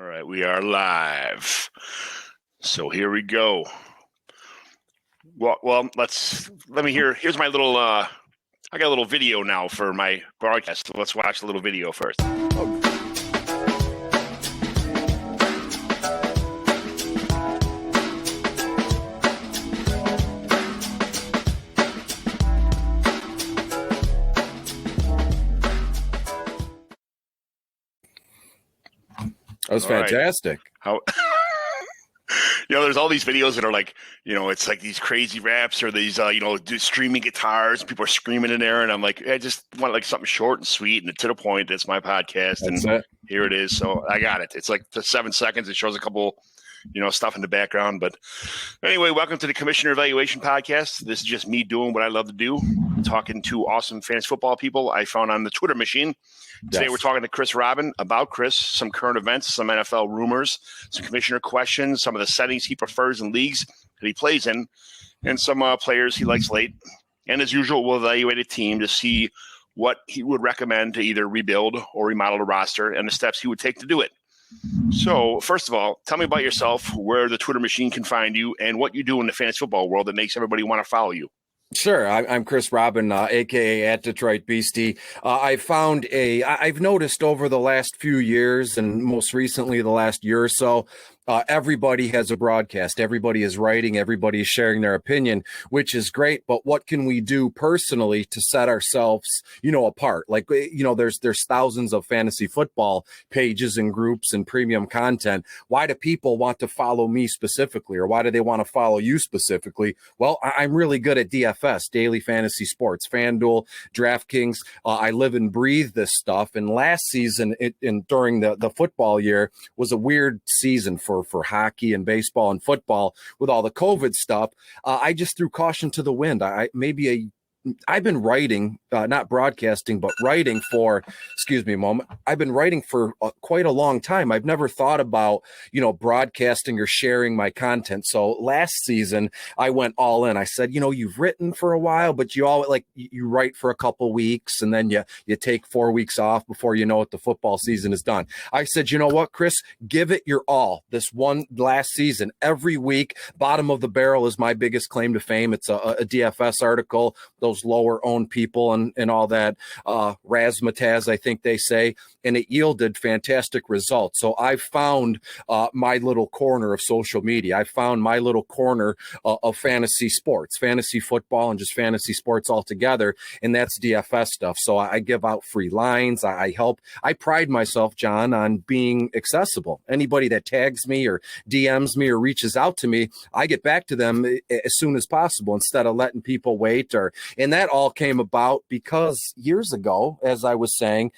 All right, we are live. So here we go. Well, let me hear. Here's my little. I got a little video now for my broadcast. So let's watch a little video first. That was fantastic. How there's all these videos that are like, it's like these crazy raps or these, streaming guitars. People are screaming in there, and I'm like, I just want like something short and sweet and to the point. That's my podcast, Here it is. So I got it. It's like the 7 seconds. It shows a couple, stuff in the background. But anyway, welcome to the Commissioner Evaluation Podcast. This is just me doing what I love to do, talking to awesome fantasy football people I found on the Twitter machine. Today we're talking to Chris Robin about Chris, some current events, some NFL rumors, some commissioner questions, some of the settings he prefers in leagues that he plays in, and some players he likes late. And as usual, we'll evaluate a team to see what he would recommend to either rebuild or remodel the roster and the steps he would take to do it. So first of all, tell me about yourself, where the Twitter machine can find you, and what you do in the fantasy football world that makes everybody want to follow you. Sure. I'm Chris Robin, a.k.a. at Detroit Beastie. I've noticed over the last few years, and most recently the last year or so, everybody has a broadcast. Everybody is writing. Everybody is sharing their opinion, which is great. But what can we do personally to set ourselves, apart? Like, there's thousands of fantasy football pages and groups and premium content. Why do people want to follow me specifically, or why do they want to follow you specifically? Well, I'm really good at DFS, Daily Fantasy Sports, FanDuel, DraftKings. I live and breathe this stuff. And last season, during the football year, was a weird season for hockey and baseball and football with all the COVID stuff. I just threw caution to the wind. I've been writing, not broadcasting, but writing for, I've been writing for quite a long time. I've never thought about, broadcasting or sharing my content. So last season I went all in. I said, you've written for a while, but you write for a couple weeks and then you take 4 weeks off before you know it, the football season is done. I said, you know what, Chris, give it your all. This one last season, every week, bottom of the barrel is my biggest claim to fame. It's a DFS article, those lower owned people and all that razzmatazz, I think they say, and it yielded fantastic results. So I found my little corner of social media. I found my little corner of fantasy sports, fantasy football, and just fantasy sports altogether, and that's DFS stuff. So I give out free lines. I help. I pride myself, John, on being accessible. Anybody that tags me or DMs me or reaches out to me, I get back to them as soon as possible instead of letting people wait. And that all came about because years ago, as I was saying,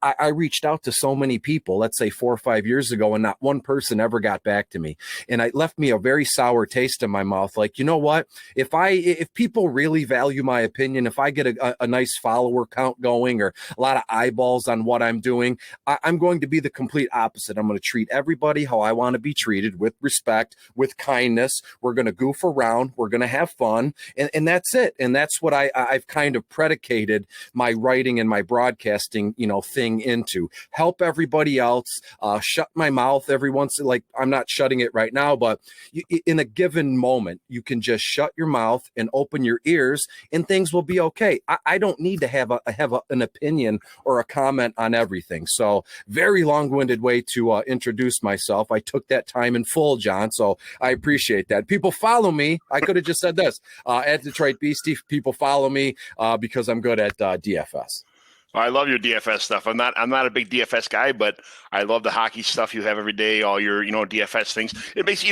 I reached out to so many people, let's say 4 or 5 years ago, and not one person ever got back to me. And it left me a very sour taste in my mouth. Like, you know what? If people really value my opinion, if I get a nice follower count going or a lot of eyeballs on what I'm doing, I'm going to be the complete opposite. I'm going to treat everybody how I want to be treated, with respect, with kindness. We're going to goof around. We're going to have fun. And that's it. And that's what I've kind of predicated my writing and my broadcasting, thing into. Help everybody else, shut my mouth every once, like I'm not shutting it right now, but in a given moment, you can just shut your mouth and open your ears and things will be okay. I don't need to have an opinion or a comment on everything. So very long-winded way to introduce myself. I took that time in full, John, so I appreciate that. People follow me. I could have just said this, at Detroit Beastie. People follow me because I'm good at DFS. I love your DFS stuff. I'm not a big DFS guy, but I love the hockey stuff you have every day, all your, DFS things. It makes,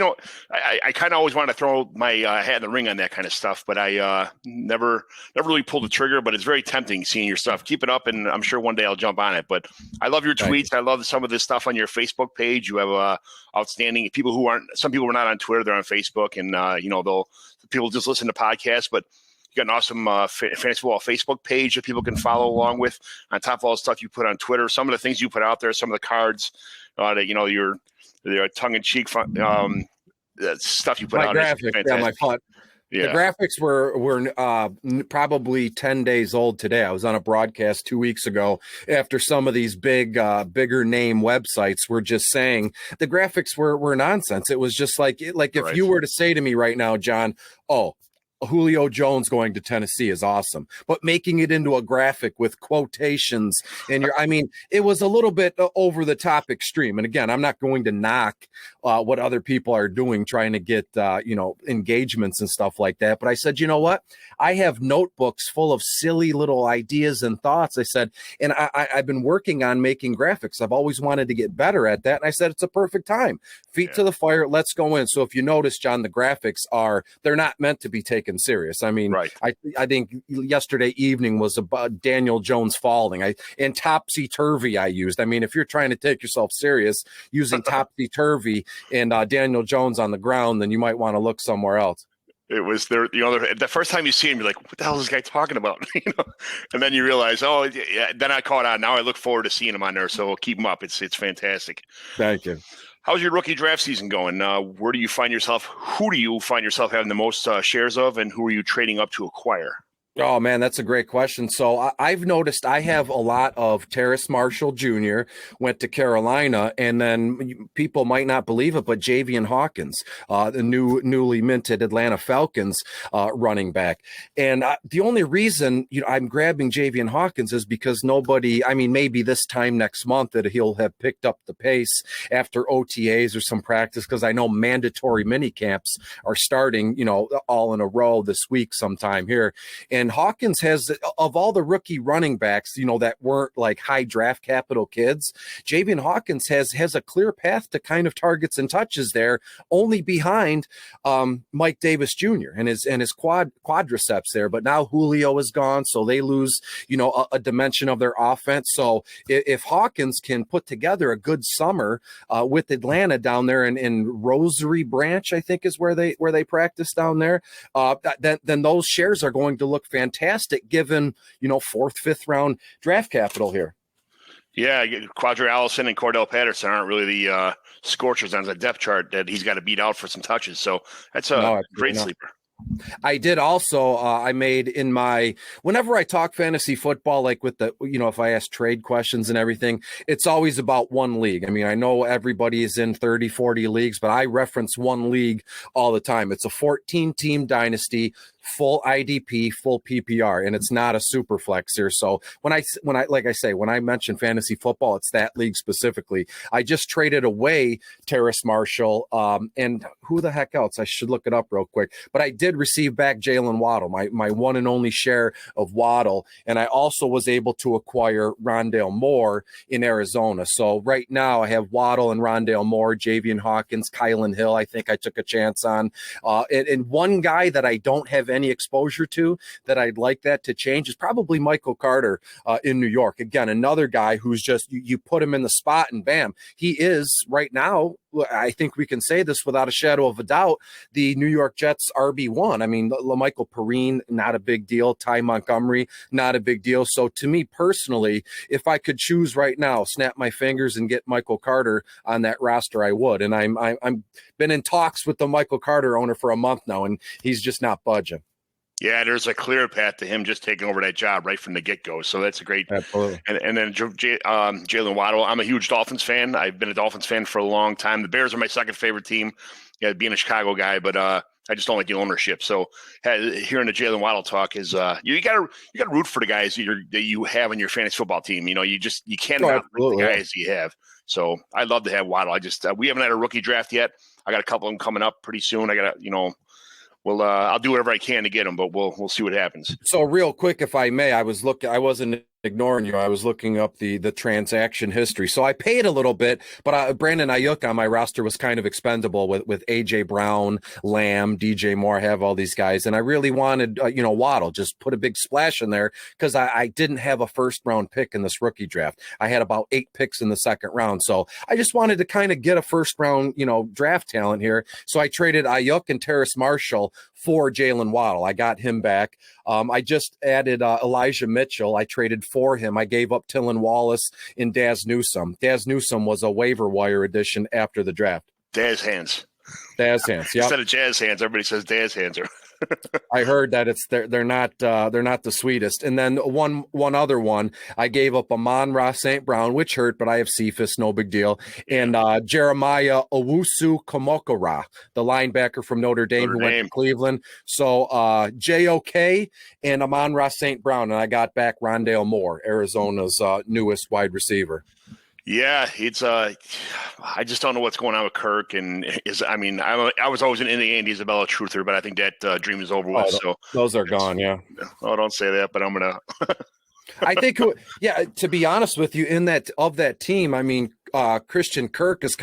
I kind of always want to throw my hat in the ring on that kind of stuff, but I never really pulled the trigger, but it's very tempting seeing your stuff. Keep it up, and I'm sure one day I'll jump on it. But I love your tweets. I love some of this stuff on your Facebook page. You have outstanding people some people are not on Twitter, they're on Facebook, and, people just listen to podcasts, but you got an awesome fantasy football Facebook page that people can follow along with. On top of all the stuff you put on Twitter, some of the things you put out there, some of the cards, your tongue-in-cheek stuff you put my out. Graphic, my font. The Yeah, graphics were probably 10 days old today. I was on a broadcast 2 weeks ago after some of these bigger name websites were just saying the graphics were nonsense. It was just like if right. you were to say to me right now, John, oh, Julio Jones going to Tennessee is awesome, but making it into a graphic with quotations and I mean, it was a little bit over the top extreme. And again, I'm not going to knock what other people are doing, trying to get, engagements and stuff like that. But I said, you know what? I have notebooks full of silly little ideas and thoughts. I said, and I've been working on making graphics. I've always wanted to get better at that. And I said, it's a perfect time. Feet Yeah. to the fire. Let's go in. So if you notice, John, the graphics they're not meant to be taken serious. I mean, Right. I think yesterday evening was about Daniel Jones falling. And topsy turvy I used. I mean, if you're trying to take yourself serious using topsy turvy and Daniel Jones on the ground, then you might want to look somewhere else. It was there, the first time you see him, you're like, what the hell is this guy talking about? And then you realize, oh, yeah. Then I caught on. Now I look forward to seeing him on there. So keep him up. It's fantastic. Thank you. How's your rookie draft season going? Where do you find yourself? Who do you find yourself having the most shares of, and who are you trading up to acquire? Oh man, that's a great question. So I've noticed I have a lot of Terrace Marshall Jr. went to Carolina, and then people might not believe it, but Javian Hawkins, the newly minted Atlanta Falcons running back. And the only reason I'm grabbing Javian Hawkins is because nobody. I mean, maybe this time next month that he'll have picked up the pace after OTAs or some practice, because I know mandatory mini camps are starting, all in a row this week sometime here. And Hawkins has, of all the rookie running backs, that weren't like high draft capital kids, Javian Hawkins has a clear path to kind of targets and touches there, only behind Mike Davis Jr. and his quadriceps there. But now Julio is gone, so they lose, a dimension of their offense. So if Hawkins can put together a good summer with Atlanta down there in Rosary Branch, I think is where they practice down there, then those shares are going to look fantastic given, 4th, 5th round draft capital here. Yeah, Quadri Allison and Cordell Patterson aren't really the scorchers on the depth chart that he's got to beat out for some touches. So that's a great sleeper. I did also, I made in whenever I talk fantasy football, like with the, if I ask trade questions and everything, it's always about one league. I mean, I know everybody is in 30, 40 leagues, but I reference one league all the time. It's a 14-team dynasty, full IDP, full PPR, and it's not a super flex here. So when I mention fantasy football, it's that league specifically. I just traded away Terrace Marshall, and who the heck else? I should look it up real quick. But I did receive back Jalen Waddle, my one and only share of Waddle, and I also was able to acquire Rondale Moore in Arizona. So right now I have Waddle and Rondale Moore, Javian Hawkins, Kylan Hill. I think I took a chance on, and one guy that I don't have any exposure to that I'd like that to change is probably Michael Carter in New York. Again, another guy who's just you put him in the spot and bam, he is right now. I think we can say this without a shadow of a doubt, the New York Jets RB1. I mean, LaMichael Perrine, not a big deal. Ty Montgomery, not a big deal. So to me personally, if I could choose right now, snap my fingers and get Michael Carter on that roster, I would. And I'm been in talks with the Michael Carter owner for a month now, and he's just not budging. Yeah, there's a clear path to him just taking over that job right from the get-go. So that's a great. Absolutely. And then Jalen Waddle. I'm a huge Dolphins fan. I've been a Dolphins fan for a long time. The Bears are my second favorite team. Yeah, being a Chicago guy, but I just don't like the ownership. So hearing the Jalen Waddle talk is you got to root for the guys that you have in your fantasy football team. You cannot root the guys you have. So I'd love to have Waddle. I just we haven't had a rookie draft yet. I got a couple of them coming up pretty soon. I got Well, I'll do whatever I can to get them, but we'll see what happens. So real quick, if I may, I wasn't ignoring you. I was looking up the transaction history. So I paid a little bit, but Brandon Ayuk on my roster was kind of expendable with AJ Brown, Lamb, DJ Moore. I have all these guys, and I really wanted Waddle, just put a big splash in there because I didn't have a first round pick in this rookie draft. I had about 8 picks in the second round, so I just wanted to kind of get a first round draft talent here. So I traded Ayuk and Terrace Marshall for Jalen Waddle. I got him back. I just added Elijah Mitchell. I traded for him. I gave up Tylan Wallace and Daz Newsome. Daz Newsome was a waiver wire addition after the draft. Daz hands. Daz hands, yeah. Instead of jazz hands, everybody says Daz hands. I heard that they're not the sweetest. And then one other one, I gave up Amon-Ra St. Brown, which hurt, but I have Cephas, no big deal. And Jeremiah Owusu Komokora, the linebacker from Notre Dame who went to Cleveland. So JOK and Amon-Ra St. Brown, and I got back Rondale Moore, Arizona's newest wide receiver. Yeah, it's I just don't know what's going on with Kirk, and I was always an Andy Isabella truther, but I think that dream is over with. So those are gone. Yeah. Oh, don't say that, but I'm gonna. I think, to be honest with you, that team, I mean, Christian Kirk is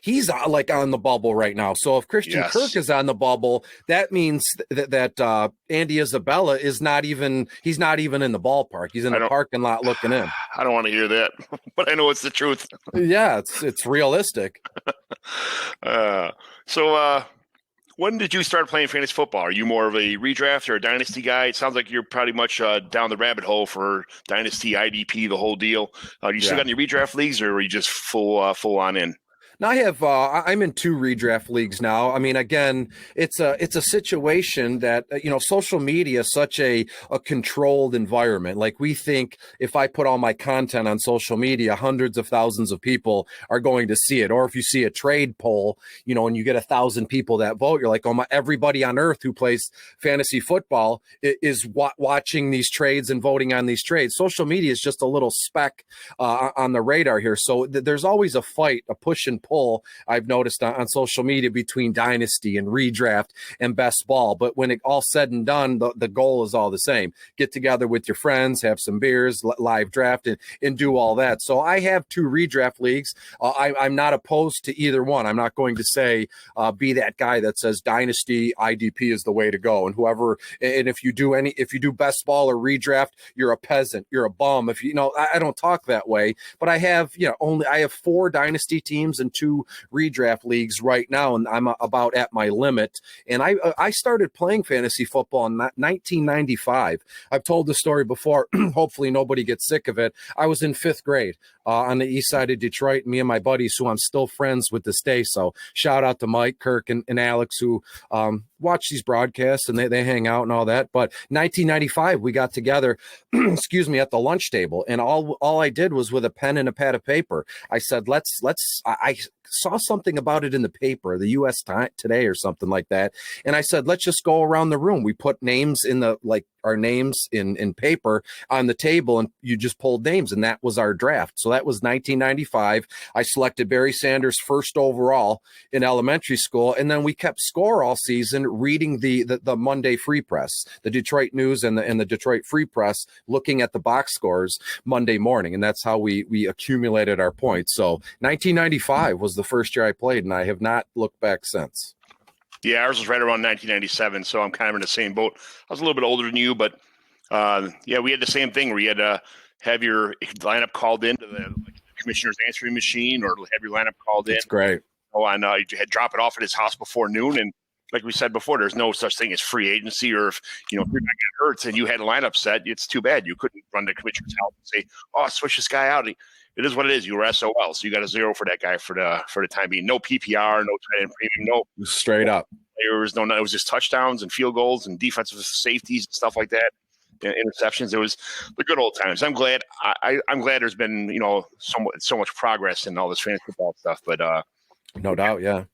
he's like on the bubble right now. So if Christian Kirk is on the bubble, that means that Andy Isabella he's not even in the ballpark. He's in the parking lot looking in. I don't want to hear that, but I know it's the truth. Yeah, it's realistic. So when did you start playing fantasy football? Are you more of a redraft or a dynasty guy? It sounds like you're pretty much down the rabbit hole for dynasty, IDP, the whole deal. Do you still got any redraft leagues, or are you just full on in? Now I have I'm in 2 redraft leagues now. I mean, again, it's a situation that social media is such a controlled environment. Like, we think if I put all my content on social media, hundreds of thousands of people are going to see it. Or if you see a trade poll, and you get 1,000 people that vote, you're like, oh my! Everybody on earth who plays fantasy football is watching these trades and voting on these trades. Social media is just a little speck on the radar here. So there's always a fight, a push and pull, I've noticed on social media, between dynasty and redraft and best ball. But when it all said and done, the goal is all the same: get together with your friends, have some beers, live draft, and do all that. So I have 2 redraft leagues. I'm not opposed to either one. I'm not going to say be that guy that says dynasty IDP is the way to go, and if you do best ball or redraft, you're a peasant, you're a bum. I don't talk that way, but I have 4 dynasty teams and 2 redraft leagues right now, and I'm about at my limit. And I started playing fantasy football in 1995. I've told the story before. Hopefully nobody gets sick of it. I was in 5th grade on the east side of Detroit. Me and my buddies, who I'm still friends with this day. So shout out to Mike, Kirk, and Alex, who watch these broadcasts, and they hang out and all that. But 1995, we got together, excuse me, at the lunch table, and all I did was, with a pen and a pad of paper, I said, I saw something about it in the paper, the U.S. Today or something like that, and I said, let's just go around the room. We put names our names in paper on the table, and you just pulled names, and that was our draft. So that was 1995. I selected Barry Sanders first overall in elementary school, and then we kept score all season, reading the Monday Free Press, the Detroit News and the Detroit Free Press, looking at the box scores Monday morning, and that's how we accumulated our points. So 1995 was the first year I played, and I have not looked back since. Yeah, ours was right around 1997, so I'm kind of in the same boat. I was a little bit older than you, but we had the same thing where you had to have your lineup called into the commissioner's answering machine, or have your lineup called in. That's great. You had to drop it off at his house before noon, and like we said before, there's no such thing as free agency, or if your guy got hurt and you had a lineup set, it's too bad. You couldn't run the commissioner's house and say, "Oh, switch this guy out." It is what it is. You were SOL, so you got a 0 for that guy for the time being. No PPR, no tight end premium, no straight up players, no. It was just touchdowns and field goals and defensive safeties and stuff like that. And interceptions. It was the good old times. I'm glad. I'm glad there's been so much progress in all this fantasy football stuff. But no doubt, yeah.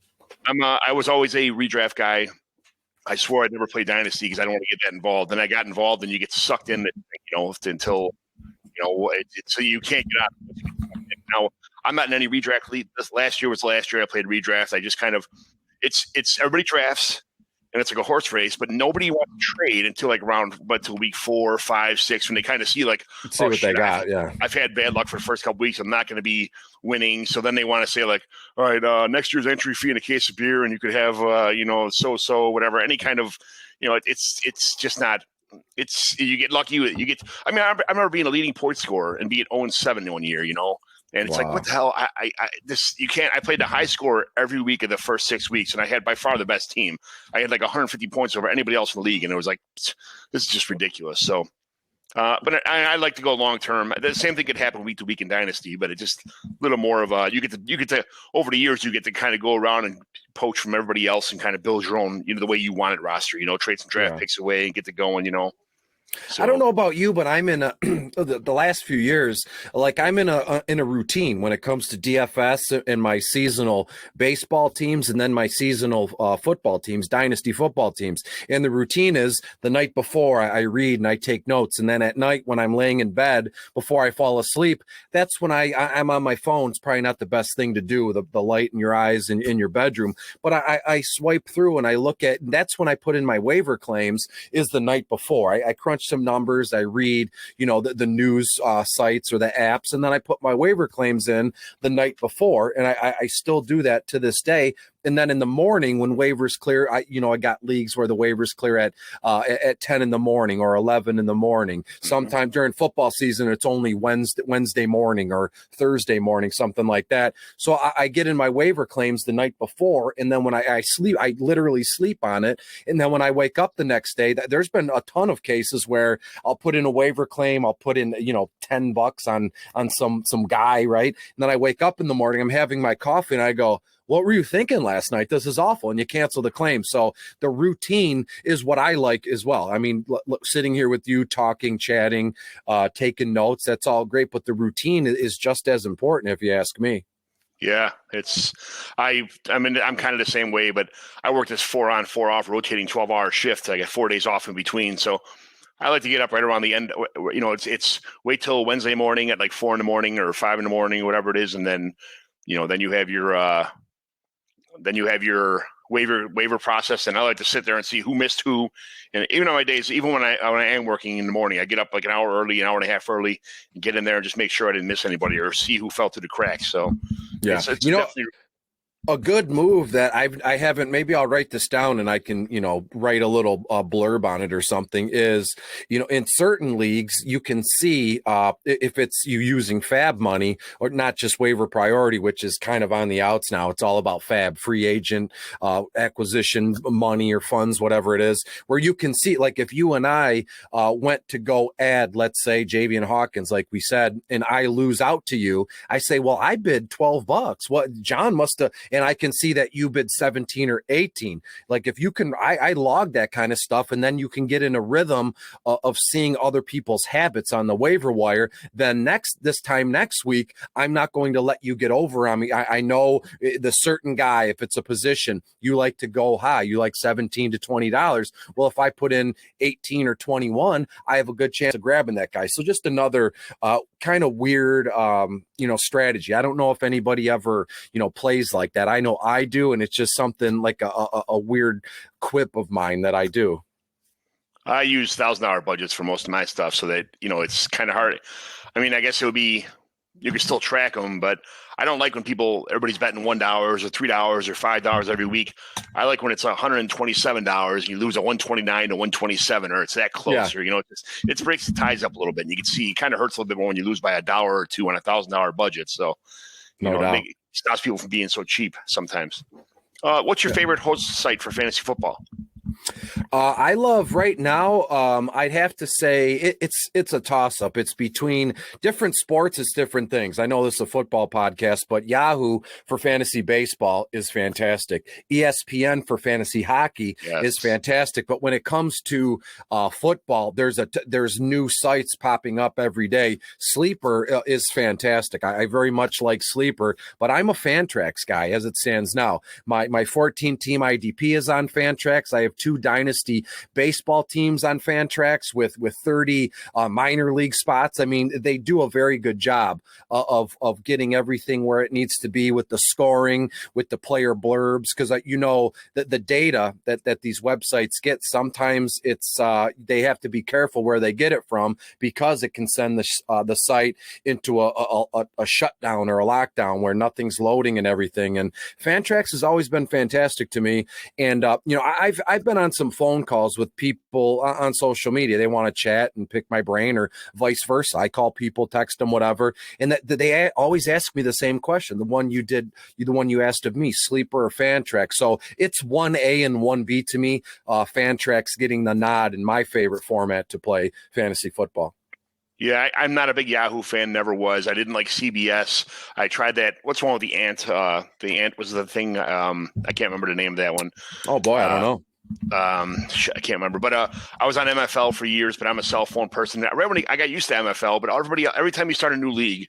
I was always a redraft guy. I swore I'd never play Dynasty because I don't want to get that involved. Then I got involved, and you get sucked in, until so you can't get out. Now I'm not in any redraft league. This last year was the last year I played redraft. I just it's everybody drafts, and it's like a horse race, but nobody wants to trade until until week 4, 5, 6, when they kind of see what they got. I've had bad luck for the first couple weeks. I'm not going to be winning. So then they want to say all right, next year's entry fee and a case of beer, and you could have, so whatever, any kind of, it's just not, you get lucky. I remember being a leading point scorer and being 0-7 one year, and it's like, what the hell? I played the high score every week of the first 6 weeks, and I had by far the best team. I had 150 points over anybody else in the league, and it was like, this is just ridiculous. So But I like to go long term. The same thing could happen week to week in Dynasty, but it's just a little more of a you get to over the years you get to kind of go around and poach from everybody else and kind of build your own, the way you want it roster. Trade some draft picks away and get to going. So. I don't know about you, but I'm in the last few years, like I'm in a routine when it comes to DFS and my seasonal baseball teams, and then my seasonal football teams, dynasty football teams. And the routine is the night before I read and I take notes, and then at night when I'm laying in bed before I fall asleep, that's when I'm on my phone. It's probably not the best thing to do, the light in your eyes and in your bedroom, but I swipe through and I look at. That's when I put in my waiver claims. Is the night before I crunch some numbers, I read, the news sites or the apps, and then I put my waiver claims in the night before, and I still do that to this day. And then in the morning when waivers clear, I got leagues where the waivers clear at 10 in the morning or 11 in the morning. Sometimes during football season, it's only Wednesday morning or Thursday morning, something like that. So I get in my waiver claims the night before, and then when I sleep, I literally sleep on it. And then when I wake up the next day, there's been a ton of cases where I'll put in a waiver claim, I'll put in $10 on some guy, right? And then I wake up in the morning, I'm having my coffee, and I go, what were you thinking last night? This is awful. And you cancel the claim. So the routine is what I like as well. I mean, sitting here with you, talking, chatting, taking notes, that's all great. But the routine is just as important, if you ask me. Yeah, I'm kind of the same way, but I work this 4 on 4 off rotating 12-hour shift. I get 4 days off in between. So I like to get up right around the end. It's wait till Wednesday morning at like 4 in the morning or 5 in the morning, whatever it is. And then, then you have your waiver process, and I like to sit there and see who missed who. And even on my days, even when I am working in the morning, I get up like an hour early, an hour and a half early, and get in there and just make sure I didn't miss anybody or see who fell through the cracks. So yeah, it's definitely a good move that I haven't, maybe I'll write this down and I can, write a little blurb on it or something, is, in certain leagues, you can see if it's you using fab money or not just waiver priority, which is kind of on the outs now. It's all about fab, free agent acquisition money or funds, whatever it is, where you can see, like if you and I went to go add, let's say, Javian Hawkins, like we said, and I lose out to you, I say, well, I bid $12. What John must have, and I can see that you bid 17 or 18. Like if you can, I log that kind of stuff, and then you can get in a rhythm of seeing other people's habits on the waiver wire. Then this time next week, I'm not going to let you get over on me. I know the certain guy, if it's a position, you like to go high, you like $17 to $20. Well, if I put in 18 or 21, I have a good chance of grabbing that guy. So just another kind of weird, strategy. I don't know if anybody ever, plays like that. I know I do, and it's just something like a weird quip of mine that I do. I use $1,000 budgets for most of my stuff, so that it's kind of hard. I mean, I guess it would be you can still track them, but I don't like when everybody's betting $1 or $3 or $5 every week. I like when it's $127 and you lose a 129 to 127, or it's that close, or it breaks the ties up a little bit. And you can see it kind of hurts a little bit more when you lose by $1 or $2 on $1,000 budget. So no doubt. It stops people from being so cheap sometimes. What's your favorite host site for fantasy football? I love right now. I'd have to say it's a toss up. It's between different sports. It's different things. I know this is a football podcast, but Yahoo for fantasy baseball is fantastic. ESPN for fantasy hockey is fantastic. But when it comes to football, there's new sites popping up every day. Sleeper is fantastic. I very much like Sleeper, but I'm a Fantrax guy as it stands now. My 14 team IDP is on Fantrax. I have 2 dynasty baseball teams on Fantrax with 30 minor league spots. I mean, they do a very good job of getting everything where it needs to be with the scoring, with the player blurbs, because that the data that these websites get, sometimes it's they have to be careful where they get it from, because it can send the site into a shutdown or a lockdown where nothing's loading and everything. And Fantrax has always been fantastic to me. And I've been on some phone calls with people on social media. They want to chat and pick my brain, or vice versa. I call people, text them, whatever, and that they always ask me the same question. The one you asked of me, Sleeper or Fantrax. So it's 1A and 1B to me. Fantrax getting the nod in my favorite format to play fantasy football. Yeah, I'm not a big Yahoo fan. Never was. I didn't like CBS. I tried that. What's one with the ant? The ant was the thing. I can't remember the name of that one. Oh boy, I don't Uh, know. I can't remember. But I was on MFL for years. But I'm a cell phone person. I got used to MFL. But every time you start a new league,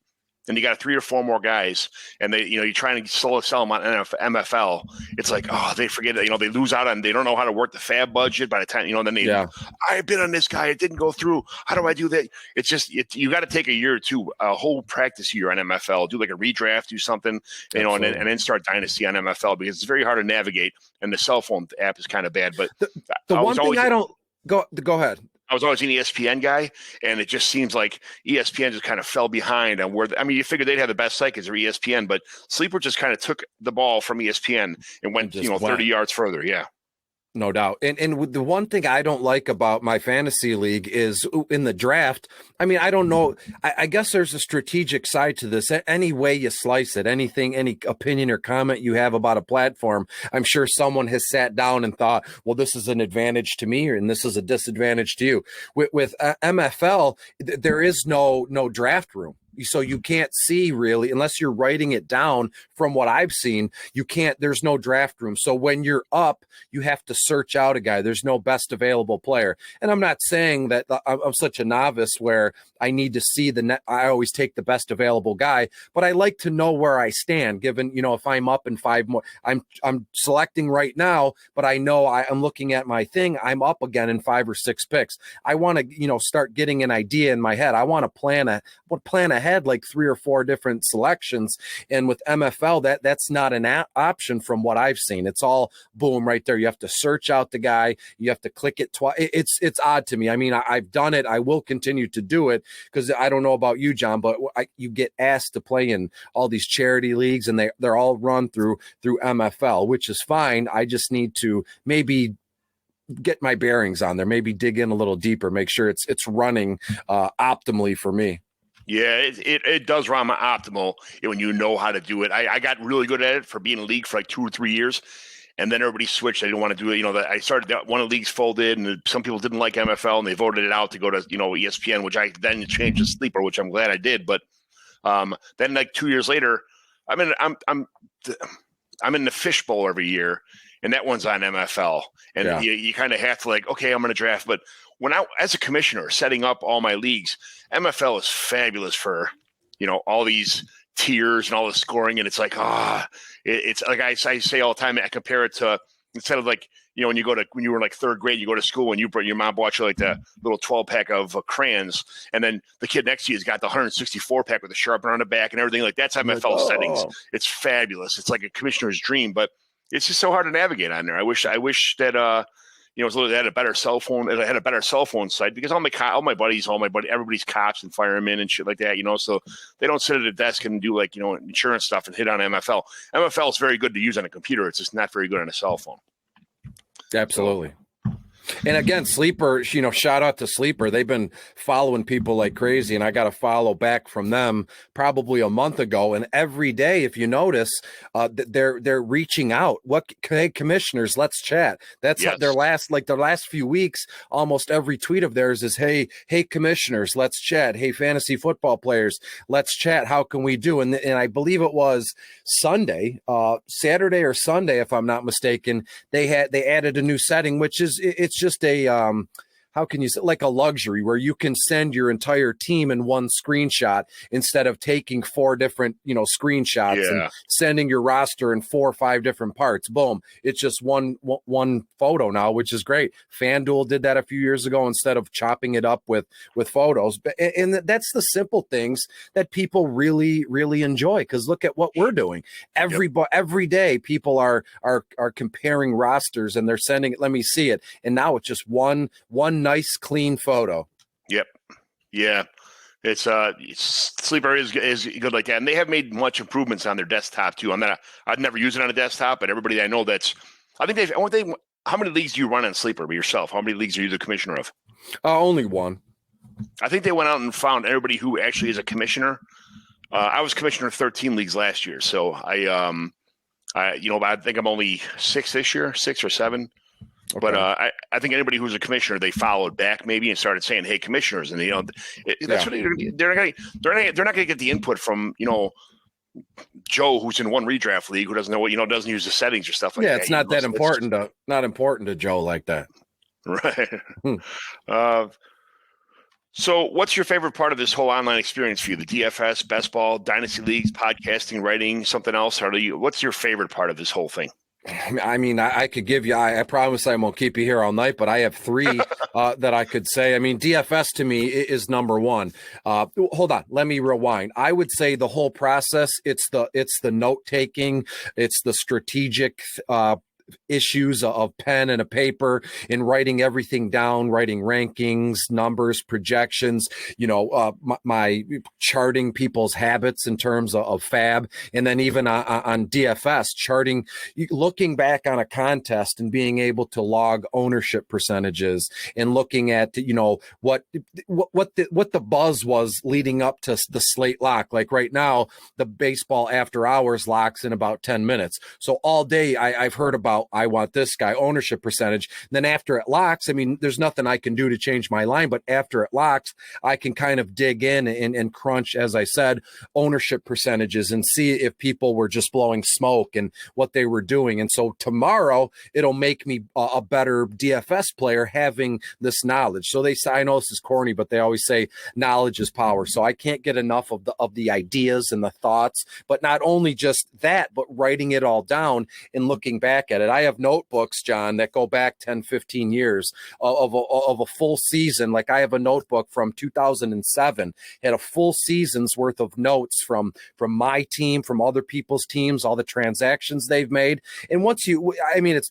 and you got 3 or 4 more guys, and you're trying to sell them on MFL. It's like, oh, they forget it. They lose out on. They don't know how to work the fab budget by the time then they. Yeah, I bid on this guy. It didn't go through. How do I do that? It's just you got to take a year or two, a whole practice year on MFL. Do like a redraft, do something, and then start dynasty on MFL because it's very hard to navigate. And the cell phone app is kind of bad. But the I one was thing always I don't go ahead. I was always an ESPN guy, and it just seems like ESPN just kind of fell behind on where. You figure they'd have the best site because they're ESPN, but Sleeper just kind of took the ball from ESPN and went, 30 yards further. Yeah. No doubt. And the one thing I don't like about my fantasy league is in the draft. I don't know. I guess there's a strategic side to this. Any way you slice it, anything, any opinion or comment you have about a platform, I'm sure someone has sat down and thought, well, this is an advantage to me and this is a disadvantage to you. With MFL, there is no draft room. So you can't see really, unless you're writing it down from what I've seen, there's no draft room. So when you're up, you have to search out a guy. There's no best available player. And I'm not saying that I'm such a novice where I need to see I always take the best available guy, but I like to know where I stand given, if I'm up in 5 more, I'm selecting right now, but I know I'm looking at my thing. I'm up again in 5 or 6 picks. I want to, start getting an idea in my head. I want to plan ahead like 3 or 4 different selections. And with MFL, that's not an option from what I've seen. It's all boom right there. You have to search out the guy. You have to click it twice. It's odd to me. I've done it. I will continue to do it because I don't know about you, John, but you get asked to play in all these charity leagues and they're all run through MFL, which is fine. I just need to maybe get my bearings on there, maybe dig in a little deeper, make sure it's running optimally for me. Yeah, it does run optimal when you know how to do it. I got really good at it for being in a league for like 2 or 3 years, and then everybody switched. I didn't want to do it. I started one of the leagues folded, and some people didn't like MFL, and they voted it out to go to ESPN, which I then changed to Sleeper, which I'm glad I did. But then like 2 years later, I'm in the fishbowl every year, and that one's on MFL, and you kind of have to like, okay, I'm going to draft, but as a commissioner setting up all my leagues, MFL is fabulous for, all these tiers and all the scoring. And it's like, it's like I say all the time, I compare it to instead of like, when you were in like 3rd grade, you go to school and your mom bought you like the little 12-pack of crayons. And then the kid next to you has got the 164-pack with a sharpener on the back and everything. Like that's MFL settings. It's fabulous. It's like a commissioner's dream, but it's just so hard to navigate on there. I wish that, it had a better cell phone. It had a better cell phone site because all my buddies, everybody's cops and firemen and shit like that. So they don't sit at a desk and do like insurance stuff and hit on MFL. MFL is very good to use on a computer. It's just not very good on a cell phone. Absolutely. And again, Sleeper, shout out to Sleeper. They've been following people like crazy, and I got a follow back from them probably a month ago. And every day, if you notice, they're reaching out. Hey, commissioners, let's chat. That's their last few weeks. Almost every tweet of theirs is, hey, commissioners, let's chat. Hey, fantasy football players, let's chat. How can we do? And I believe it was Saturday or Sunday, if I'm not mistaken. They added a new setting, which is it's just a how can you say, like a luxury where you can send your entire team in one screenshot instead of taking 4 different, screenshots and sending your roster in 4 or 5 different parts. Boom. It's just one photo now, which is great. FanDuel did that a few years ago instead of chopping it up with photos. And that's the simple things that people really, really enjoy. Cause look at what we're doing. Every day people are comparing rosters and they're sending it. Let me see it. And now it's just one nice clean photo. Yep. Yeah. It's Sleeper is good like that, and they have made much improvements on their desktop too. I've never used it on a desktop, but everybody I know how many leagues do you run on Sleeper by yourself? How many leagues are you the commissioner of? Only one. I think they went out and found everybody who actually is a commissioner. I was commissioner of 13 leagues last year, so I think I'm only 6 this year, 6 or 7. But Okay. I think anybody who's a commissioner, they followed back maybe and started saying, "Hey, commissioners," and that's what they're not going to get the input from Joe, who's in one redraft league, who doesn't know doesn't use the settings or stuff like Yeah, that. it's not that It's just, important to Joe like that. right. Hmm. Uh, so, what's your favorite part of this whole online experience for you? The DFS, best ball, dynasty leagues, podcasting, writing, something else? What's your favorite part of this whole thing? I mean, I could give you, I promise I won't keep you here all night, but I have three that I could say. I mean, DFS to me is number one. Hold on, let me rewind. I would say the whole process, it's the note taking, it's the strategic issues of pen and a paper and writing everything down, writing rankings, numbers, projections, my charting people's habits in terms of fab. And then even on DFS, charting, looking back on a contest and being able to log ownership percentages and looking at, what the buzz was leading up to the slate lock. Like right now, the baseball after hours locks in about 10 minutes. So all day I've heard about, I want this guy, ownership percentage. Then after it locks, I mean, there's nothing I can do to change my line, but after it locks, I can kind of dig in and crunch, as I said, ownership percentages and see if people were just blowing smoke and what they were doing. And so tomorrow, it'll make me a better DFS player having this knowledge. So they say, I know this is corny, but they always say knowledge is power. So I can't get enough of the ideas and the thoughts, but not only just that, but writing it all down and looking back at it. I have notebooks, John, that go back 10, 15 years of a full season. Like I have a notebook from 2007, had a full season's worth of notes from my team, from other people's teams, all the transactions they've made. And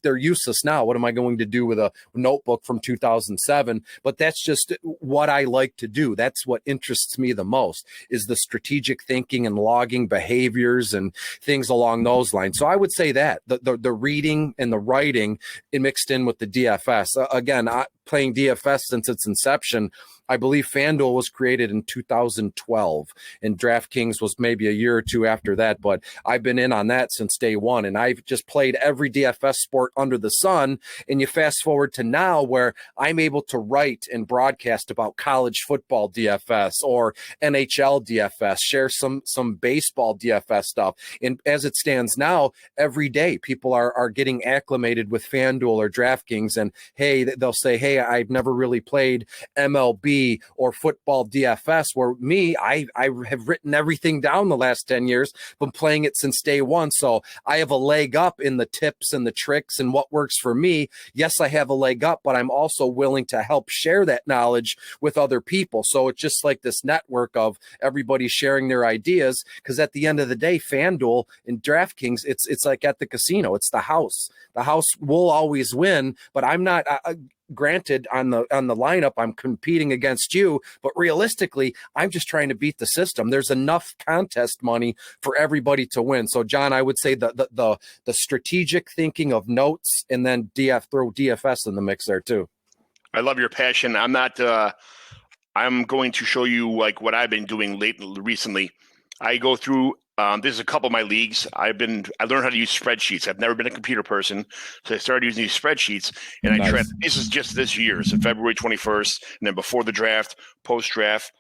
they're useless now. What am I going to do with a notebook from 2007? But that's just what I like to do. That's what interests me the most, is the strategic thinking and logging behaviors and things along those lines. So I would say that the reading and the writing mixed in with the DFS. Again, playing DFS since its inception. I believe FanDuel was created in 2012 and DraftKings was maybe a year or two after that, but I've been in on that since day one. And I've just played every DFS sport under the sun. And you fast forward to now where I'm able to write and broadcast about college football DFS or NHL DFS, share some baseball DFS stuff. And as it stands now, every day people are getting acclimated with FanDuel or DraftKings, and they'll say, hey, I've never really played MLB or football DFS, where I have written everything down the last 10 years, been playing it since day one. So I have a leg up in the tips and the tricks and what works for me. Yes, I have a leg up, but I'm also willing to help share that knowledge with other people. So it's just like this network of everybody sharing their ideas, because at the end of the day, FanDuel and DraftKings, it's like at the casino. It's the house. The house will always win, but I'm not granted on the lineup, I'm competing against you, but realistically, I'm just trying to beat the system. There's enough contest money for everybody to win. So John, I would say the strategic thinking of notes, and then throw DFS in the mix there too. I love your passion. I'm going to show you like what I've been doing recently. I go through, this is a couple of my leagues. I learned how to use spreadsheets. I've never been a computer person, so I started using these spreadsheets, and I tracked, this is just this year, so February 21st, and then before the draft, post-draft.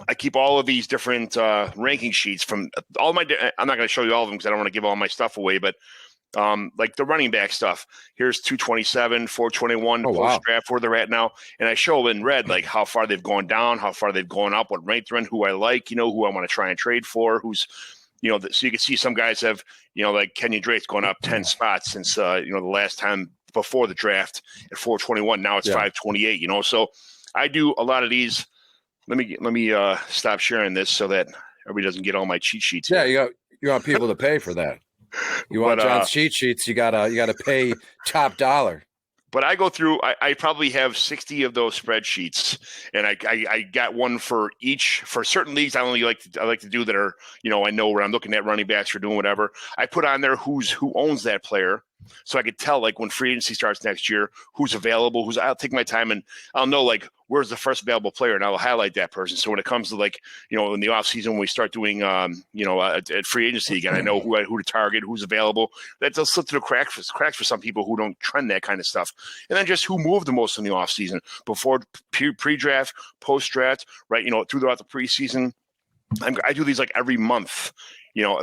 I keep all of these different ranking sheets from all my, I'm not going to show you all of them because I don't want to give all my stuff away, but like the running back stuff. Here's 227, 421, post draft, where they're at now. And I show in red, like how far they've gone down, how far they've gone up, what rank they're in, who I like, who I want to try and trade for, who's, so you can see some guys have, like Kenyon Drake's gone up 10 spots since, the last time before the draft at 421. Now it's 528, so I do a lot of these. Let me stop sharing this so that everybody doesn't get all my cheat sheets. Yeah, you want people to pay for that. You want John's cheat sheets, you gotta pay top dollar. But I go through, I probably have 60 of those spreadsheets, and I got one for each. For certain leagues, I like to do that are, I know where I'm looking at running backs or doing whatever. I put on there who owns that player, so I could tell like when free agency starts next year, who's available, I'll take my time and I'll know like where's the first available player, and I'll highlight that person. So when it comes to like, in the off season when we start doing at free agency again, I know who to target, who's available. That does slip through the cracks for some people who don't trend that kind of stuff. And then just who moved the most in the off season before pre-draft, post-draft, right? Throughout the preseason. I do these like every month,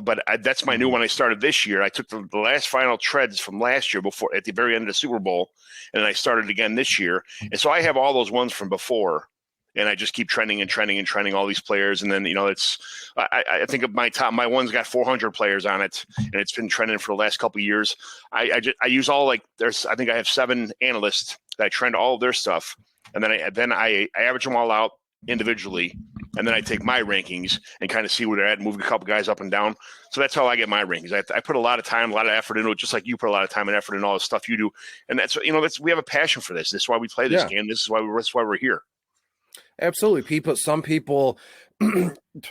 but that's my new one I started this year. I took the last final treads from last year before at the very end of the Super Bowl, and I started again this year. And so I have all those ones from before, and I just keep trending all these players. And then, I think of my one's got 400 players on it, and it's been trending for the last couple of years. I use all I think I have 7 analysts that I trend all of their stuff, and then I average them all out individually, and then I take my rankings and kind of see where they're at and move a couple guys up and down. So that's how I get my rankings. I put a lot of time, a lot of effort into it, just like you put a lot of time and effort in all the stuff you do. And that's we have a passion for this. This is why we play this game. This is why we're here. Absolutely.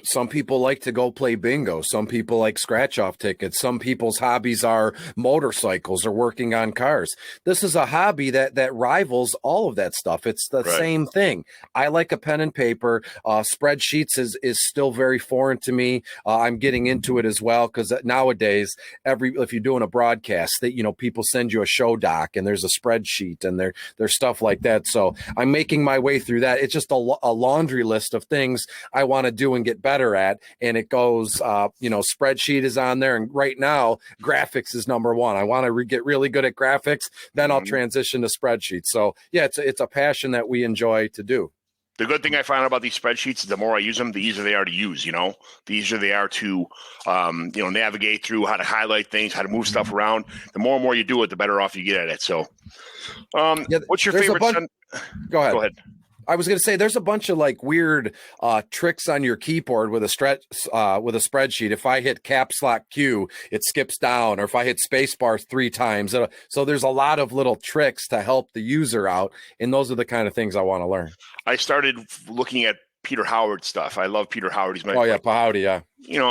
Some people like to go play bingo. Some people like scratch off tickets. Some people's hobbies are motorcycles or working on cars. This is a hobby that rivals all of that stuff. It's the same thing. I like a pen and paper. Spreadsheets is still very foreign to me. I'm getting into it as well because nowadays, if you're doing a broadcast, that people send you a show doc and there's a spreadsheet and there's stuff like that. So I'm making my way through that. It's just a laundry list of things I want to do and get better at, and it goes spreadsheet is on there, and right now graphics is number one. I want to get really good at graphics, then I'll transition to spreadsheets. So yeah, it's a passion that we enjoy to do. The good thing I find about these spreadsheets is the more I use them, the easier they are to use. The easier they are to navigate through, how to highlight things, how to move stuff around. The more and more you do it, the better off you get at it. So what's your favorite Go ahead. I was going to say there's a bunch of like weird tricks on your keyboard with a spreadsheet. If I hit caps lock Q, it skips down, or if I hit spacebar 3 times. So there's a lot of little tricks to help the user out, and those are the kind of things I want to learn. I started looking at Peter Howard stuff. I love Peter Howard. He's Pahowdy, yeah.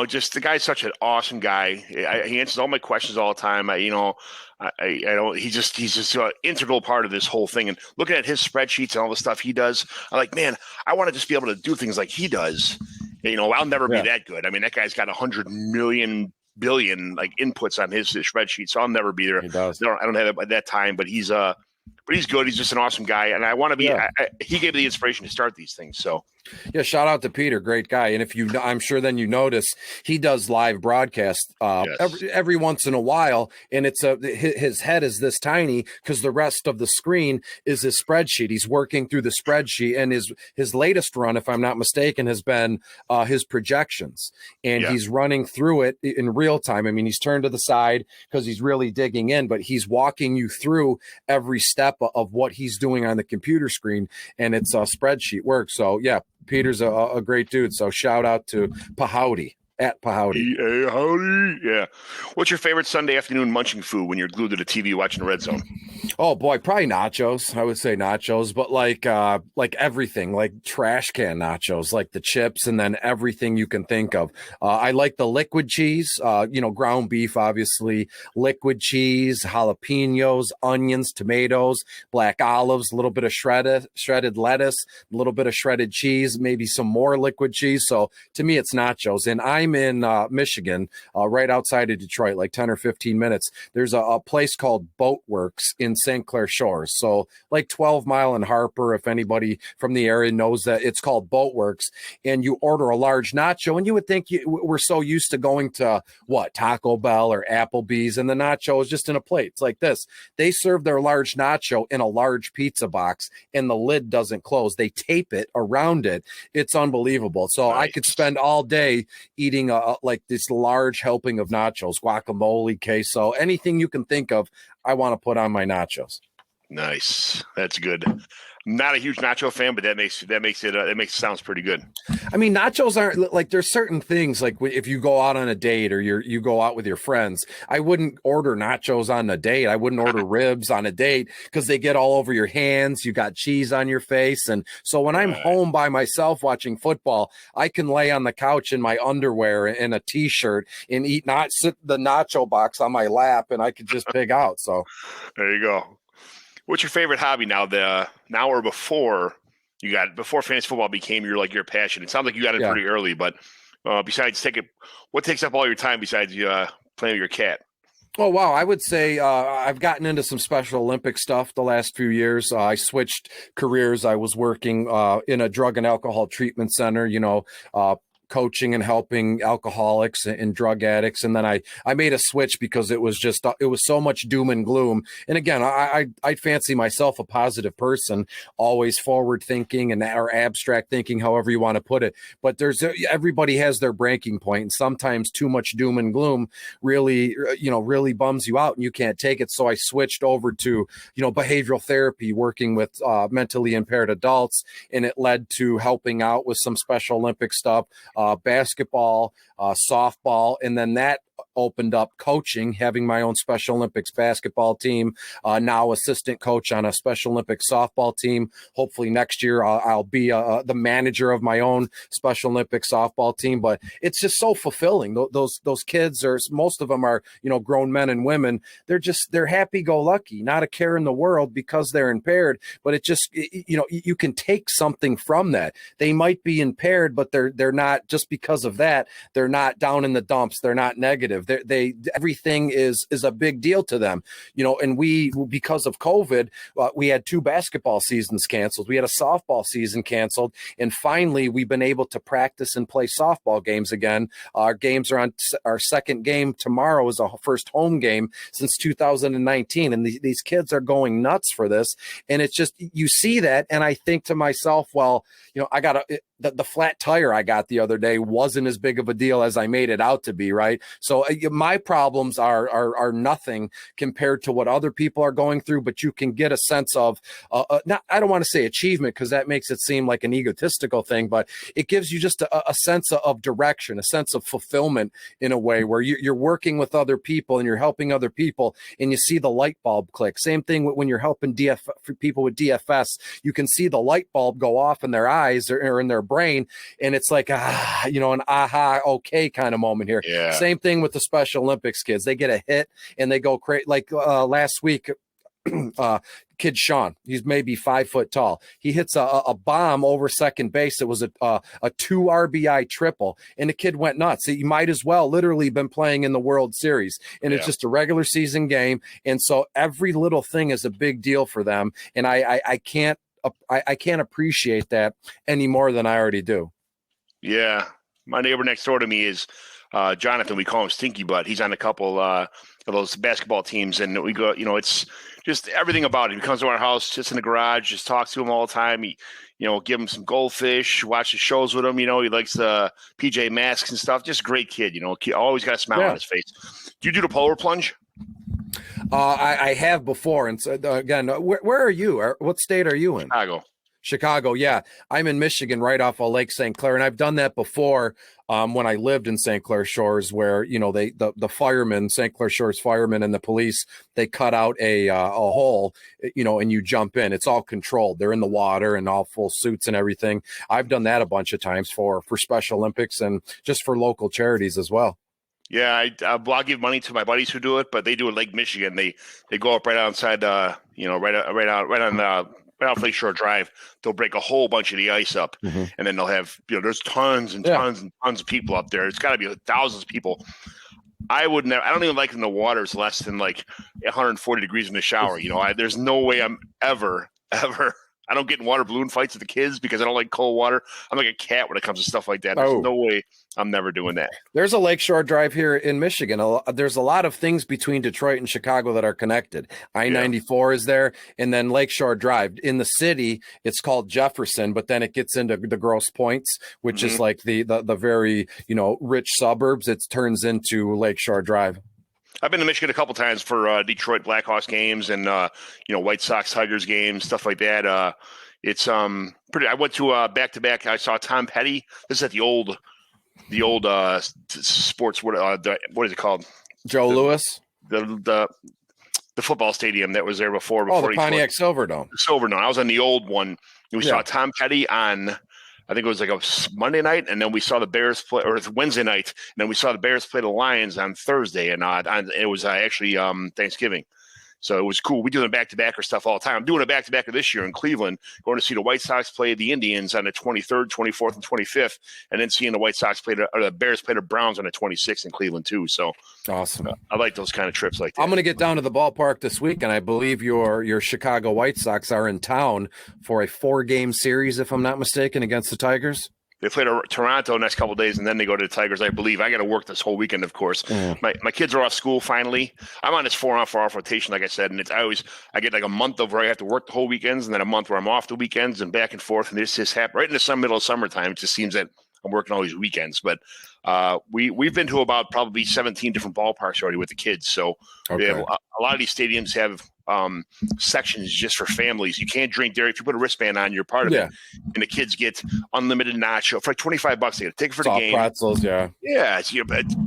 Just the guy's such an awesome guy. He answers all my questions all the time. I don't. He's just an integral part of this whole thing. And looking at his spreadsheets and all the stuff he does, I'm like, man, I want to just be able to do things like he does. I'll never be that good. I mean, that guy's got 100 million billion like inputs on his spreadsheet, so I'll never be there. He does. I don't have that time, but he's good. He's just an awesome guy, and I want to be. Yeah. He gave me the inspiration to start these things. So, yeah, shout out to Peter, great guy. And I'm sure then you notice he does live broadcasts every once in a while, and it's his head is this tiny because the rest of the screen is his spreadsheet. He's working through the spreadsheet, and his latest run, if I'm not mistaken, has been his projections, and he's running through it in real time. I mean, he's turned to the side because he's really digging in, but he's walking you through every step of what he's doing on the computer screen, and it's a spreadsheet work. So yeah, Peter's a great dude. So shout out to Pahowdy at Pahowdy. Howdy. Yeah. What's your favorite Sunday afternoon munching food when you're glued to the TV watching the Red Zone? Oh boy, probably nachos. I would say nachos, but like everything, like trash can nachos, like the chips, and then everything you can think of. I like the liquid cheese, ground beef, obviously, liquid cheese, jalapenos, onions, tomatoes, black olives, a little bit of shredded lettuce, a little bit of shredded cheese, maybe some more liquid cheese. So to me, it's nachos. And I'm in Michigan, right outside of Detroit, like 10 or 15 minutes. There's a place called Boatworks in St. Clair Shores. So like 12 Mile and Harper, if anybody from the area knows that, it's called Boatworks. And you order a large nacho, and you would think we're so used to going to Taco Bell or Applebee's, and the nacho is just in a plate. It's like this. They serve their large nacho in a large pizza box, and the lid doesn't close. They tape it around it. It's unbelievable. So nice. I could spend all day eating like this large helping of nachos, guacamole, queso, anything you can think of. I want to put on my nachos. Nice. That's good. Not a huge nacho fan, but that makes it sounds pretty good. I mean, nachos aren't like there's certain things like if you go out on a date or you go out with your friends, I wouldn't order nachos on a date. I wouldn't order ribs on a date because they get all over your hands. You got cheese on your face. And so when I'm Right. home by myself watching football, I can lay on the couch in my underwear and a t-shirt and sit the nacho box on my lap and I could just pig out. So There you go. What's your favorite hobby now? The now or before before fantasy football became your passion? It sounds like you got in yeah. pretty early, but besides what takes up all your time besides you playing with your cat? Oh, wow. I would say I've gotten into some Special Olympic stuff the last few years. I switched careers. I was working in a drug and alcohol treatment center, coaching and helping alcoholics and drug addicts. And then I made a switch because it was so much doom and gloom. And again, I fancy myself a positive person, always forward thinking or abstract thinking, however you want to put it. But everybody has their breaking point. And sometimes too much doom and gloom really bums you out and you can't take it. So I switched over to, behavioral therapy, working with mentally impaired adults. And it led to helping out with some Special Olympic stuff. Basketball, softball, and then that opened up coaching, having my own Special Olympics basketball team, now assistant coach on a Special Olympics softball team. Hopefully next year I'll be the manager of my own Special Olympics softball team. But it's just so fulfilling. Those kids most of them are, grown men and women. They're happy-go-lucky, not a care in the world because they're impaired. But you can take something from that. They might be impaired, but they're not, just because of that, they're not down in the dumps. They're not negative. Everything is a big deal to them, and because of COVID, we had 2 basketball seasons canceled. We had a softball season canceled. And finally, we've been able to practice and play softball games again. Our games are on our second game tomorrow is our first home game since 2019. And these kids are going nuts for this. And it's just, you see that. And I think to myself, well, I got the flat tire I got the other day wasn't as big of a deal as I made it out to be, right? So my problems are nothing compared to what other people are going through, but you can get a sense of, I don't want to say achievement because that makes it seem like an egotistical thing, but it gives you just a sense of direction, a sense of fulfillment in a way where you're working with other people and you're helping other people and you see the light bulb click. Same thing when you're helping people with DFS, you can see the light bulb go off in their eyes or in their brain. And it's like, an aha, okay kind of moment here. Yeah. Same thing with the Special Olympics kids. They get a hit and they go crazy. Like last week, kid Sean, he's maybe 5 foot tall. He hits a bomb over second base. It was a 2 RBI triple, and the kid went nuts. He might as well literally been playing in the World Series, and it's just a regular season game. And so every little thing is a big deal for them. And I can't appreciate that any more than I already do. Yeah. My neighbor next door to me is Jonathan. We call him Stinky Butt. He's on a couple of those basketball teams, and we go, it's just everything about it. He comes to our house, sits in the garage, just talks to him all the time. He, give him some goldfish, watch the shows with him. He likes the PJ Masks and stuff. Just a great kid, always got a smile on his face. Do you do the polar plunge? I have before. And so, again, where are you? What state are you in? Chicago. Yeah. I'm in Michigan, right off of Lake St. Clair. And I've done that before when I lived in St. Clair Shores, where, the firemen, St. Clair Shores firemen and the police, they cut out a hole, and you jump in. It's all controlled. They're in the water and all full suits and everything. I've done that a bunch of times for Special Olympics and just for local charities as well. Yeah, I'll give money to my buddies who do it, but they do it Lake Michigan. They go up right outside, right off Lakeshore Drive. They'll break a whole bunch of the ice up, and then they'll have, there's tons and tons and tons of people up there. It's got to be thousands of people. I don't even like in the water is less than like 140 degrees in the shower. There's no way I'm ever. I don't get in water balloon fights with the kids because I don't like cold water. I'm like a cat when it comes to stuff like that. There's no way I'm never doing that. There's a Lakeshore Drive here in Michigan. There's a lot of things between Detroit and Chicago that are connected. I-94 is there, and then Lakeshore Drive. In the city, it's called Jefferson, but then it gets into the Grosse Pointes, which is like the very, rich suburbs. It turns into Lakeshore Drive. I've been to Michigan a couple times for Detroit Blackhawks games and White Sox Tigers games, stuff like that. It's pretty. I went to back to back. I saw Tom Petty. This is at the old sports. What is it called? Joe The Louis. the football stadium that was there before. Oh, the he Pontiac Silverdome. Silverdome. I was on the old one. We Yeah. saw Tom Petty on, I think it was like a Monday night, and then we saw the Bears play, or it's Wednesday night, and then we saw the Bears play the Lions on Thursday, and it was actually Thanksgiving. So it was cool. We do the back-to-backer stuff all the time. I'm doing a back-to-backer this year in Cleveland, going to see the White Sox play the Indians on the 23rd, 24th, and 25th, and then seeing the White Sox play the Bears play the Browns on the 26th in Cleveland too. So awesome. I like those kind of trips like that. I'm going to get down to the ballpark this week, and I believe your Chicago White Sox are in town for a 4-game series, if I'm not mistaken, against the Tigers. They play Toronto next couple of days, and then they go to the Tigers, I believe. I got to work this whole weekend, of course. My kids are off school finally. I'm on this 4-on 4-off rotation, like I said, and I get like a month of where I have to work the whole weekends, and then a month where I'm off the weekends, and back and forth. And this just happened right in the middle of summertime. It just seems that I'm working all these weekends. But we've been to about probably 17 different ballparks already with the kids. So we have, a lot of these stadiums have sections just for families. You can't drink there. If you put a wristband on, you're part of it. And the kids get unlimited nacho for like $25. They get a ticket for the game. Pretzels, yeah. Yeah, it's,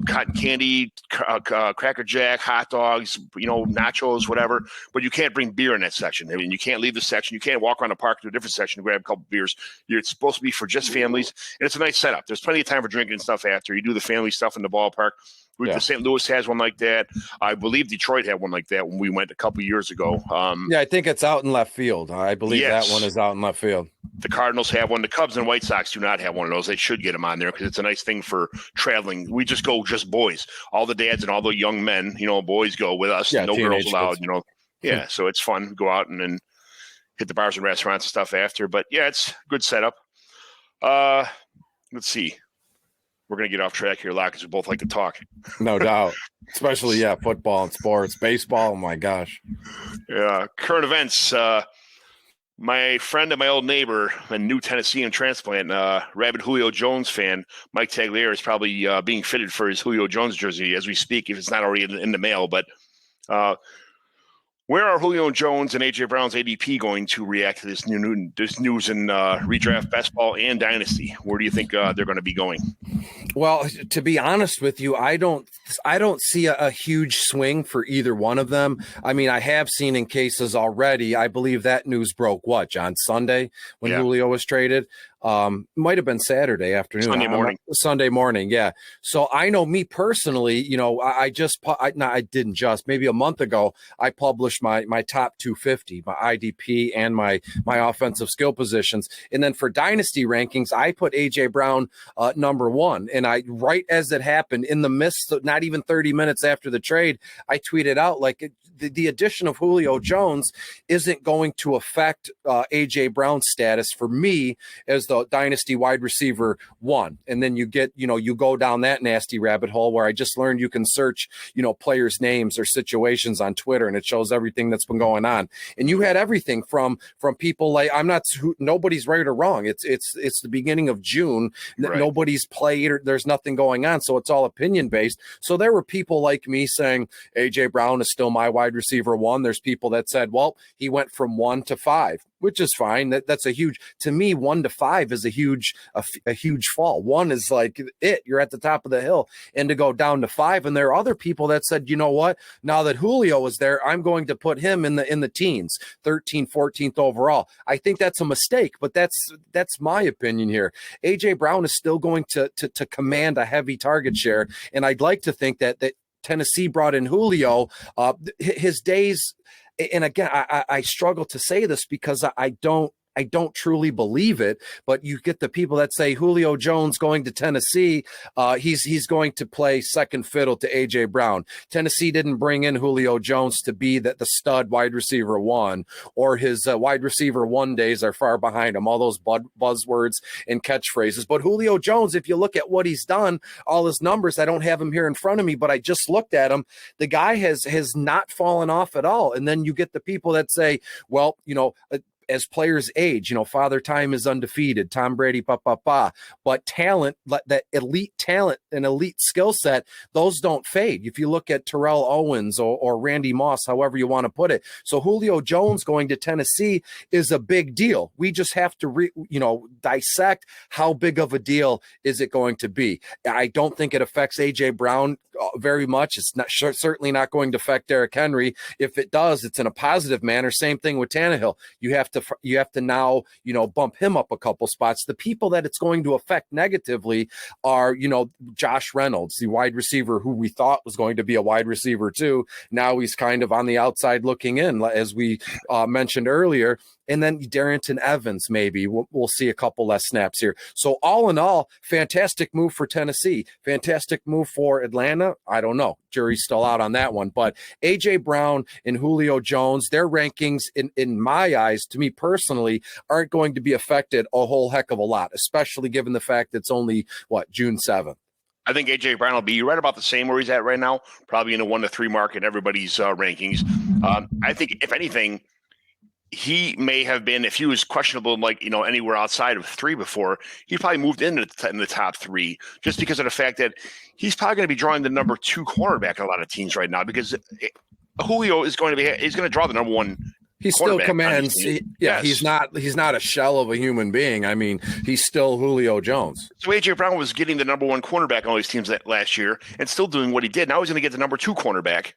cotton candy, Cracker Jack, hot dogs, nachos, whatever. But you can't bring beer in that section. I mean, you can't leave the section. You can't walk around the park to a different section to grab a couple beers. It's supposed to be for just families, and it's a nice setup. There's plenty of time for drinking and stuff after. You do the family stuff in the ballpark. The St. Louis has one like that. I believe Detroit had one like that when we went a couple years ago. I think it's out in left field. I believe that one is out in left field. The Cardinals have one. The Cubs and White Sox do not have one of those. They should get them on there because it's a nice thing for traveling. We just go just boys. All the dads and all the young men, boys go with us. No girls allowed, So it's fun. Go out and then hit the bars and restaurants and stuff after. But, it's a good setup. Let's see. We're going to get off track here a lot because we both like to talk. No doubt. Especially, football and sports. Baseball, oh my gosh. Yeah, current events. My friend and my old neighbor, a new Tennessean transplant, rabid Julio Jones fan, Mike Tagliere, is probably being fitted for his Julio Jones jersey as we speak, if it's not already in the mail. But where are Julio Jones and A.J. Brown's ADP going to react to this news in redraft, best ball, and dynasty? Where do you think they're going to be going? Well, to be honest with you, I don't see a huge swing for either one of them. I mean, I have seen in cases already. I believe that news broke on Sunday when Julio was traded. Might have been Saturday afternoon. Sunday morning. Yeah. So I know me personally, maybe a month ago, I published my top 250, my IDP and my offensive skill positions. And then for dynasty rankings, I put AJ Brown number 1. And right as it happened, in the midst of not even 30 minutes after the trade, I tweeted out the addition of Julio Jones isn't going to affect AJ Brown's status for me as the dynasty wide receiver 1. And then you get, you go down that nasty rabbit hole where I just learned you can search, players' names or situations on Twitter, and it shows everything that's been going on. And you had everything from people like, nobody's right or wrong. It's the beginning of June. Right. Nobody's played or there's nothing going on. So it's all opinion based. So there were people like me saying AJ Brown is still my wide receiver 1. There's people that said, well, he went from 1 to 5, which is fine. That's a huge, to me, 1 to 5 is a huge fall. 1 is like you're at the top of the hill, and to go down to 5. And there are other people that said, you know what, now that Julio is there, I'm going to put him in the teens, 13th, 14th overall. I think that's a mistake, but that's my opinion here. AJ Brown is still going to command a heavy target share. And I'd like to think that Tennessee brought in Julio, his days. And again, I struggle to say this because I don't truly believe it, but you get the people that say Julio Jones going to Tennessee, he's going to play second fiddle to AJ Brown. Tennessee didn't bring in Julio Jones to be the stud wide receiver 1, or his wide receiver 1 days are far behind him. All those buzzwords and catchphrases. But Julio Jones, if you look at what he's done, all his numbers, I don't have him here in front of me, but I just looked at him. The guy has not fallen off at all. And then you get the people that say, well, as players age, Father Time is undefeated, Tom Brady, but talent, that elite talent and elite skill set, those don't fade. If you look at Terrell Owens or Randy Moss, however you want to put it. So Julio Jones going to Tennessee is a big deal. We just have to, dissect how big of a deal is it going to be. I don't think it affects A.J. Brown very much. It's not certainly not going to affect Derrick Henry. If it does, it's in a positive manner. Same thing with Tannehill. You have to now, bump him up a couple spots. The people that it's going to affect negatively are, Josh Reynolds, the wide receiver who we thought was going to be a wide receiver too. Now he's kind of on the outside looking in, as we mentioned earlier. And then Darrington Evans, maybe we'll see a couple less snaps here. So all in all, fantastic move for Tennessee, fantastic move for Atlanta. I don't know. Jury's still out on that one. But A.J. Brown and Julio Jones, their rankings in my eyes, to me personally, aren't going to be affected a whole heck of a lot, especially given the fact it's only, June 7th. I think A.J. Brown will be right about the same where he's at right now, probably in the 1 to 3 mark in everybody's rankings. I think, if anything, he may have been, if he was questionable, anywhere outside of 3 before, he probably moved in the top 3 just because of the fact that he's probably going to be drawing the number 2 cornerback in a lot of teams right now, because Julio is going to draw the number 1. He still commands. Yes. He's not a shell of a human being. I mean, he's still Julio Jones. So A.J. Brown was getting the number 1 cornerback on all these teams last year and still doing what he did. Now he's going to get the number 2 cornerback.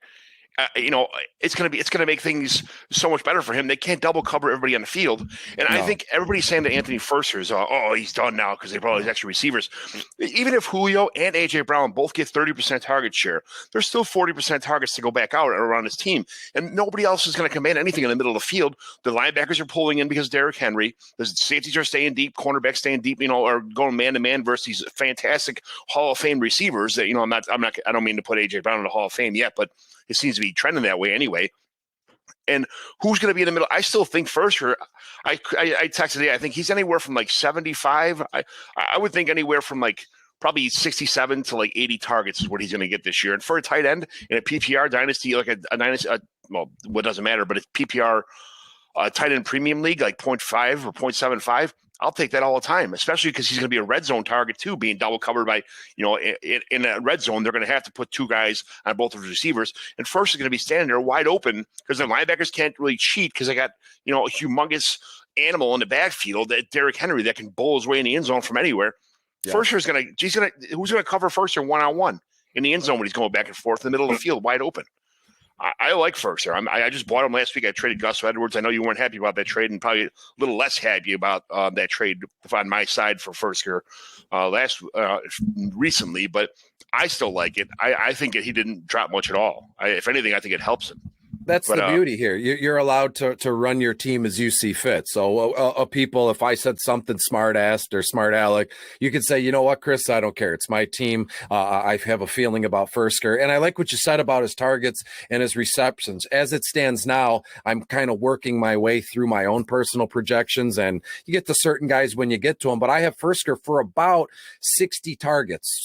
It's going to make things so much better for him. They can't double cover everybody on the field. And I think everybody's saying that Anthony Firster is, he's done now because they brought all these extra receivers. Even if Julio and A.J. Brown both get 30% target share, there's still 40% targets to go back out around his team. And nobody else is going to command anything in the middle of the field. The linebackers are pulling in because Derrick Henry. The safeties are staying deep. Cornerbacks staying deep, or going man-to-man versus these fantastic Hall of Fame receivers that, I don't mean to put A.J. Brown in the Hall of Fame yet, but it seems to be trending that way anyway. And who's going to be in the middle? I still think Firster, I texted today, I think he's anywhere from 75. I would think anywhere from probably 67 to 80 targets is what he's going to get this year. And for a tight end in a PPR dynasty, a dynasty, what doesn't matter, but it's PPR tight end premium league, 0.5 or 0.75. I'll take that all the time, especially because he's going to be a red zone target too, being double covered by, in a red zone, they're going to have to put 2 guys on both of the receivers. And First is going to be standing there wide open because the linebackers can't really cheat because they got, a humongous animal in the backfield, that Derrick Henry, that can bowl his way in the end zone from anywhere. Yeah. Who's going to cover First one-on-one in the end zone when he's going back and forth in the middle of the field wide open? I like First. I just bought him last week. I traded Gus Edwards. I know you weren't happy about that trade, and probably a little less happy about that trade on my side for First recently. But I still like it. I think that he didn't drop much at all. If anything, I think it helps him. That's the beauty here. You're allowed to run your team as you see fit. So people, if I said something smart-assed or smart-aleck, you could say, you know what, Chris, I don't care. It's my team. I have a feeling about Firster. And I like what you said about his targets and his receptions. As it stands now, I'm kind of working my way through my own personal projections, and you get to certain guys when you get to them. But I have Firster for about 60 targets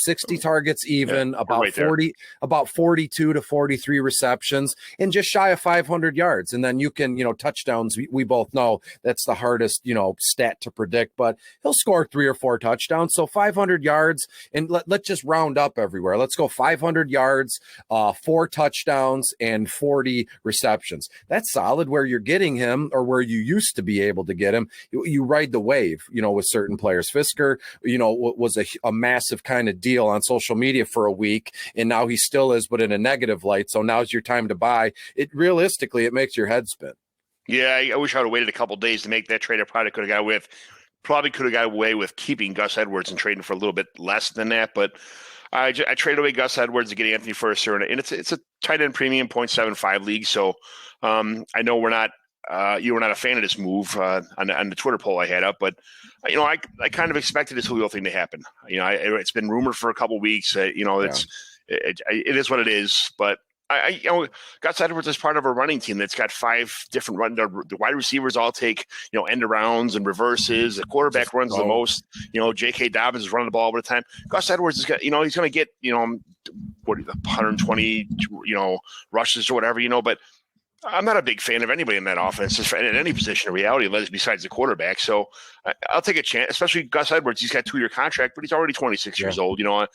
even, about 40, about 42 to 43 receptions, and just shy of 500 yards. And then you can, touchdowns, we both know that's the hardest, stat to predict, but he'll score 3 or 4 touchdowns. So 500 yards, and let's just round up everywhere. Let's go 500 yards, 4 touchdowns, and 40 receptions. That's solid where you're getting him, or where you used to be able to get him. You ride the wave, with certain players. Fisker, was a massive kind of deal on social media for a week, and now he still is, but in a negative light. So now's your time to buy. Realistically, it makes your head spin. Yeah, I wish I would have waited a couple of days to make that trade. I probably could have got away with keeping Gus Edwards and trading for a little bit less than that. But I traded away Gus Edwards to get Anthony Firster, and it's a tight end premium 0.75 league. So I know you were not a fan of this move on the Twitter poll I had up, but I kind of expected this Julio thing to happen. It's been rumored for a couple of weeks. It is what it is, but. Gus Edwards is part of a running team that's got 5 different the wide receivers all take, end arounds and reverses. The quarterback runs the most. J.K. Dobbins is running the ball all the time. Gus Edwards is got, he's going to get, 120, rushes or whatever, but I'm not a big fan of anybody in that offense, just in any position of reality, besides the quarterback. So I'll take a chance, especially Gus Edwards. He's got a 2-year contract, but he's already 26 years old. You know,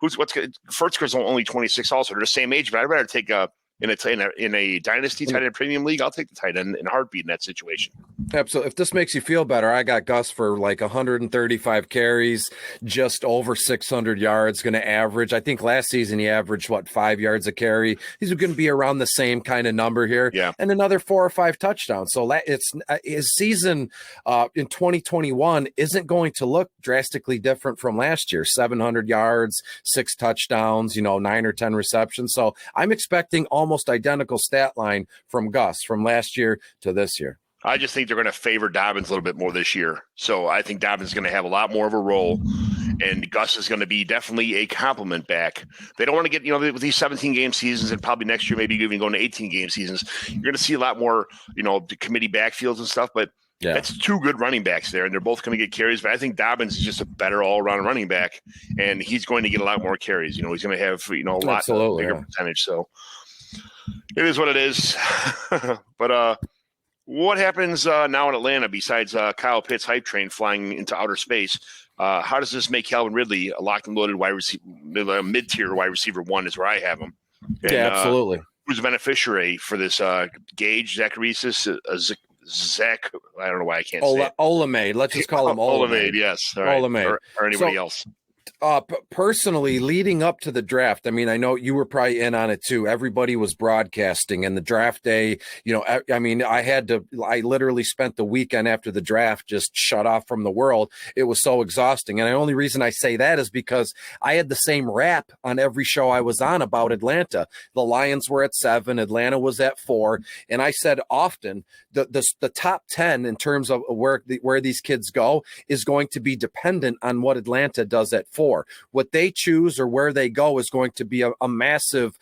Furtzker's only 26 also. They're the same age, but I'd rather take in a dynasty tight end premium league, I'll take the tight end in a heartbeat in that situation. Absolutely. If this makes you feel better, I got Gus for like 135 carries, just over 600 yards, going to average. I think last season he averaged 5 yards a carry. He's going to be around the same kind of number here, and another 4 or 5 touchdowns. So it's his season in 2021 isn't going to look drastically different from last year. 700 yards, 6 touchdowns, 9 or 10 receptions. So I'm expecting almost identical stat line from Gus from last year to this year. I just think they're going to favor Dobbins a little bit more this year. So I think Dobbins is going to have a lot more of a role, and Gus is going to be definitely a compliment back. They don't want to get, with these 17-game seasons, and probably next year maybe even going to 18-game seasons, you're going to see a lot more, the committee backfields and stuff, but that's 2 good running backs there, and they're both going to get carries. But I think Dobbins is just a better all-around running back, and he's going to get a lot more carries. He's going to have, a lot bigger percentage. So it is what it is. But, what happens now in Atlanta besides Kyle Pitts' hype train flying into outer space? How does this make Calvin Ridley a locked and loaded mid-tier wide receiver 1 is where I have him. And, absolutely. Who's the beneficiary for this? Gage, Zachariasis, Zach, I don't know why I can't say it. Olamide. Let's just call him Olamide. Yes. All right. Olamide. Or anybody else. Personally, leading up to the draft, I mean, I know you were probably in on it too. Everybody was broadcasting, and the draft day, I mean, I literally spent the weekend after the draft just shut off from the world. It was so exhausting. And the only reason I say that is because I had the same rap on every show I was on about Atlanta. The Lions were at 7, Atlanta was at 4. And I said often the top 10 in terms of where these kids go is going to be dependent on what Atlanta does at 4. What they choose or where they go is going to be a massive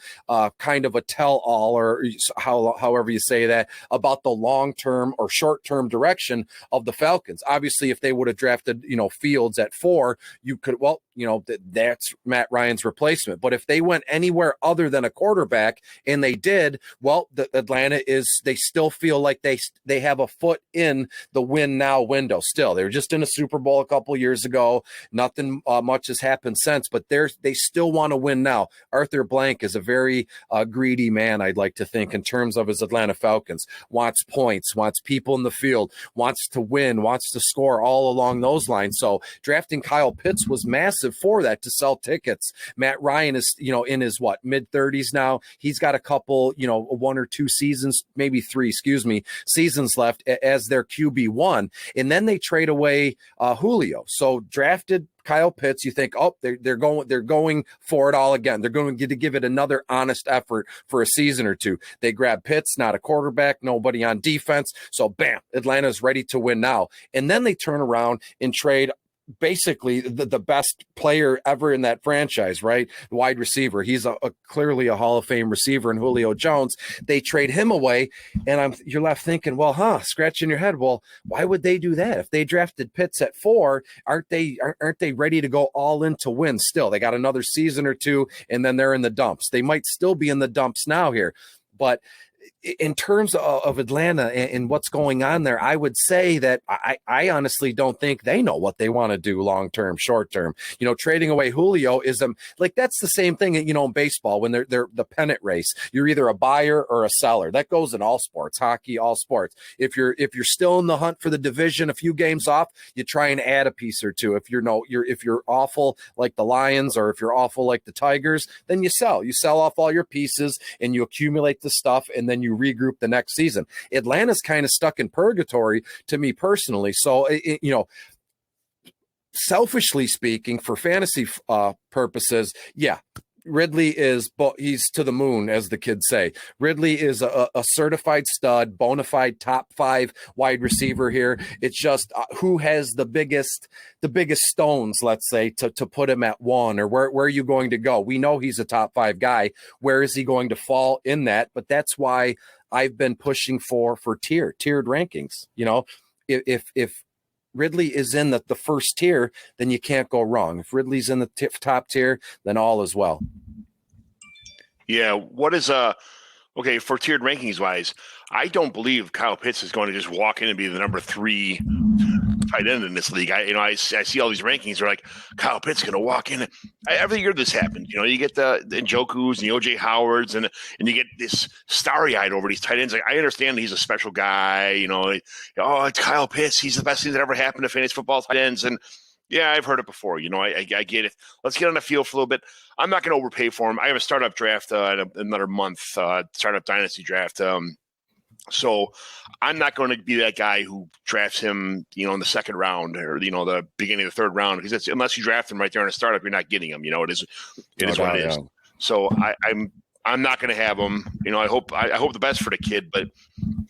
kind of a tell-all, or however you say that, about the long-term or short-term direction of the Falcons. Obviously, if they would have drafted, Fields at 4, you could, that's Matt Ryan's replacement. But if they went anywhere other than a quarterback, and they did, Atlanta they still feel like they have a foot in the win now window. Still, they were just in a Super Bowl a couple years ago. Nothing much has happened since, but they still want to win now. Arthur Blank is a very greedy man, I'd like to think, in terms of his Atlanta Falcons. Wants points, wants people in the field, wants to win, wants to score, all along those lines. So drafting Kyle Pitts was massive for that, to sell tickets. Matt Ryan is, in his mid-30s now. He's got a couple, 1 or 2 seasons, maybe 3, seasons left as their QB1. And then they trade away Julio. So drafted Kyle Pitts, you think, they're going for it all again. They're going to give it another honest effort for a season or 2. They grab Pitts, not a quarterback, nobody on defense. So bam, Atlanta's ready to win now. And then they turn around and trade basically the best player ever in that franchise, right? Wide receiver. He's clearly a Hall of Fame receiver in Julio Jones. They trade him away, and you're left thinking, scratching your head. Well, why would they do that? If they drafted Pitts at 4, aren't they ready to go all in to win still? They got another season or 2, and then they're in the dumps. They might still be in the dumps now here, but in terms of Atlanta and what's going on there, I would say that I honestly don't think they know what they want to do long-term, short-term. Trading away Julio is that's the same thing, in baseball when they're the pennant race. You're either a buyer or a seller. That goes in all sports, hockey, all sports. If you're still in the hunt for the division, a few games off, you try and add a piece or 2. If you're awful like the Lions, or if you're awful like the Tigers, then you sell. You sell off all your pieces and you accumulate the stuff, and then you regroup the next season. Atlanta's kind of stuck in purgatory to me personally. So, selfishly speaking, for fantasy purposes, Ridley he's to the moon, as the kids say. Ridley is a certified stud, bona fide top 5 wide receiver here. It's just who has the biggest stones, let's say, to put him at 1, or where are you going to go? We know he's a top 5 guy. Where is he going to fall in that? But that's why I've been pushing for tiered rankings. If Ridley is in the first tier, then you can't go wrong. If Ridley's in the top tier, then all is well. Yeah. What is Okay, for tiered rankings wise, I don't believe Kyle Pitts is going to just walk in and be the number 3 tight end in this league. I see all these rankings are like Kyle Pitts going to walk in. Every year this happens. You get the Njokus and the OJ Howards and you get this starry eyed over these tight ends. Like, I understand he's a special guy. It's Kyle Pitts. He's the best thing that ever happened to fantasy football tight ends. And yeah, I've heard it before. I get it. Let's get on the field for a little bit. I'm not going to overpay for him. I have a startup draft in another month, startup dynasty draft. So I'm not going to be that guy who drafts him, in the second round or, the beginning of the third round, because unless you draft him right there in a startup, you're not getting him. It is what it is. So I'm not going to have him. I hope the best for the kid, but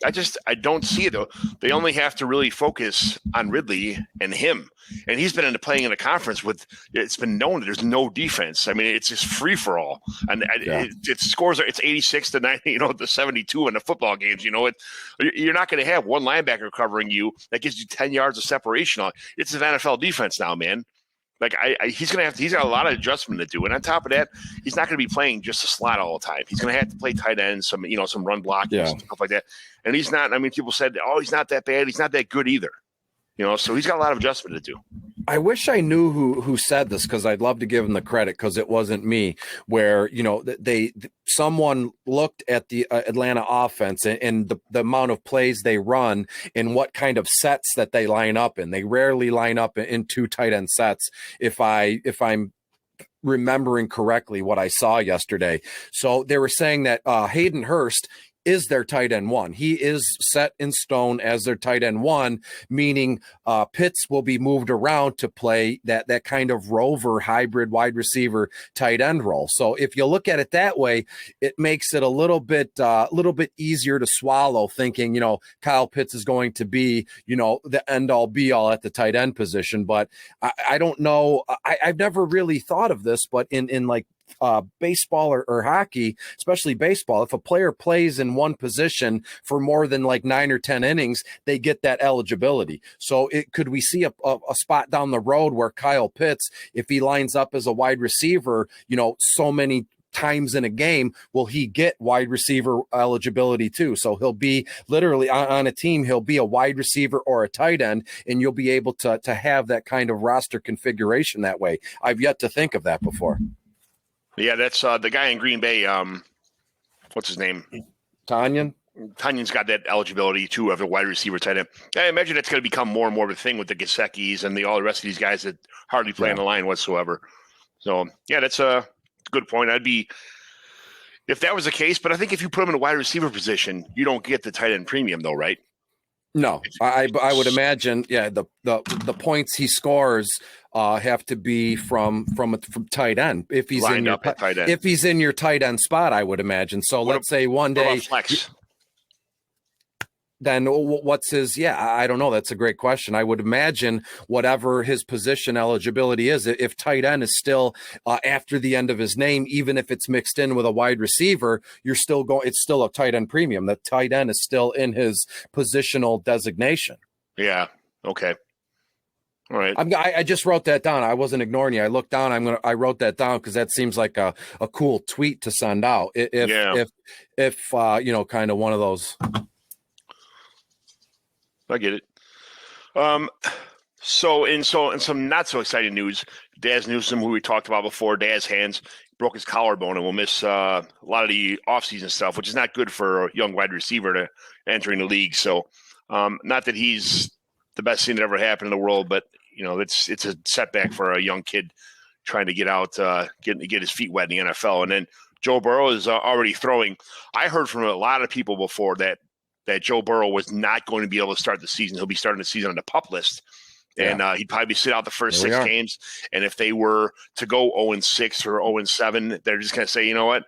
I don't see it though. They only have to really focus on Ridley and him. And he's been playing in a conference with, it's been known that there's no defense. I mean, it's just free for all. And it scores, it's 86 to 90, to 72 in the football games. You're not going to have one linebacker covering you that gives you 10 yards of separation. It's an NFL defense now, man. Like he's got a lot of adjustment to do. And on top of that, he's not going to be playing just a slot all the time. He's going to have to play tight end, some run blocking, stuff like that. And he's not, people said, oh, he's not that bad. He's not that good either. So he's got a lot of adjustment to do. I wish I knew who said this, because I'd love to give him the credit, because it wasn't me. Where someone looked at the Atlanta offense and the amount of plays they run and what kind of sets that they line up in. They rarely line up in 2 tight end sets. If I'm remembering correctly what I saw yesterday, so they were saying that Hayden Hurst is their tight end 1. He is set in stone as their tight end 1, meaning Pitts will be moved around to play that kind of rover hybrid wide receiver tight end role. So if you look at it that way, it makes it a little bit easier to swallow, thinking, Kyle Pitts is going to be, the end all be all at the tight end position. But I don't know. I've never really thought of this, but in like baseball or hockey, especially baseball, if a player plays in one position for more than like 9 or 10 innings, they get that eligibility. So could we see a spot down the road where Kyle Pitts, if he lines up as a wide receiver, so many times in a game, will he get wide receiver eligibility too? So he'll be literally on a team, he'll be a wide receiver or a tight end, and you'll be able to have that kind of roster configuration that way. I've yet to think of that before. Yeah, that's the guy in Green Bay. What's his name? Tanyan. Tanyan's got that eligibility too of a wide receiver tight end. I imagine that's going to become more and more of a thing with the Gesicki's and all the rest of these guys that hardly play on the line whatsoever. So yeah, that's a good point. If that was the case, but I think if you put him in a wide receiver position, you don't get the tight end premium though, right? No, I would imagine, the points he scores have to be from tight end. If he's in your tight end. If he's in your tight end spot, I would imagine. So let's say one day flex. Then what's his? Yeah, I don't know. That's a great question. I would imagine whatever his position eligibility is, if tight end is still after the end of his name, even if it's mixed in with a wide receiver, you're still going. It's still a tight end premium. The tight end is still in his positional designation. Yeah. Okay. All right. I just wrote that down. I wasn't ignoring you. I looked down. I wrote that down because that seems like a cool tweet to send out. If kind of one of those. I get it. So in some not so exciting news, Daz Newsome, who we talked about before, Daz Hands broke his collarbone and will miss a lot of the offseason stuff, which is not good for a young wide receiver to entering the league. So not that he's the best thing that ever happened in the world, but it's a setback for a young kid trying to get out, get his feet wet in the NFL. And then Joe Burrow is already throwing. I heard from a lot of people before that Joe Burrow was not going to be able to start the season. He'll be starting the season on the PUP list. And he'd probably sit out the first 6 games. And if they were to go 0-6 or 0-7, they're just going to say, you know what,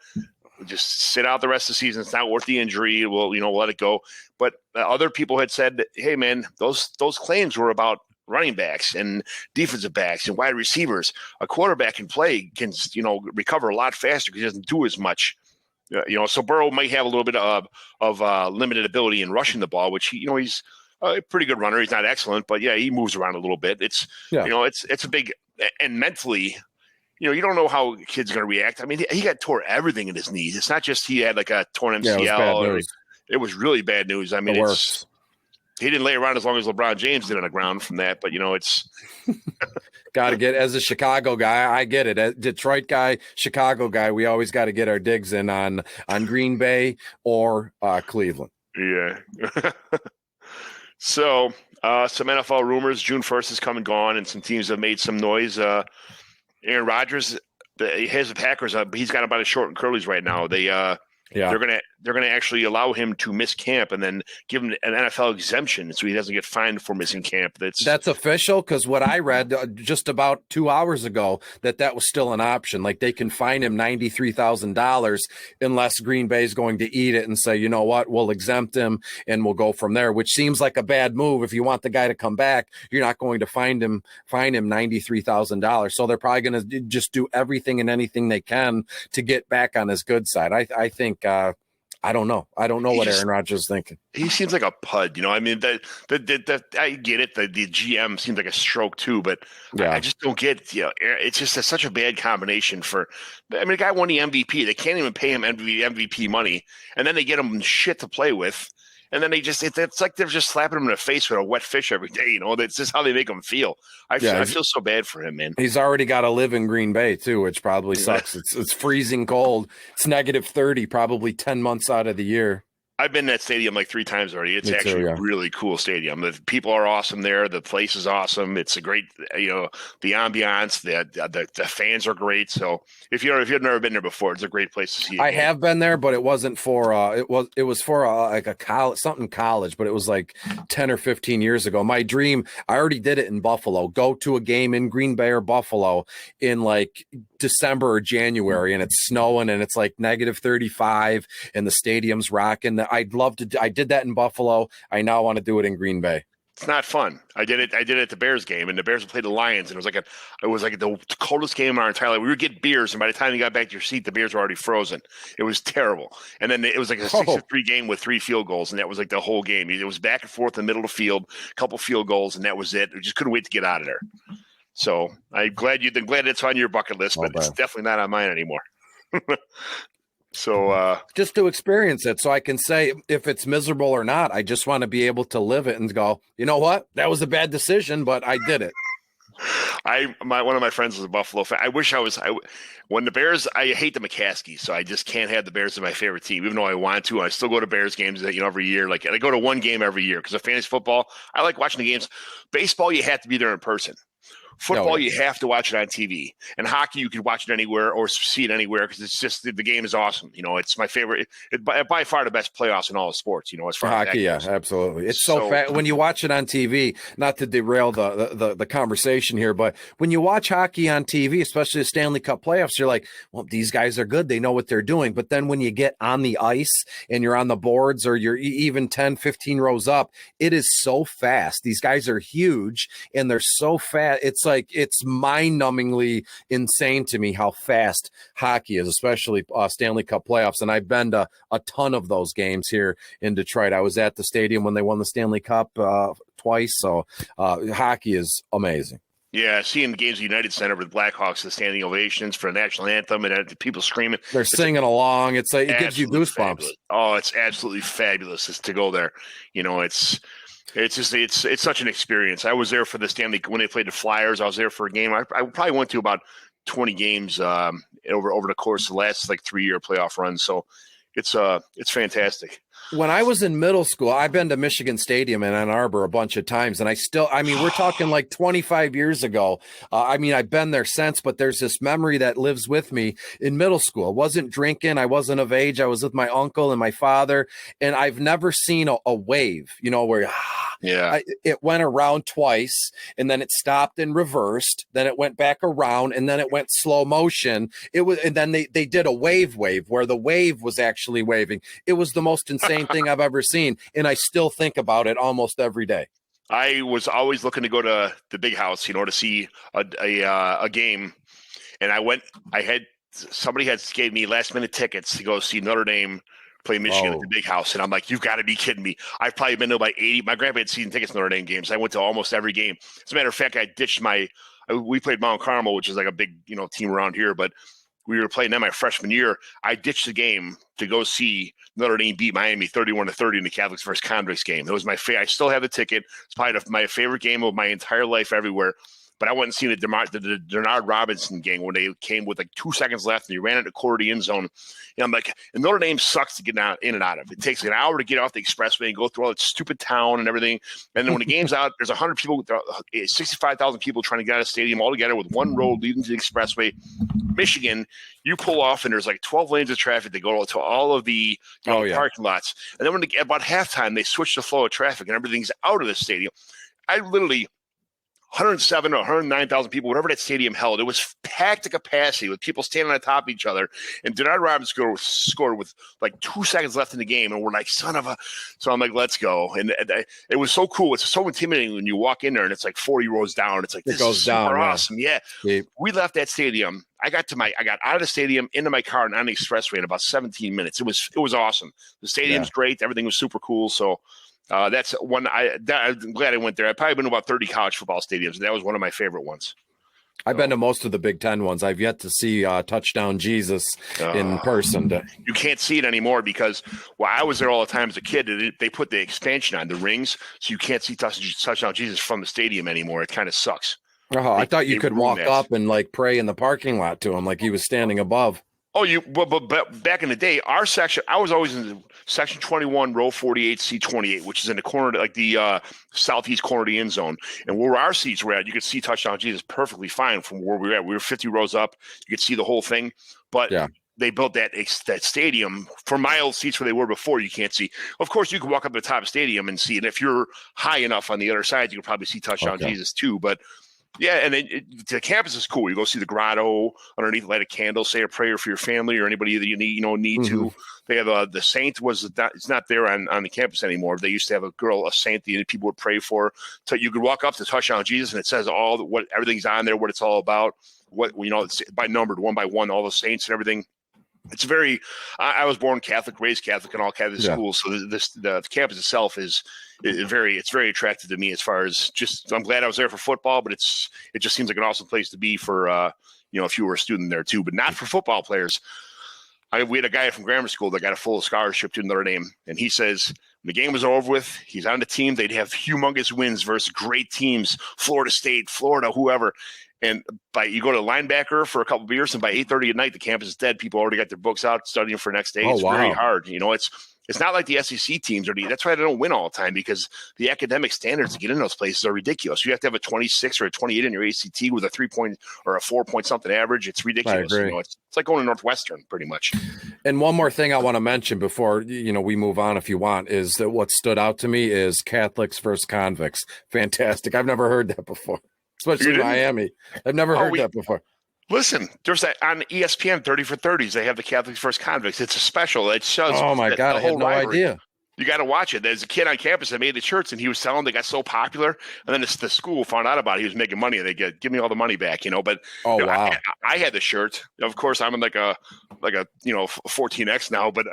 just sit out the rest of the season. It's not worth the injury. We'll let it go. But other people had said, hey, man, those claims were about running backs and defensive backs and wide receivers. A quarterback can recover a lot faster because he doesn't do as much. So Burrow might have a little bit of limited ability in rushing the ball, which he's a pretty good runner. He's not excellent, but yeah, he moves around a little bit. It's a big, and mentally, you don't know how a kid's going to react. I mean, he got tore everything in his knees. It's not just he had like a torn Yeah, it was MCL. bad news. It was really bad news. I The mean, works. he didn't lay around as long as LeBron James did on the ground from that. But it's Got to get, as a Chicago guy, I get it. As Detroit guy, Chicago guy, we always got to get our digs in on Green Bay or Cleveland. yeah. So some NFL rumors: June 1st is come and gone, and some teams have made some noise. Aaron Rodgers, he has the Packers. He's got about a short and curlies right now. Yeah. They're gonna actually allow him to miss camp and then give him an NFL exemption so he doesn't get fined for missing camp. That's official, because what I read just about 2 hours ago that was still an option. Like, they can fine him $93,000 unless Green Bay is going to eat it and say, you know what, we'll exempt him and we'll go from there. Which seems like a bad move. If you want the guy to come back, you're not going to fine him $93,000. So they're probably going to just do everything and anything they can to get back on his good side. I think. I don't know. I don't know what Aaron Rodgers is thinking. He seems like a pud, I mean, I get it. The GM seems like a stroke too, but Yeah. I just don't get. It's just such a bad combination for. I mean, the guy won the MVP. They can't even pay him MVP money, and then they get him shit to play with, and then it's like they're just slapping him in the face with a wet fish every day. That's just how they make him feel. I feel so bad for him, man. He's already got to live in Green Bay too, which probably sucks. It's freezing cold. It's -30, probably 10 months out of the year. I've been in that stadium like 3 times already. It's actually a really cool stadium. The people are awesome there. The place is awesome. It's a great, the ambiance. The fans are great. So if you've never been there before, it's a great place to see. I have been there, but it wasn't for it was for like a college, but it was like 10 or 15 years ago. My dream, I already did it in Buffalo. Go to a game in Green Bay or Buffalo in like December or January, and it's snowing and it's like -35 and the stadium's rocking. I'd love to. I did that in Buffalo. I now want to do it in Green Bay. It's not fun. I did it at the Bears game, and the Bears played the Lions, and it was like the coldest game of our entire life. We would get beers, and by the time you got back to your seat, the beers were already frozen. It was terrible. And then it was like a 6-3 game with 3 field goals, and that was like the whole game. It was back and forth in the middle of the field, a couple field goals, and that was it. We just couldn't wait to get out of there. So I'm glad it's on your bucket list, but it's definitely not on mine anymore. So just to experience it, so I can say if it's miserable or not. I just want to be able to live it and go, you know what, that was a bad decision, but I did it. One of my friends was a Buffalo fan. I wish I was. When the Bears, I hate the McCaskey, so I just can't have the Bears as my favorite team, even though I want to. I still go to Bears games, every year. Like, I go to one game every year because of fantasy football. I like watching the games. Baseball, you have to be there in person. Football, you have to watch it on TV. And hockey, you can watch it anywhere or see it anywhere because it's just the game is awesome. It's my favorite. By far the best playoffs in all of sports. As far as hockey, yeah, absolutely. It's so fast when you watch it on TV. Not to derail the conversation here, but when you watch hockey on TV, especially the Stanley Cup playoffs, you're like, well, these guys are good. They know what they're doing. But then when you get on the ice and you're on the boards or you're even 10, 15 rows up, it is so fast. These guys are huge and they're so fast. It's mind-numbingly insane to me how fast hockey is, especially Stanley Cup playoffs. And I've been to a ton of those games here in Detroit. I was at the stadium when they won the Stanley Cup twice. So hockey is amazing. Yeah, seeing the games at United Center with Blackhawks, the standing ovations for the national anthem, and people screaming. They're singing along. It gives you goosebumps. Fabulous. Oh, it's absolutely fabulous to go there. It's such an experience. I was there for the Stanley when they played the Flyers. I was there for a game. I probably went to about 20 games over the course of the last 3-year playoff run. So it's fantastic. When I was in middle school, I've been to Michigan Stadium in Ann Arbor a bunch of times, and we're talking like 25 years ago. I've been there since, but there's this memory that lives with me in middle school. I wasn't drinking. I wasn't of age. I was with my uncle and my father, and I've never seen a wave, where it went around twice, and then it stopped and reversed. Then it went back around, and then it went slow motion. And then they did a wave where the wave was actually waving. It was the most insane thing I've ever seen, and I still think about it almost every day. I was always looking to go to the big house, to see a game, and I went. Somebody gave me last minute tickets to go see Notre Dame play Michigan at the Oh, big house. And I'm like, you've got to be kidding me. I've probably been to about 80. My grandpa had season tickets to Notre Dame games. I went to almost every game. As a matter of fact, I ditched we played Mount Carmel, which is like a big, team around here, but we were playing them my freshman year. I ditched the game to go see Notre Dame beat Miami 31-30 in the Catholics versus Convicts game. It was my favorite. I still have the ticket. It's probably my favorite game of my entire life everywhere. But I went and seen the Denard Robinson game when they came with like 2 seconds left and he ran into quarter the end zone. And I'm like, and Notre Dame sucks to get in and out of. It takes an hour to get off the expressway and go through all that stupid town and everything. And then when the game's out, there's 100 people, 65,000 people trying to get out of the stadium all together with one road leading to the expressway. Michigan, you pull off and there's like 12 lanes of traffic that go to all of the parking lots. And then about halftime, they switch the flow of traffic and everything's out of the stadium. I literally 107 or 109,000 people, whatever that stadium held. It was packed to capacity with people standing on top of each other. And Denard Robinson scored with like 2 seconds left in the game. And we're like, son of a. So I'm like, let's go. And it was so cool. It's so intimidating when you walk in there and it's like 40 rows down. It's like, this is super awesome. Yeah. We left that stadium. I got out of the stadium, into my car, and on the expressway in about 17 minutes. It was awesome. The stadium's great. Everything was super cool. So that's one. I'm glad I went there. I've probably been to about 30 college football stadiums, and that was one of my favorite ones. I've been to most of the Big Ten ones. I've yet to see Touchdown Jesus in person. You can't see it anymore because I was there all the time as a kid. They put the expansion on the rings, so you can't see Touchdown Jesus from the stadium anymore. It kind of sucks. Oh, I thought you could walk up and like pray in the parking lot to him, like he was standing above. Oh, but back in the day, our section, I was always in section 21, row 48, C28, which is in the corner, like the southeast corner of the end zone. And where our seats were at, you could see Touchdown Jesus perfectly fine from where we were at. We were 50 rows up. You could see the whole thing. But they built that stadium for my old seats where they were before. You can't see. Of course, you can walk up to the top of the stadium and see. And if you're high enough on the other side, you can probably see Touchdown Jesus too. But yeah, and the campus is cool. You go see the grotto underneath, light a candle, say a prayer for your family or anybody that you need to. They have the saint it's not there on the campus anymore. They used to have a saint that people would pray for. So you could walk up to Touchdown Jesus and it says everything's on there, what it's all about. It's by numbered one by one, all the saints and everything. It's I was born Catholic, raised Catholic in all Catholic schools. So the campus itself is very attractive to me as far as I'm glad I was there for football, but it just seems like an awesome place to be for, if you were a student there too, but not for football players. We had a guy from grammar school that got a full scholarship to Notre Dame. And he says, when the game was over with, he's on the team. They'd have humongous wins versus great teams, Florida State, Florida, whoever. And you go to linebacker for a couple of beers, and by 8:30 at night, the campus is dead. People already got their books out, studying for next day. It's very hard. It's not like the SEC teams that's why they don't win all the time, because the academic standards to get in those places are ridiculous. You have to have a 26 or a 28 in your ACT with a 3-point or a 4-point something average. It's ridiculous. It's like going to Northwestern pretty much. And one more thing I want to mention before we move on, if you want, is that what stood out to me is Catholics versus convicts. Fantastic. I've never heard that before, especially in Miami. I've never heard that before. Listen, there's that on ESPN 30 for 30s. They have the Catholics versus convicts. It's a special. It shows. Oh my God, I had no idea. You got to watch it. There's a kid on campus that made the shirts, and he was telling them they got so popular. And then the school found out about it. He was making money, and they give me all the money back, But wow. I had the shirt. Of course, I'm in like a 14X now, but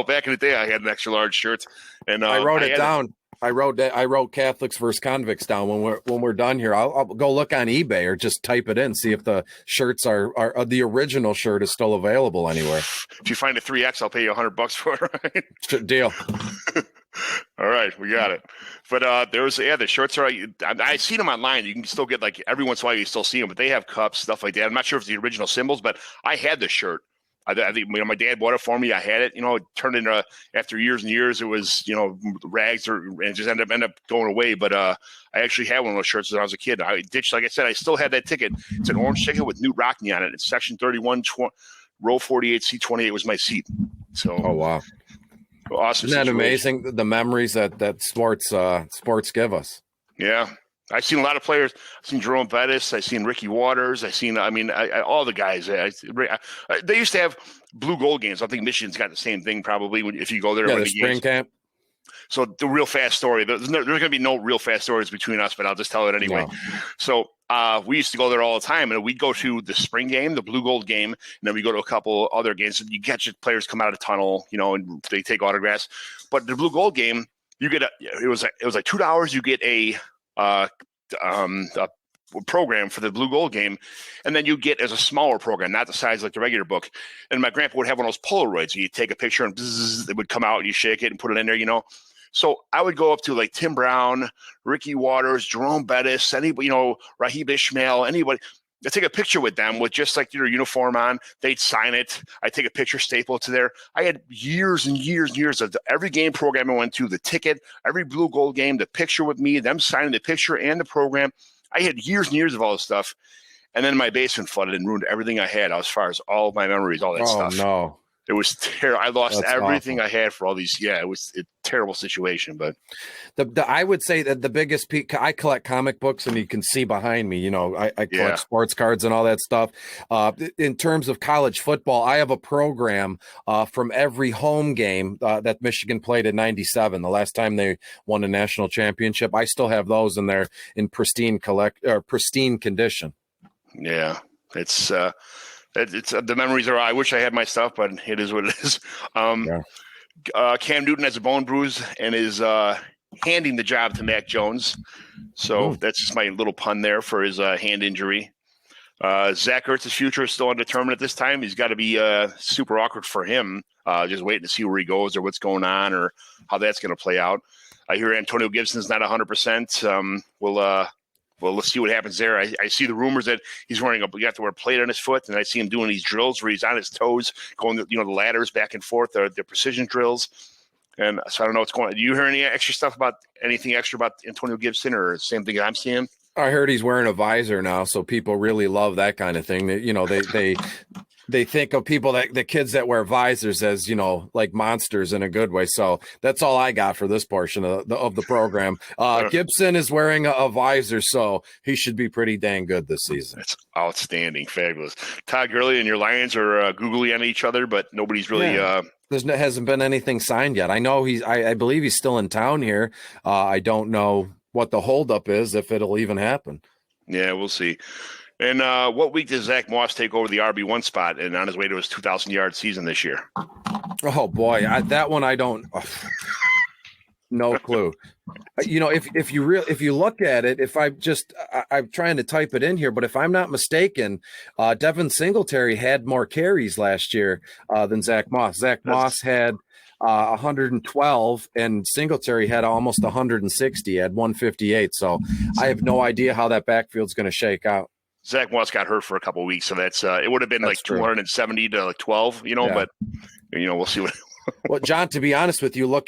back in the day, I had an extra large shirt. And I wrote it down. I wrote Catholics versus convicts down. When we're done here, I'll go look on eBay or just type it in, see if the shirts are the original shirt is still available anywhere. If you find a 3X, I'll pay you $100 for it. Right? Deal. All right, we got it. But the shirts are. I seen them online. You can still get every once in a while. You still see them, but they have cups, stuff like that. I'm not sure if it's the original symbols, but I had the shirt. I think my dad bought it for me. I had it. It turned into, after years and years, it was rags and it just ended up going away. But I actually had one of those shirts when I was a kid. I ditched, like I said, I still had that ticket. It's an orange ticket with Newt Rockney on it. It's section 31, row 48, C28 was my seat. So wow, awesome! Isn't that amazing? The memories that sports give us. Yeah. I've seen a lot of players. I've seen Jerome Bettis. I've seen Ricky Waters. I've seen, all the guys. They used to have blue gold games. I think Michigan's got the same thing probably if you go there. Yeah, the spring camp. So the real fast story, there's going to be no real fast stories between us, but I'll just tell it anyway. No. So we used to go there all the time, and we'd go to the spring game, the blue gold game, and then we go to a couple other games. You get your players come out of the tunnel, and they take autographs. But the blue gold game, you get it was like $2. You get a program for the blue gold game, and then you get as a smaller program, not the size like the regular book. And my grandpa would have one of those Polaroids. You take a picture and bzzz, it would come out, and you shake it and put it in there, So I would go up to like Tim Brown, Ricky Waters, Jerome Bettis, anybody, Rahib Ishmael, anybody. I take a picture with them with just like their uniform on. They'd sign it. I take a picture, staple it to there. I had years and years and years of every game program I went to, the ticket, every blue gold game, the picture with me, them signing the picture and the program. I had years and years of all this stuff. And then my basement flooded and ruined everything I had as far as all of my memories, all that stuff. Oh, no. It was terrible. I lost everything awful. I had for all these. Yeah, it was a terrible situation. But I would say that the biggest peak, I collect comic books, and you can see behind me, I collect sports cards and all that stuff. In terms of college football, I have a program from every home game that Michigan played in '97, the last time they won a national championship. I still have those, and they're in pristine condition. Yeah, it's the memories are. I wish I had my stuff, but it is what it is. Cam Newton has a bone bruise and is handing the job to Mac Jones. So that's just my little pun there for his hand injury. Zach Ertz's future is still undetermined at this time. He's got to be super awkward for him, just waiting to see where he goes or what's going on or how that's going to play out. I hear Antonio Gibson's not 100%. Well, let's see what happens there. I see the rumors that he's wearing you have to wear a plate on his foot, and I see him doing these drills where he's on his toes, going the ladders back and forth, the precision drills. And so I don't know what's going on. Do you hear anything extra about Antonio Gibson, or same thing I'm seeing? I heard he's wearing a visor now, so people really love that kind of thing. They think of the kids that wear visors as, like monsters in a good way. So that's all I got for this portion of the program. Gibson is wearing a visor, so he should be pretty dang good this season. That's outstanding. Fabulous. Todd Gurley and your Lions are googly on each other, but nobody's really there hasn't been anything signed yet. I know I believe he's still in town here. I don't know what the holdup is, if it'll even happen. Yeah, we'll see. And what week does Zach Moss take over the RB1 spot and on his way to his 2,000-yard season this year? Oh, boy. That one I don't no clue. If you look at it, I'm trying to type it in here, but if I'm not mistaken, Devin Singletary had more carries last year than Zach Moss. Moss had 112 and Singletary had almost 160, had 158. So I have no idea how that backfield's going to shake out. Zach Moss got hurt for a couple of weeks, so that's it would have been like 270 to like 12, but we'll see what. Well, John, to be honest with you,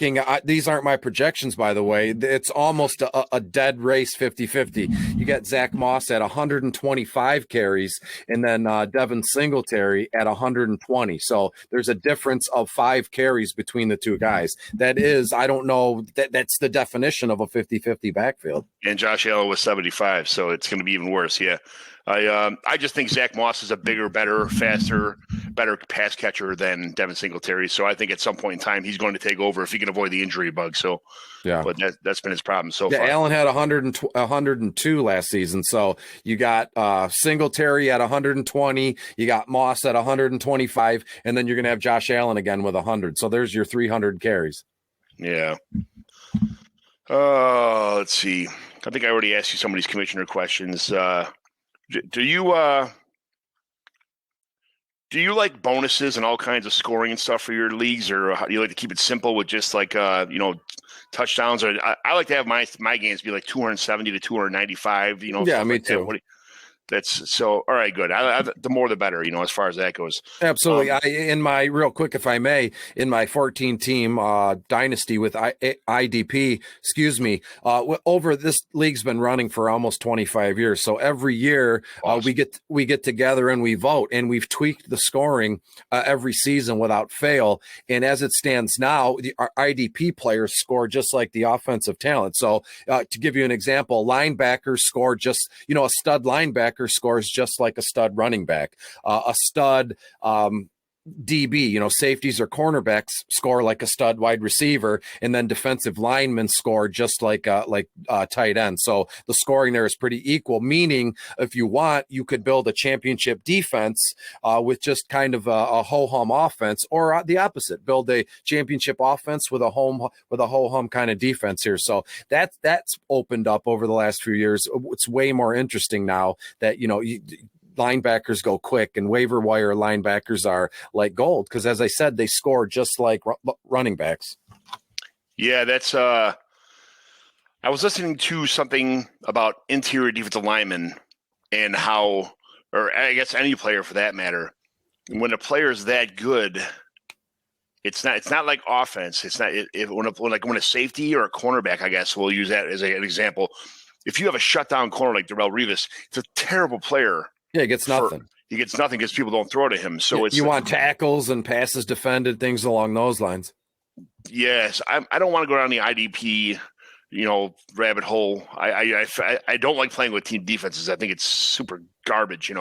these aren't my projections, by the way. It's almost a dead race 50-50. You got Zach Moss at 125 carries and then Devin Singletary at 120. So there's a difference of 5 carries between the two guys. That is, I don't know, that's the definition of a 50-50 backfield. And Josh Allen was 75, so it's going to be even worse, yeah. I just think Zach Moss is a bigger, better, faster, better pass catcher than Devin Singletary. So I think at some point in time he's going to take over if he can avoid the injury bug. So, yeah, but that's been his problem so far. Allen had 102 last season. So you got Singletary at 120, you got Moss at 125, and then you're going to have Josh Allen again with 100. So there's your 300 carries. Yeah. Let's see. I think I already asked you some of these commissioner questions. Do you like bonuses and all kinds of scoring and stuff for your leagues, or how do you like to keep it simple with just like touchdowns? Or I like to have my games be like 270 to 295. Yeah, me too. That's so all right. Good. The more the better. As far as that goes. Absolutely. Real quick, if I may, in my 14 team dynasty with IDP, over this league's been running for almost 25 years. So every year awesome. we get together and we vote, and we've tweaked the scoring every season without fail. And as it stands now, our IDP players score just like the offensive talent. So to give you an example, linebackers score just a stud linebacker scores just like a stud running back. A stud DB, safeties or cornerbacks score like a stud wide receiver, and then defensive linemen score just like tight end. So the scoring there is pretty equal, meaning if you want, you could build a championship defense with just kind of a ho-hum offense, or the opposite, build a championship offense with a ho-hum kind of defense here. So that's opened up over the last few years. It's way more interesting now that, linebackers go quick, and waiver wire linebackers are like gold because, as I said, they score just like running backs. Yeah, that's I was listening to something about interior defensive linemen and how, or I guess any player for that matter, when a player is that good, it's not like offense. It's not when a safety or a cornerback, I guess we'll use that as an example. If you have a shutdown corner like Darrelle Revis, it's a terrible player. Yeah, he gets nothing. He gets nothing because people don't throw to him. So you want tackles and passes defended, things along those lines. Yes, I don't want to go down the IDP, rabbit hole. I don't like playing with team defenses. I think it's super garbage,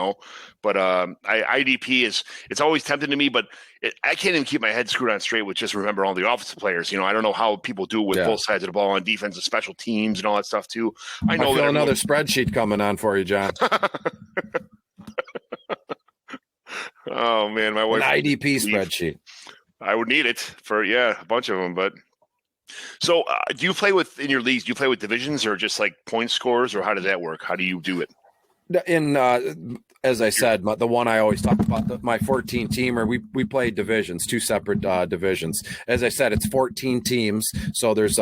But IDP it's always tempting to me, but I can't even keep my head screwed on straight with just remember all the offensive players. I don't know how people do it with both sides of the ball on defense and special teams and all that stuff too. I know feel another spreadsheet coming on for you, John. Oh man, my wife. An IDP spreadsheet. I would need it for a bunch of them. But so, do you play in your leagues? Do you play with divisions or just like point scores, or how does that work? How do you do it? As I said, the one I always talk about, my 14 teamer, we play divisions, 2 separate divisions. As I said, it's 14 teams, so there's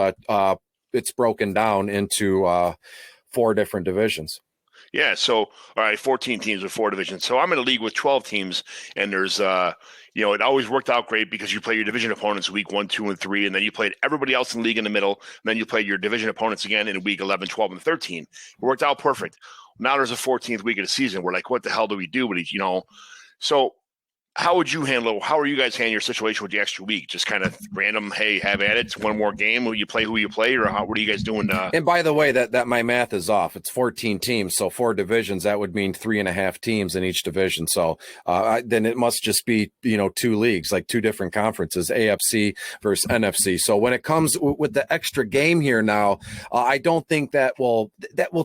it's broken down into 4 different divisions. Yeah, so all right, 14 teams with 4 divisions. So I'm in a league with 12 teams, and there's it always worked out great because you play your division opponents week 1, 2, and 3, and then you played everybody else in the league in the middle, and then you played your division opponents again in week 11, 12, and 13. It worked out perfect. Now there's a 14th week of the season. We're like, what the hell do we do? But so how would you handle? How are you guys handling your situation with the extra week? Just kind of random. Hey, have at it. It's one more game. Who you play, or what are you guys doing? And by the way, that my math is off. It's 14 teams, so 4 divisions. That would mean 3.5 teams in each division. So then it must just be 2 leagues, like 2 different conferences, AFC versus NFC. So when it comes with the extra game here now, I don't think that will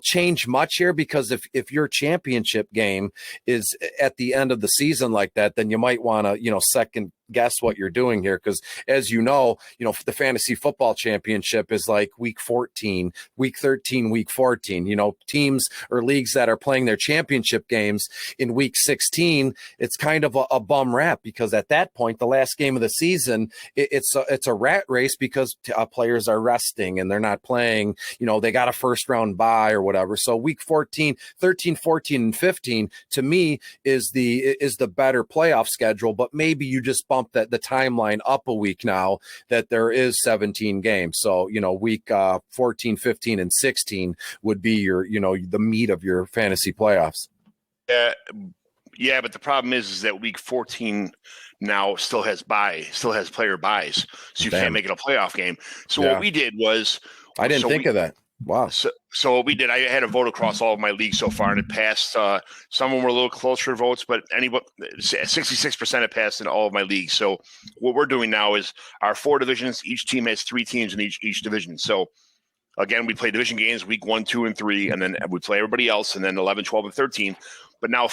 change much here, because if your championship game is at the end of the season like that, then you might want to second guess what you're doing here, because as the fantasy football championship is like week 14, week 13, week 14. Teams or leagues that are playing their championship games in week 16, it's kind of a bum rap, because at that point, the last game of the season, it's a rat race, because players are resting and they're not playing. They got a first round bye or whatever. So week 14, 13, 14, and 15 to me is the better playoff schedule. But maybe you just bump that the timeline up a week now that there is 17 games. So, week 14, 15, and 16 would be your, the meat of your fantasy playoffs. Yeah, but the problem is that week 14 now still has player buys. So you can't make it a playoff game. So what we did was I didn't think of that. Wow. So what we did, I had a vote across all of my leagues so far, and it passed. Some of them were a little closer votes, but 66% have passed in all of my leagues. So what we're doing now is our 4 divisions. Each team has 3 teams in each division. So again, we play division games week 1, 2, and 3, and then we play everybody else, and then 11, 12, and 13. But now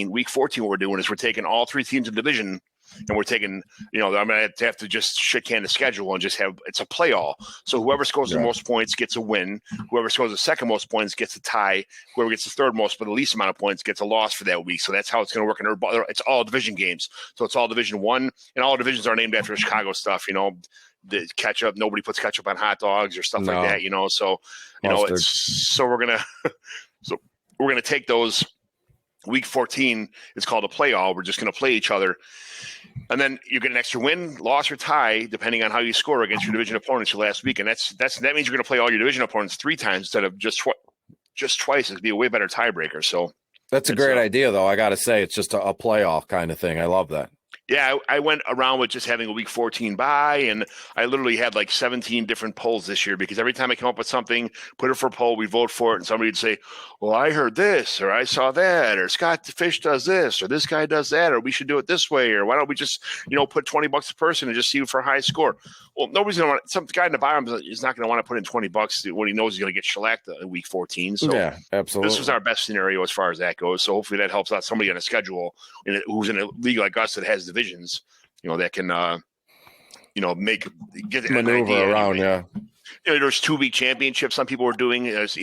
week 14, what we're doing is we're taking all 3 teams in division, and we're taking, I'm going to have to just shit can the schedule and just it's a play all. So whoever scores the most points gets a win. Whoever scores the second most points gets a tie. Whoever gets the third most but the least amount of points gets a loss for that week. So that's how it's going to work. It's all division games. So it's all Division 1, and all divisions are named after Chicago stuff, the ketchup. Nobody puts ketchup on hot dogs or stuff like that, So, we're going to take those. Week 14 is called a play all. We're just going to play each other. And then you get an extra win, loss, or tie, depending on how you score against your division opponents your last week. And that means you're going to play all your division opponents 3 times instead of just twice. It'd be a way better tiebreaker. So that's a great idea, though. I got to say, it's just a playoff kind of thing. I love that. Yeah, I went around with just having a week 14 bye, and I literally had like 17 different polls this year because every time I come up with something, put it for a poll, we vote for it, and somebody would say, well, I heard this, or I saw that, or Scott the Fish does this, or this guy does that, or we should do it this way, or why don't we just, put $20 a person and just see for a high score? Well, nobody's going to want, some guy in the bottom is not going to want to put in $20 when he knows he's going to get shellacked in week 14. So Yeah, this was absolutely. our best scenario as far as that goes. So hopefully that helps out somebody on a schedule who's in a league like us that has divisions, that can, make get an Maneuver idea around, anyway. yeah. There's 2-week championships some people are doing, as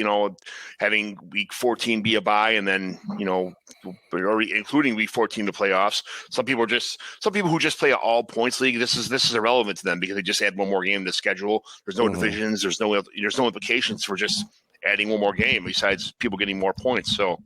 having week 14 be a bye, and then or including week 14 the playoffs. Some people who just play an all points league. This is irrelevant to them because they just add one more game to the schedule. There's no divisions. There's no implications for just adding one more game besides people getting more points. So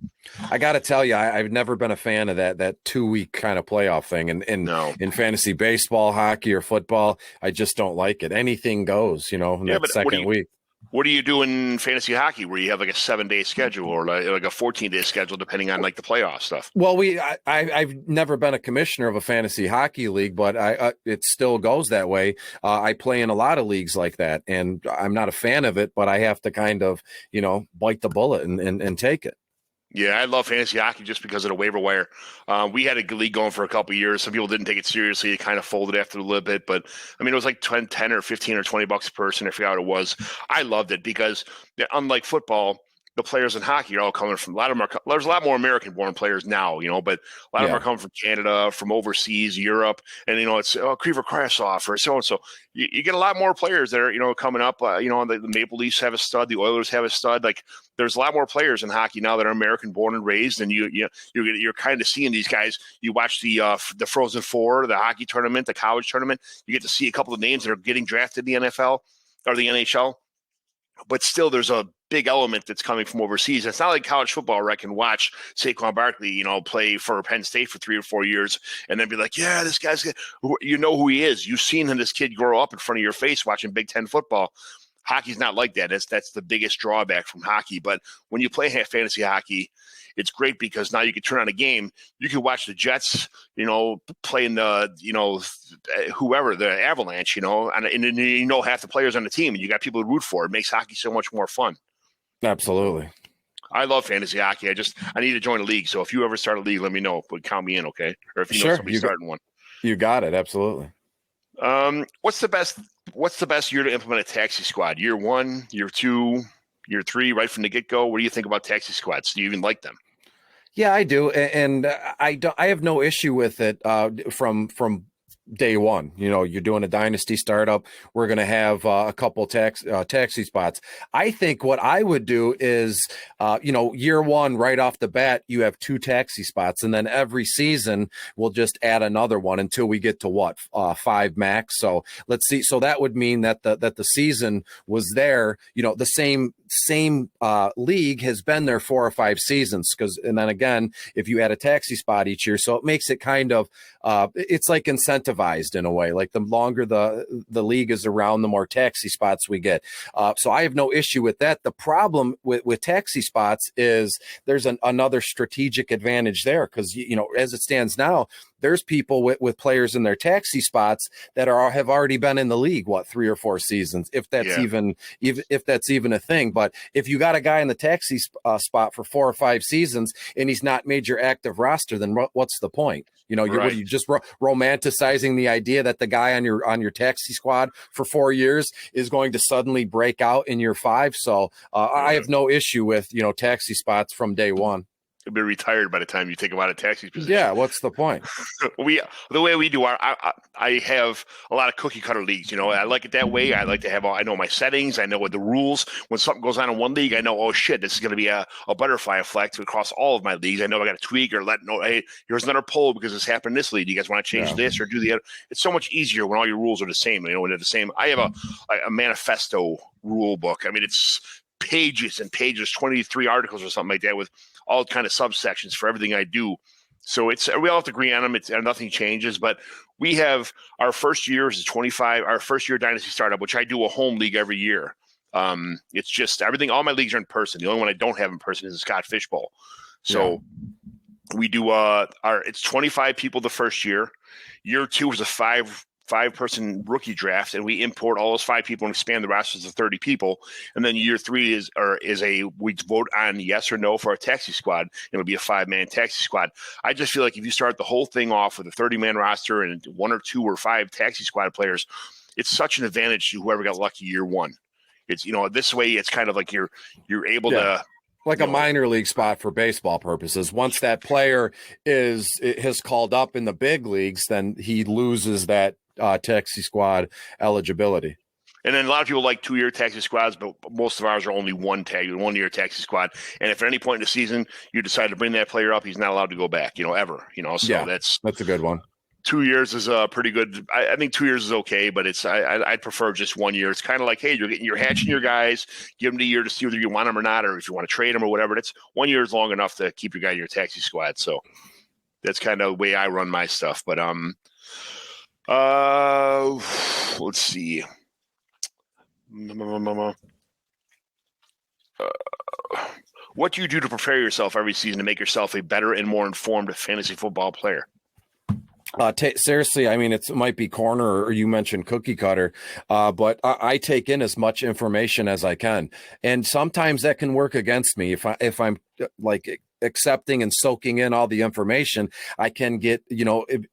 I got to tell you, I've never been a fan of that 2-week kind of playoff thing. And no. in fantasy baseball, hockey, or football, I just don't like it. Anything goes, in that second week. What do you do in fantasy hockey where you have like a 7-day schedule or like a 14-day schedule, depending on like the playoff stuff? Well, I've never been a commissioner of a fantasy hockey league, but it still goes that way. I play in a lot of leagues like that, and I'm not a fan of it, but I have to kind of, bite the bullet and take it. Yeah, I love fantasy hockey just because of the waiver wire. We had a league going for a couple of years. Some people didn't take it seriously. It kind of folded after a little bit. But, I mean, it was like 10 or 15 or $20 a person. I forgot what it was. I loved it because, unlike football, the players in hockey are all coming from there's a lot more American-born players now, but a lot of them are coming from Canada, from overseas, Europe, and it's Kriver Krasov or so and so. You get a lot more players that are coming up. The Maple Leafs have a stud, the Oilers have a stud. Like there's a lot more players in hockey now that are American-born and raised, and you're kind of seeing these guys. You watch the Frozen Four, the hockey tournament, the college tournament. You get to see a couple of names that are getting drafted in the NFL or the NHL. But still, there's a big element that's coming from overseas. It's not like college football where I can watch Saquon Barkley, play for Penn State for 3 or 4 years and then be like, yeah, this guy's good. You know who he is. You've seen this kid grow up in front of your face watching Big Ten football. Hockey's not like that. That's the biggest drawback from hockey. But when you play fantasy hockey, it's great because now you can turn on a game. You can watch the Jets, playing the, whoever, the Avalanche, and half the players on the team, and you got people to root for. It makes hockey so much more fun. Absolutely. I love fantasy hockey. I need to join a league. So if you ever start a league, let me know. But count me in, okay? Or if you know somebody starting one. You got it. Absolutely. What's the best year to implement a taxi squad? Year 1, year 2, year 3, right from the get-go? What do you think about taxi squads? Do you even like them? Yeah, I do, and I have no issue with it from day one. You're doing a dynasty startup. We're going to have a couple taxi spots. I think what I would do is, year one, right off the bat, you have 2 taxi spots, and then every season we'll just add another one until we get to 5 max. So let's see. So that would mean that the season was there. The same league has been there 4 or 5 seasons. And then again, if you add a taxi spot each year, so it makes it kind of it's like incentivized in a way. Like the longer the league is around, the more taxi spots we get. So I have no issue with that. The problem with taxi spots is there's another strategic advantage there because as it stands now, there's people with players in their taxi spots that have already been in the league 3 or 4 seasons, if that's even a thing. But if you got a guy in the taxi spot for 4 or 5 seasons and he's not made your active roster, then what's the point? What are you just romanticizing the idea that the guy on your taxi squad for 4 years is going to suddenly break out in year 5? So I have no issue with taxi spots from day one. You'll be retired by the time you take them out of taxi position. Yeah, what's the point? The way we do I have a lot of cookie cutter leagues. I like it that way. I like to have I know my settings. I know what the rules. When something goes on in one league, I know, oh shit, this is going to be a butterfly effect across all of my leagues. I know I got to tweak or hey, here's another poll because this happened in this league. You guys want to change this or do the other? It's so much easier when all your rules are the same. When they're the same. I have a manifesto rule book. I mean, it's pages and pages, 23 articles or something like that with all kind of subsections for everything I do. So we all have to agree on them. Nothing changes, but we have our first year is 25, our first year dynasty startup, which I do a home league every year. It's just everything. All my leagues are in person. The only one I don't have in person is the Scott Fish Bowl. So We do it's 25 people the first year. Year 2 was a five-person rookie draft, and we import all those 5 people and expand the rosters to 30 people. And then year 3 we vote on yes or no for our taxi squad. It'll be a 5-man taxi squad. I just feel like if you start the whole thing off with a 30-man roster and 1 or 2 or 5 taxi squad players, it's such an advantage to whoever got lucky year 1. It's this way. It's kind of like you're able to. Like a minor league spot for baseball purposes. Once that player has called up in the big leagues, then he loses that taxi squad eligibility. And then a lot of people like 2-year taxi squads, but most of ours are only 1-year taxi squad. And if at any point in the season you decide to bring that player up, he's not allowed to go back, ever. So that's a good one. 2 years is pretty good. I think 2 years is okay, but I'd prefer just 1 year. It's kind of like, hey, you're hatching your guys, give them the year to see whether you want them or not, or if you want to trade them or whatever. It's 1 year is long enough to keep your guy in your taxi squad. So that's kind of the way I run my stuff. But let's see. What do you do to prepare yourself every season to make yourself a better and more informed fantasy football player? Seriously, I mean, it might be corner or you mentioned cookie cutter, but I take in as much information as I can. And sometimes that can work against me if I'm like accepting and soaking in all the information. I can get,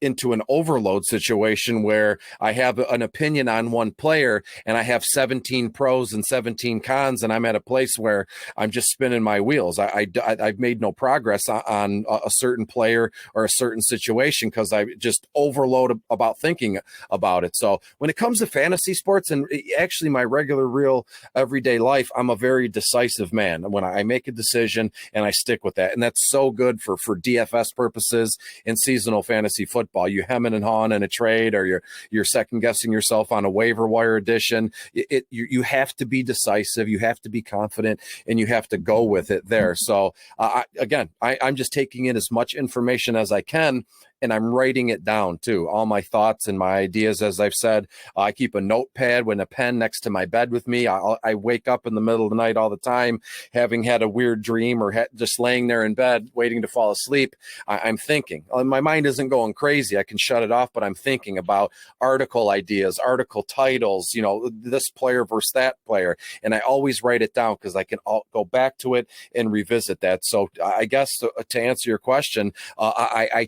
into an overload situation where I have an opinion on one player and I have 17 pros and 17 cons, and I'm at a place where I'm just spinning my wheels. I've made no progress on a certain player or a certain situation because I just overload about thinking about it. So when it comes to fantasy sports and actually my regular, real everyday life, I'm a very decisive man. When I make a decision and I stick with that. And that's so good for DFS purposes in seasonal fantasy football. You hemming and hawing in a trade, or you're second guessing yourself on a waiver wire edition. You have to be decisive. You have to be confident, and you have to go with it there. So I'm just taking in as much information as I can, and I'm writing it down too. All my thoughts and my ideas, as I've said. I keep a notepad with a pen next to my bed with me. I wake up in the middle of the night all the time, having had a weird dream or just laying there in bed waiting to fall asleep. I'm thinking. My mind isn't going crazy. I can shut it off, but I'm thinking about article ideas, article titles, this player versus that player. And I always write it down because I can go back to it and revisit that. So I guess to answer your question, I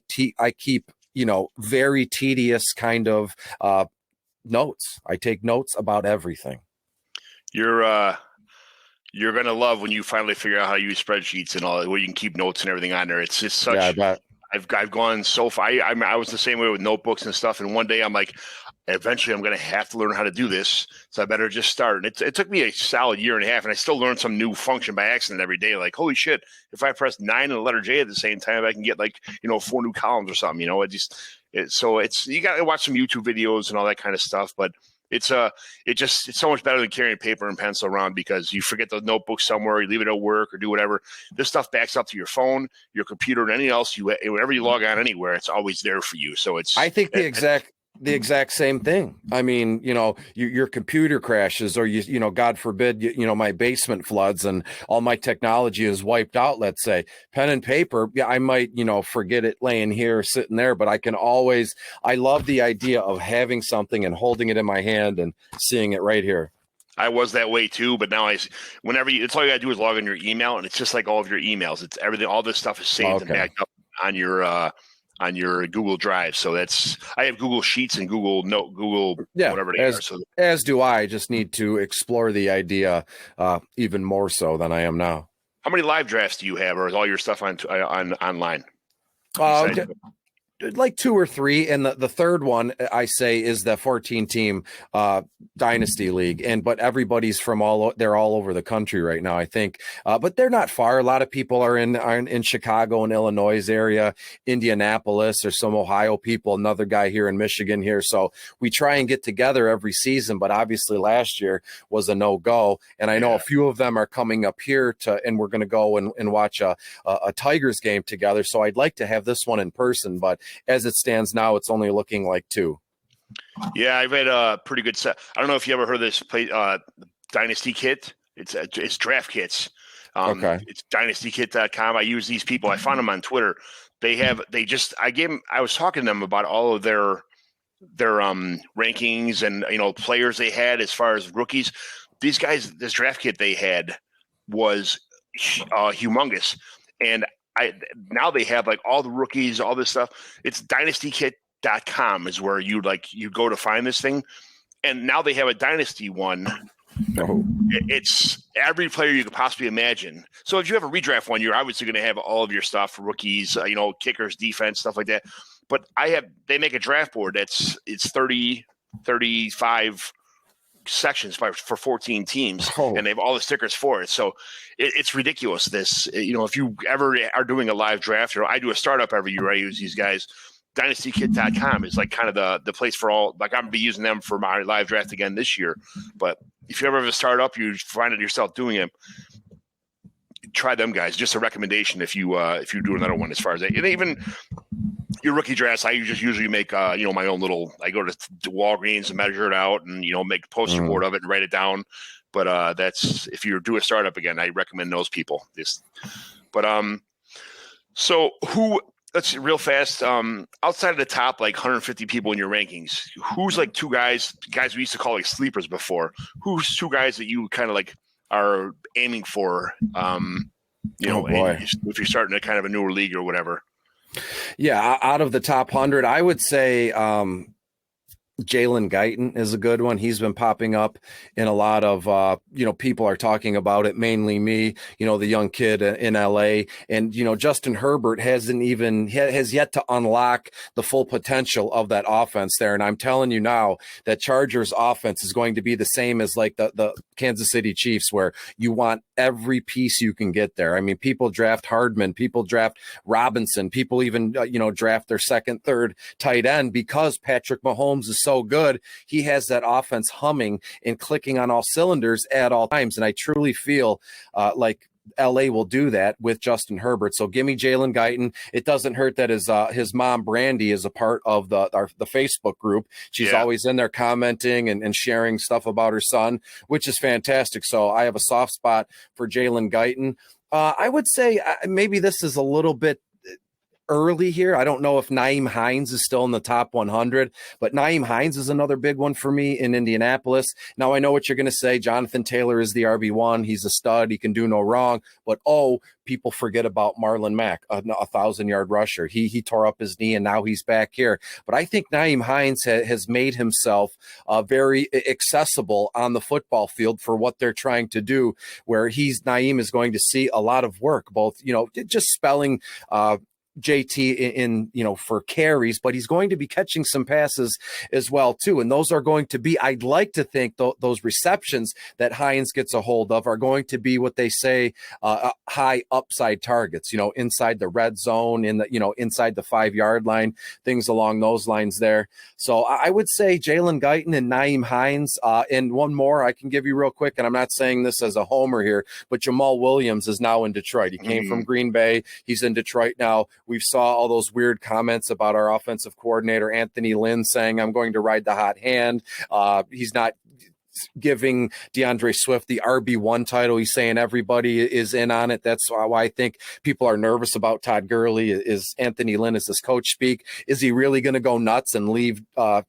keep, very tedious kind of notes. I take notes about everything. You're going to love when you finally figure out how to use spreadsheets and all, where you can keep notes and everything on there. It's just such, I've gone so far. I was the same way with notebooks and stuff. And one day I'm like, eventually I'm going to have to learn how to do this. So I better just start. And it took me a solid year and a half, and I still learn some new function by accident every day. Like, holy shit, if I press 9 and the letter J at the same time, I can get 4 new columns or something, so you got to watch some YouTube videos and all that kind of stuff. But it's so much better than carrying paper and pencil around, because you forget the notebook somewhere, you leave it at work or do whatever. This stuff backs up to your phone, your computer, and anything else. Whenever you log on anywhere, it's always there for you. So I think the exact same thing. I mean, your computer crashes, or God forbid, my basement floods and all my technology is wiped out. Let's say pen and paper. Yeah, I might, forget it laying here, sitting there, but I love the idea of having something and holding it in my hand and seeing it right here. I was that way too, but now it's all you got to do is log in your email, and it's just like all of your emails. It's everything. All this stuff is saved and backed up on your Google Drive. So I have Google Sheets and Google whatever they are. So as do I. Just need to explore the idea even more so than I am now. How many live drafts do you have, or is all your stuff online? Like 2 or 3, and the third one I say is the 14-team dynasty league, but everybody's they're all over the country right now, I think, but they're not far. A lot of people are in Chicago and Illinois area, Indianapolis. There's some Ohio people, another guy here in Michigan here. So we try and get together every season, but obviously last year was a no-go, and I know a few of them are coming up here and we're going to go and watch a Tigers game together. So I'd like to have this one in person, but as it stands now, it's only looking like 2. Yeah, I've had a pretty good set. I don't know if you ever heard of this Dynasty Kit. It's draft kits. Okay. It's dynastykit.com. I use these people. I found them on Twitter. I was talking to them about all of their rankings and players they had as far as rookies. These guys, this draft kit they had was humongous, and I now they have like all the rookies, all this stuff. It's dynastykit.com is where you go to find this thing, and now they have a dynasty one. Oh. It's every player you could possibly imagine. So if you have a redraft one, you're obviously going to have all of your stuff, rookies, kickers, defense, stuff like that. But they make a draft board it's 30, 35 sections for 14 teams, and they have all the stickers for it. So it's ridiculous. This, if you ever are doing a live draft, I do a startup every year. I use these guys. DynastyKit.com is like kind of the place for all. Like I'm gonna be using them for my live draft again this year. But if you ever have a startup, you find it yourself doing it, try them guys. Just a recommendation if you do another one as far as that. And even your rookie drafts, I just usually make my own little. I go to Walgreens and measure it out, and make a poster board of it and write it down. But that's if you do a startup again, I recommend those people. So who? Let's see, real fast. Outside of the top, like 150 people in your rankings, who's like two guys we used to call like sleepers before? Who's two guys that you kind of like are aiming for? If you're starting a kind of a newer league or whatever. Yeah, out of the top 100, I would say Jalen Guyton is a good one. He's been popping up in a lot of, people are talking about it, mainly me, the young kid in LA. And, Justin Herbert has yet to unlock the full potential of that offense there. And I'm telling you now that Chargers offense is going to be the same as like the Kansas City Chiefs, where you want every piece you can get there. I mean, people draft Hardman, people draft Robinson, people even, draft their second, third tight end because Patrick Mahomes is so good. He has that offense humming and clicking on all cylinders at all times. And I truly feel like LA will do that with Justin Herbert. So give me Jalen Guyton. It doesn't hurt that his mom, Brandy, is a part of the Facebook group. She's always in there commenting and sharing stuff about her son, which is fantastic. So I have a soft spot for Jalen Guyton. I would say maybe this is a little bit early here. I don't know if Nyheim Hines is still in the top 100, but Nyheim Hines is another big one for me in Indianapolis. Now, I know what you're going to say. Jonathan Taylor is the RB1. He's a stud. He can do no wrong. But, people forget about Marlon Mack, a 1,000-yard rusher. He tore up his knee, and now he's back here. But I think Nyheim Hines has made himself very accessible on the football field for what they're trying to do, where Nyheim is going to see a lot of work, both, just spelling JT in for carries, but he's going to be catching some passes as well too, and those are going to be, I'd like to think, those receptions that Hines gets a hold of are going to be what they say high upside targets, inside the red zone, in the inside the 5-yard line, things along those lines there. So I would say Jalen Guyton and Nyheim Hines, and one more I can give you real quick, and I'm not saying this as a homer here, but Jamal Williams is now in Detroit. He came from Green Bay. He's in Detroit now. We saw all those weird comments about our offensive coordinator, Anthony Lynn, saying, I'm going to ride the hot hand. He's not giving DeAndre Swift the RB1 title. He's saying everybody is in on it. That's why I think people are nervous about Todd Gurley. Is Anthony Lynn, as his coach, speak? Is he really going to go nuts and leave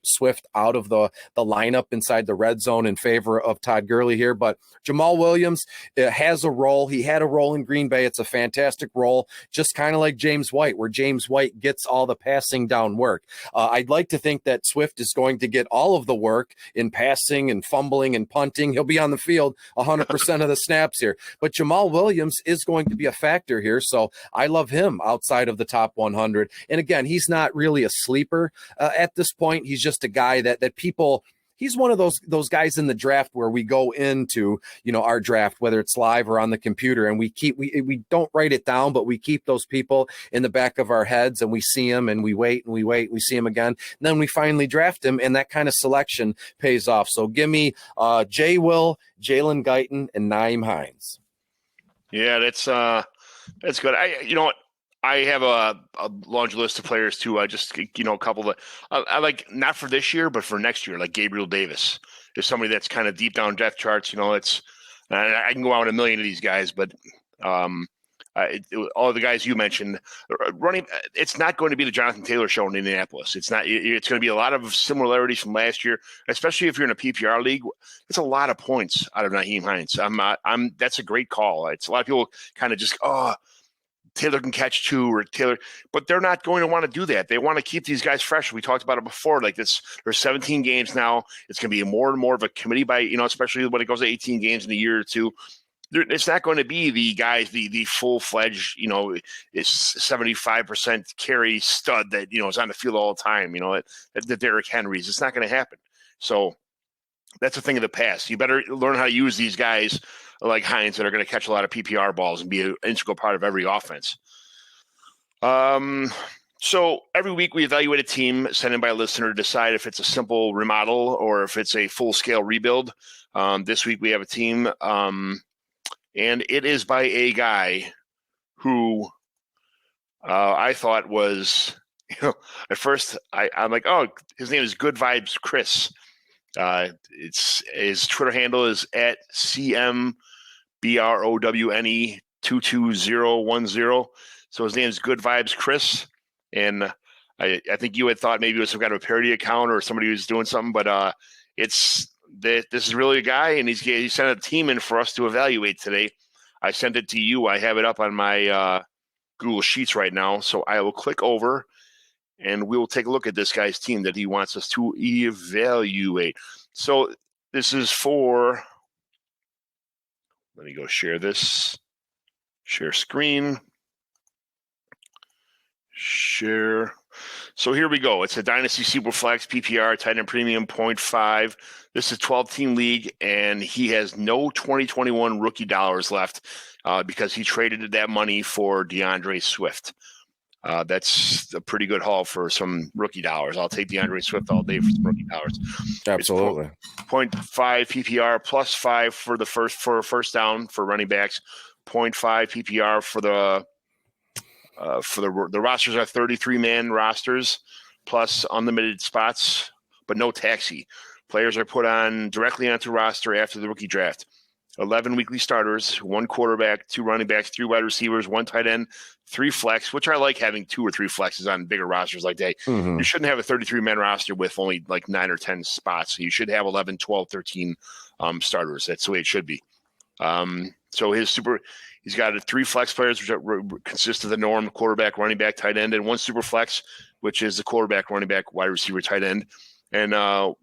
Swift out of the lineup inside the red zone in favor of Todd Gurley here? But Jamal Williams has a role. He had a role in Green Bay. It's a fantastic role, just kind of like James White, where James White gets all the passing down work. I'd like to think that Swift is going to get all of the work in passing and fumbling and punting. He'll be on the field 100% of the snaps here. But Jamal Williams is going to be a factor here, so I love him outside of the top 100. And again, he's not really a sleeper at this point. He's just a guy that people – he's one of those guys in the draft where we go into, our draft, whether it's live or on the computer, and we don't write it down, but we keep those people in the back of our heads, and we see them and we wait, we see him again. And then we finally draft him, and that kind of selection pays off. So give me Jay Will, Jalen Guyton, and Nyheim Hines. Yeah, that's good. I have a laundry list of players too. I just, a couple that I like, not for this year, but for next year, like Gabriel Davis is somebody that's kind of deep down depth charts. I can go out a million of these guys, but All the guys you mentioned running. It's not going to be the Jonathan Taylor show in Indianapolis. It's not. It's going to be a lot of similarities from last year, especially if you're in a PPR league. It's a lot of points out of Nyheim Hines. That's a great call. It's a lot of people kind of just Taylor can catch 2 or Taylor, but they're not going to want to do that. They want to keep these guys fresh. We talked about it before. Like this, there's 17 games now. It's going to be more and more of a committee by, especially when it goes to 18 games in a year or two. It's not going to be the guys, the full-fledged, is 75% carry stud that, is on the field all the time, that Derrick Henry's. It's not going to happen. So that's a thing of the past. You better learn how to use these guys like Hines that are going to catch a lot of PPR balls and be an integral part of every offense. So every week we evaluate a team sent in by a listener to decide if it's a simple remodel or if it's a full-scale rebuild. This week we have a team, and it is by a guy who I thought was, at first I'm like, oh, his name is Good Vibes Chris. His Twitter handle is at CMBROWNE22010. So his name is Good Vibes Chris, and I think you had thought maybe it was some kind of a parody account or somebody who's doing something, but this is really a guy, and he sent a team in for us to evaluate today. I sent it to you. I have it up on my Google Sheets right now, so I will click over. And we will take a look at this guy's team that he wants us to evaluate. So this is for, let me go share this. Share screen. Share. So here we go. It's a Dynasty Superflex PPR tight end premium 0.5. This is a 12-team league, and he has no 2021 rookie dollars left because he traded that money for DeAndre Swift. That's a pretty good haul for some rookie dollars. I'll take DeAndre Swift all day for some rookie dollars. Absolutely. 0.5 PPR plus 5 for the first down for running backs. 0.5 PPR for the rosters are 33-man rosters plus unlimited spots, but no taxi. Players are put on directly onto roster after the rookie draft. 11 weekly starters, 1 quarterback, 2 running backs, 3 wide receivers, 1 tight end, 3 flex, which I like having 2 or 3 flexes on bigger rosters like that. Mm-hmm. You shouldn't have a 33-man roster with only like 9 or 10 spots. You should have 11, 12, 13 starters. That's the way it should be. So he's got 3 flex players, which consist of the norm, quarterback, running back, tight end, and 1 super flex, which is the quarterback, running back, wide receiver, tight end. And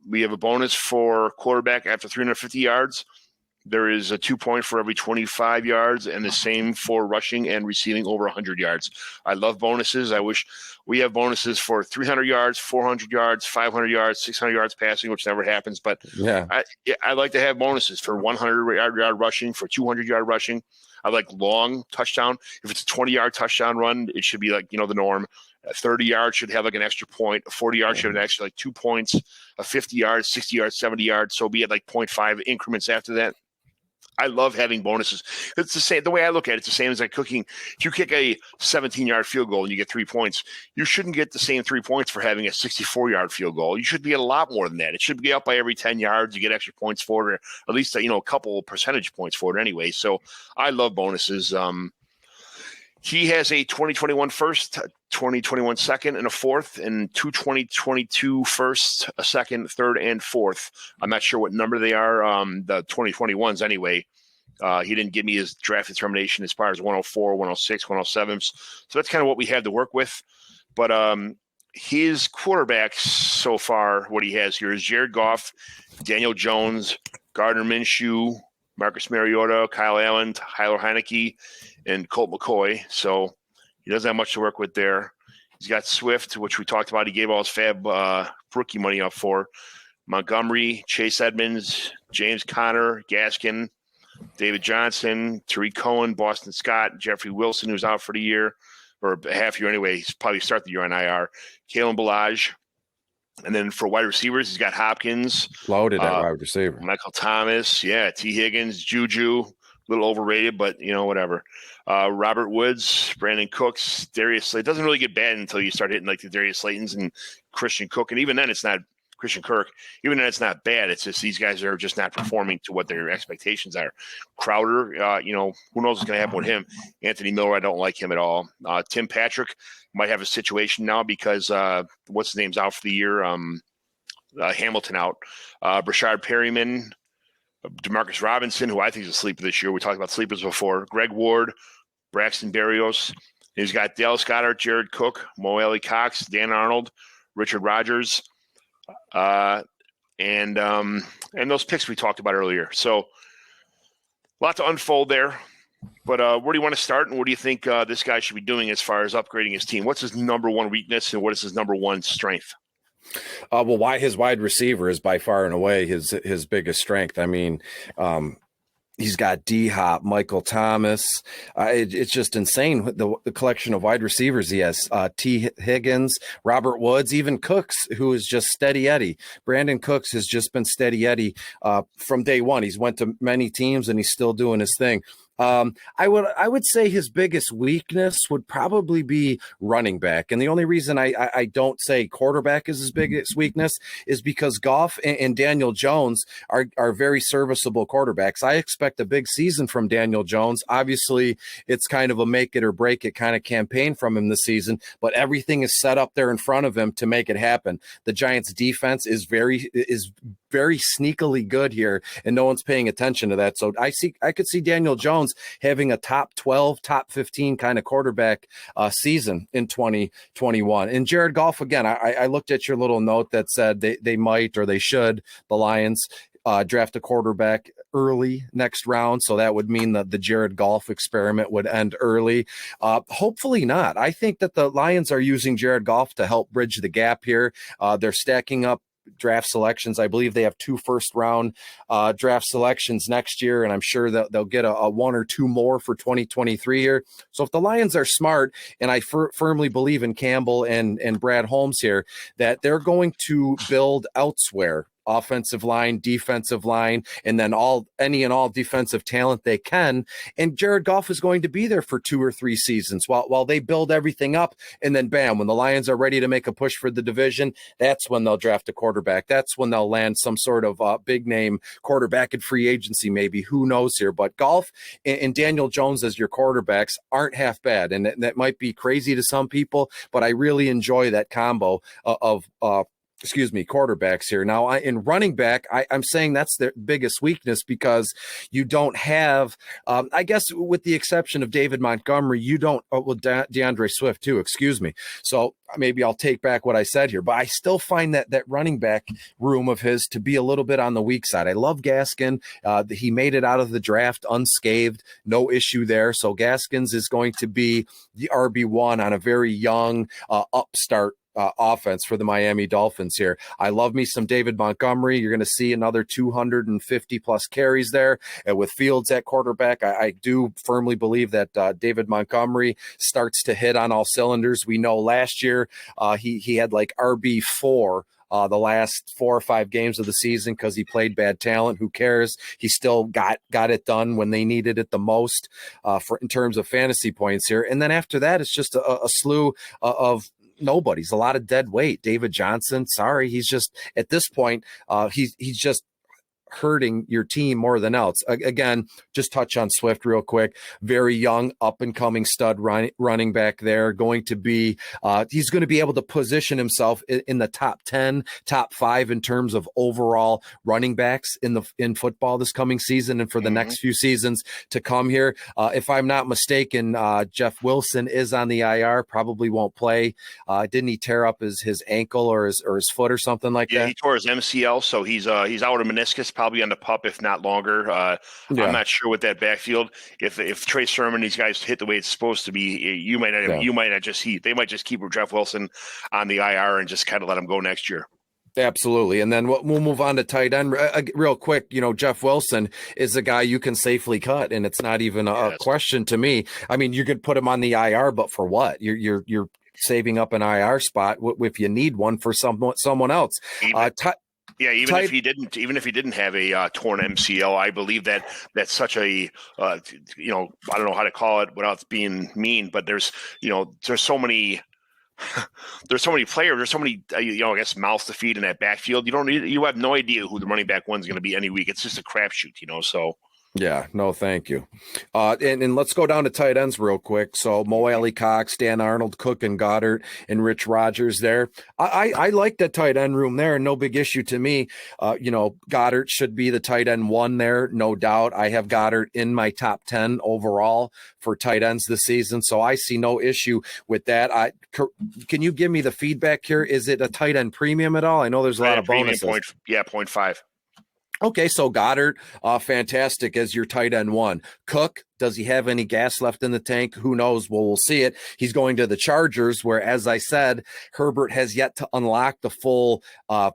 we have a bonus for quarterback after 350 yards. There is a 2-point for every 25 yards and the same for rushing and receiving over 100 yards. I love bonuses. I wish we have bonuses for 300 yards, 400 yards, 500 yards, 600 yards passing, which never happens. But yeah, I like to have bonuses for 100-yard rushing, for 200-yard rushing. I like long touchdown. If it's a 20-yard touchdown run, it should be like, the norm. A 30 yards should have like an extra point. A 40 yards should have an extra like 2 points. A 50 yards, 60 yards, 70 yards. So be at like 0.5 increments after that. I love having bonuses. It's the same. The way I look at it, it's the same as like cooking. If you kick a 17-yard field goal and you get 3 points, you shouldn't get the same 3 points for having a 64-yard field goal. You should be at a lot more than that. It should be up by every 10 yards. You get extra points for it, or at least a couple percentage points for it anyway. So I love bonuses. He has a 2021 first, 2021 second, and a fourth, and 2 2022 first, a second, third, and fourth. I'm not sure what number they are, the 2021s anyway. He didn't give me his draft determination as far as 104, 106, 107. So that's kind of what we had to work with. But his quarterbacks so far, what he has here is Jared Goff, Daniel Jones, Gardner Minshew, Marcus Mariota, Kyle Allen, Tyler Heineke, and Colt McCoy. So he doesn't have much to work with there. He's got Swift, which we talked about. He gave all his fab rookie money up for. Montgomery, Chase Edmonds, James Conner, Gaskin, David Johnson, Tariq Cohen, Boston Scott, Jeffrey Wilson, who's out for the year, or half year anyway. He's probably start the year on IR. Kalen Ballage. And then for wide receivers, he's got Hopkins. Loaded at wide receiver. Michael Thomas. Yeah, T. Higgins, Juju. A little overrated, but, whatever. Robert Woods, Brandon Cooks, Darius Slayton. It doesn't really get bad until you start hitting like the Darius Slaytons and Christian Cook. And even then, it's not Christian Kirk. Even though it's not bad, it's just these guys are just not performing to what their expectations are. Crowder, who knows what's going to happen with him. Anthony Miller, I don't like him at all. Tim Patrick might have a situation now because what's his name's out for the year. Hamilton out. Brashard Perryman, Demarcus Robinson, who I think is a sleeper this year. We talked about sleepers before. Greg Ward, Braxton Berrios. He's got Dallas Goedert, Jared Cook, Mo Alley Cox, Dan Arnold, Richard Rodgers, and those picks we talked about earlier. So a lot to unfold there. But where do you want to start, and what do you think this guy should be doing as far as upgrading his team? What's his number one weakness, and what is his number one strength? Why his wide receiver is by far and away his biggest strength. I mean, he's got D-Hop, Michael Thomas. It's just insane the collection of wide receivers he has. T. Higgins, Robert Woods, even Cooks, who is just steady Eddie. Brandon Cooks has just been steady Eddie from day one. He's went to many teams and he's still doing his thing. I would say his biggest weakness would probably be running back. And the only reason I don't say quarterback is his biggest weakness is because Goff and Daniel Jones are very serviceable quarterbacks. I expect a big season from Daniel Jones. Obviously, it's kind of a make it or break it kind of campaign from him this season, but everything is set up there in front of him to make it happen. The Giants defense is very sneakily good here, and no one's paying attention to that. So I could see Daniel Jones having a top 12, top 15 kind of quarterback season in 2021. And Jared Goff, again, I looked at your little note that said they might or they should, the Lions, draft a quarterback early next round. So that would mean that the Jared Goff experiment would end early. Hopefully not. I think that the Lions are using Jared Goff to help bridge the gap here. They're stacking up draft selections. I believe they have 2 first-round draft selections next year, and I'm sure that they'll get a 1 or 2 more for 2023 here. So if the Lions are smart, and I firmly believe in Campbell and Brad Holmes here, that they're going to build elsewhere. Offensive line, defensive line, and then any and all defensive talent they can. And Jared Goff is going to be there for 2 or 3 seasons while they build everything up. And then bam, when the Lions are ready to make a push for the division, that's when they'll draft a quarterback. That's when they'll land some sort of big name quarterback in free agency, maybe. Who knows here? But Goff and Daniel Jones as your quarterbacks aren't half bad. And that might be crazy to some people, but I really enjoy that combo of quarterbacks here. Now, in running back, I'm saying that's their biggest weakness because you don't have, I guess with the exception of David Montgomery, you don't, DeAndre Swift too, excuse me. So maybe I'll take back what I said here, but I still find that running back room of his to be a little bit on the weak side. I love Gaskin. He made it out of the draft unscathed, no issue there. So Gaskins is going to be the RB1 on a very young upstart offense for the Miami Dolphins here. I love me some David Montgomery. You're going to see another 250 plus carries there. And with Fields at quarterback, I do firmly believe that David Montgomery starts to hit on all cylinders. We know last year he had like RB4 the last 4 or 5 games of the season because he played bad talent. Who cares? He still got it done when they needed it the most in terms of fantasy points here. And then after that, it's just a slew of nobody's, a lot of dead weight. David Johnson, sorry, he's just at this point, he's just hurting your team more than else. Again, just touch on Swift real quick. Very young, up and coming stud running back there. Going to be, he's going to be able to position himself in the top 10, top 5 in terms of overall running backs in football this coming season and for the next few seasons to come here. If I'm not mistaken, Jeff Wilson is on the IR, probably won't play. Didn't he tear up his ankle or his foot or something like that? Yeah, he tore his MCL, so he's out of meniscus, probably on the pup, if not longer. I'm not sure with that backfield. If Trey Sermon, these guys hit the way it's supposed to be, you might not just they might just keep Jeff Wilson on the IR and just kind of let him go next year. Absolutely. And then we'll move on to tight end real quick. Jeff Wilson is a guy you can safely cut, and it's not even a question to me. I mean, you could put him on the IR, but for what? You're saving up an IR spot if you need one for someone else. Even if he didn't have a torn MCL, I believe that's such a I don't know how to call it without being mean, but there's so many there's so many players, there's so many, I guess, mouths to feed in that backfield. You have no idea who the running back one's going to be any week. It's just a crapshoot. So. Yeah, no, thank you. And let's go down to tight ends real quick. So Mo Alley Cox, Dan Arnold, Cook and Goddard, and Rich Rogers there. I like that tight end room there. No big issue to me. Goddard should be the tight end one there, no doubt. I have Goddard in my top 10 overall for tight ends this season, so I see no issue with that. Can you give me the feedback here? Is it a tight end premium at all? I know there's a lot of bonuses. 0.5. Okay, so Goddard, fantastic as your tight end one. Cook, does he have any gas left in the tank? Who knows? Well, we'll see it. He's going to the Chargers, where, as I said, Herbert has yet to unlock the full, the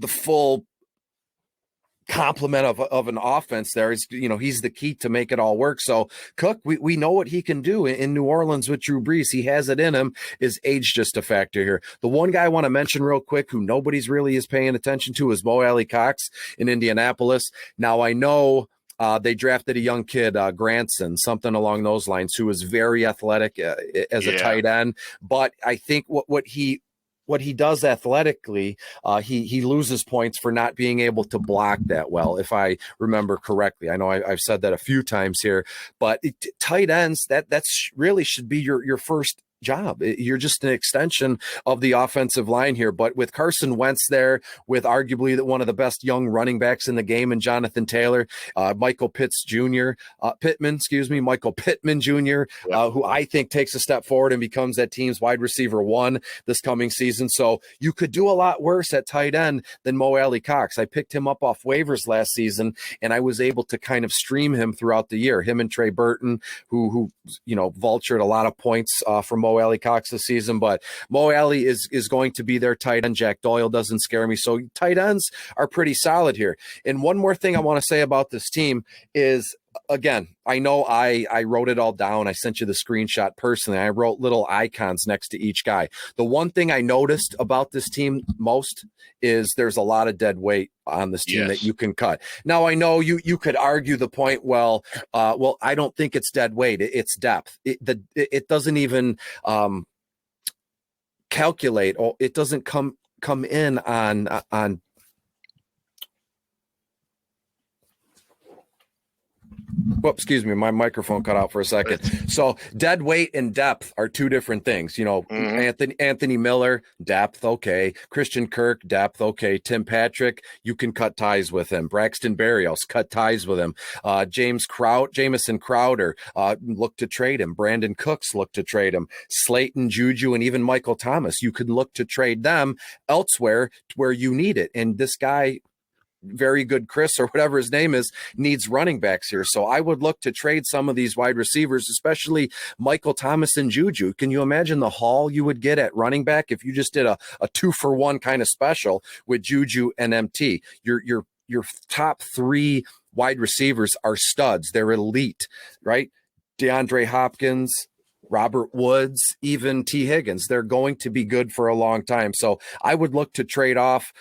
full complement of an offense there. Is he's the key to make it all work. So Cook, we know what he can do in New Orleans with Drew Brees. He has it in him. Is age just a factor here? The one guy I want to mention real quick who nobody's really is paying attention to is Mo Alley Cox in Indianapolis. Now I know they drafted a young kid, Granson, something along those lines, who was very athletic as a tight end. But I think what he does athletically, he loses points for not being able to block that well, if I remember correctly. I know I've said that a few times here, but tight ends, that's really should be your first job. You're just an extension of the offensive line here. But with Carson Wentz there, with arguably one of the best young running backs in the game, and Jonathan Taylor, Michael Pittman Jr., who I think takes a step forward and becomes that team's wide receiver one this coming season. So you could do a lot worse at tight end than Mo Alley Cox. I picked him up off waivers last season, and I was able to kind of stream him throughout the year. Him and Trey Burton, who vultured a lot of points from Mo Alley Cox this season, but Mo Alley is going to be their tight end. Jack Doyle doesn't scare me. So tight ends are pretty solid here. And one more thing I want to say about this team is, again, I know I wrote it all down. I sent you the screenshot personally. I wrote little icons next to each guy. The one thing I noticed about this team most is there's a lot of dead weight on this team that you can cut. Now, I know you could argue the point, well, I don't think it's dead weight. It's depth. It doesn't even calculate, or it doesn't come in on Well, excuse me, my microphone cut out for a second. So dead weight and depth are two different things. Anthony Miller, depth, okay. Christian Kirk, depth, okay. Tim Patrick, you can cut ties with him. Braxton Berrios, cut ties with him. Jamison Crowder, look to trade him. Brandon Cooks, look to trade him. Slayton, Juju, and even Michael Thomas, you can look to trade them elsewhere where you need it. And this guy, very good Chris, or whatever his name is, needs running backs here. So I would look to trade some of these wide receivers, especially Michael Thomas and Juju. Can you imagine the haul you would get at running back if you just did a 2-for-1 kind of special with Juju and MT? Your top three wide receivers are studs. They're elite, right? DeAndre Hopkins, Robert Woods, even T. Higgins. They're going to be good for a long time. So I would look to trade off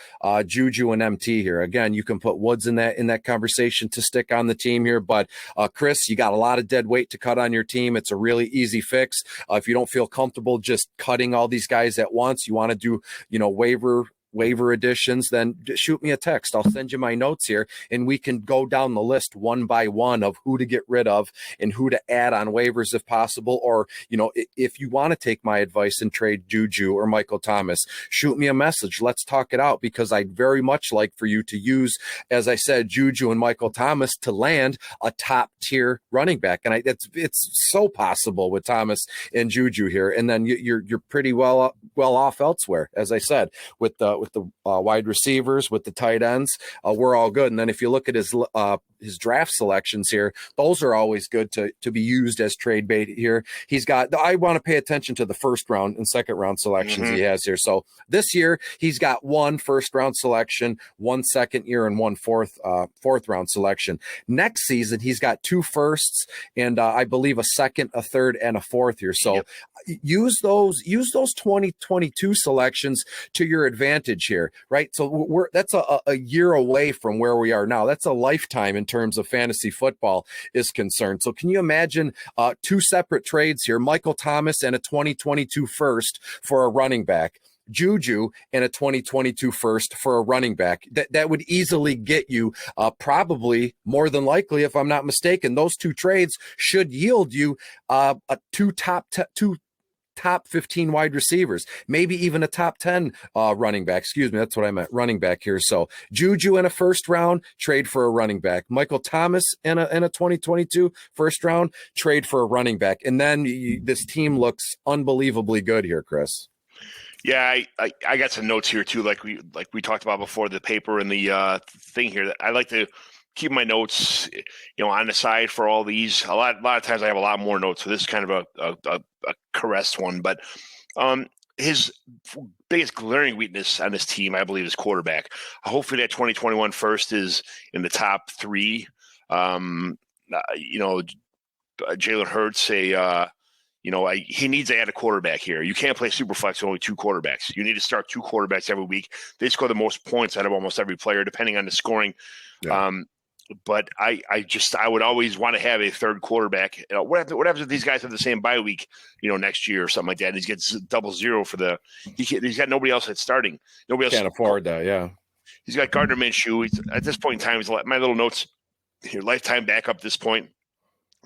Juju and MT here. Again, you can put Woods in that conversation to stick on the team here. But Chris, you got a lot of dead weight to cut on your team. It's a really easy fix. If you don't feel comfortable just cutting all these guys at once, you want to do, waiver additions, then shoot me a text. I'll send you my notes here, and we can go down the list one by one of who to get rid of and who to add on waivers if possible. Or, if you want to take my advice and trade Juju or Michael Thomas, shoot me a message. Let's talk it out, because I'd very much like for you to use, as I said, Juju and Michael Thomas to land a top tier running back. And it's so possible with Thomas and Juju here. And then you're pretty well off elsewhere. As I said, with the wide receivers, with the tight ends, we're all good. And then if you look at his draft selections here, those are always good to be used as trade bait here. I want to pay attention to the first round and second round selections he has here. So this year he's got one first round selection, one second year, and one fourth round selection. Next season he's got two firsts and I believe a second, a third, and a fourth here. So use those 2022 selections to your advantage. advantage here, right? So that's a year away from where we are now. That's a lifetime in terms of fantasy football is concerned. So can you imagine two separate trades here? Michael Thomas and a 2022 first for a running back. Juju and a 2022 first for a running back. That would easily get you probably more than likely, if I'm not mistaken, those two trades should yield you two top 15 wide receivers, maybe even a top 10 running back. Excuse me, that's what I meant, running back here. So Juju in a first round, trade for a running back. Michael Thomas in a 2022 first round, trade for a running back. And then this team looks unbelievably good here, Chris. Yeah, I got some notes here too, like we talked about before, the paper and the thing here. That I like to keep my notes, on the side for all these. A lot of times I have a lot more notes, so this is kind of a caressed one. But his biggest glaring weakness on this team, I believe, is quarterback. Hopefully, that 2021 first is in the top three. Jalen Hurts, he needs to add a quarterback here. You can't play super flex with only two quarterbacks. You need to start two quarterbacks every week. They score the most points out of almost every player, depending on the scoring. Yeah. But I would always want to have a third quarterback. What happens if these guys have the same bye week, next year or something like that? And he gets double zero he's got nobody else that's starting. Nobody else can't afford that. Yeah, he's got Gardner Minshew. At this point in time, my little notes here: lifetime backup at this point.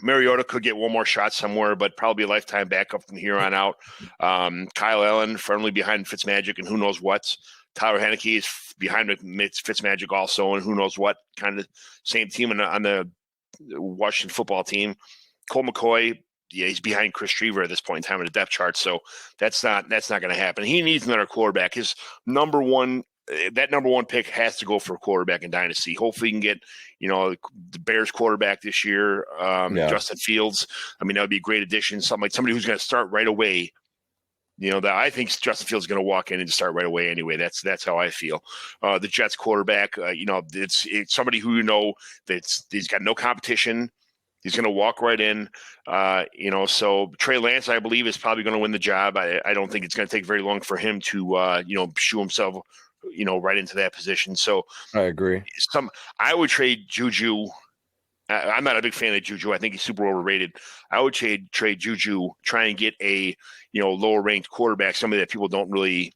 Mariota could get one more shot somewhere, but probably a lifetime backup from here on out. Kyle Allen firmly behind Fitzmagic and who knows what. Tyler Heineke is behind Fitzmagic also, and who knows what. Kind of same team on the Washington football team. Cole McCoy, yeah, he's behind Chris Strever at this point in time in the depth chart, so that's not going to happen. He needs another quarterback. His number one pick has to go for a quarterback in Dynasty. Hopefully he can get, the Bears quarterback this year, Justin Fields. I mean, that would be a great addition. Somebody who's going to start right away. That I think Justin Fields is going to walk in and start right away anyway. That's how I feel. The Jets quarterback, it's somebody who he's got no competition. He's going to walk right in, So Trey Lance, I believe, is probably going to win the job. I don't think it's going to take very long for him to, shoe himself, right into that position. So I agree. I would trade Juju. I'm not a big fan of Juju. I think he's super overrated. I would trade Juju, try and get a lower ranked quarterback, somebody that people don't really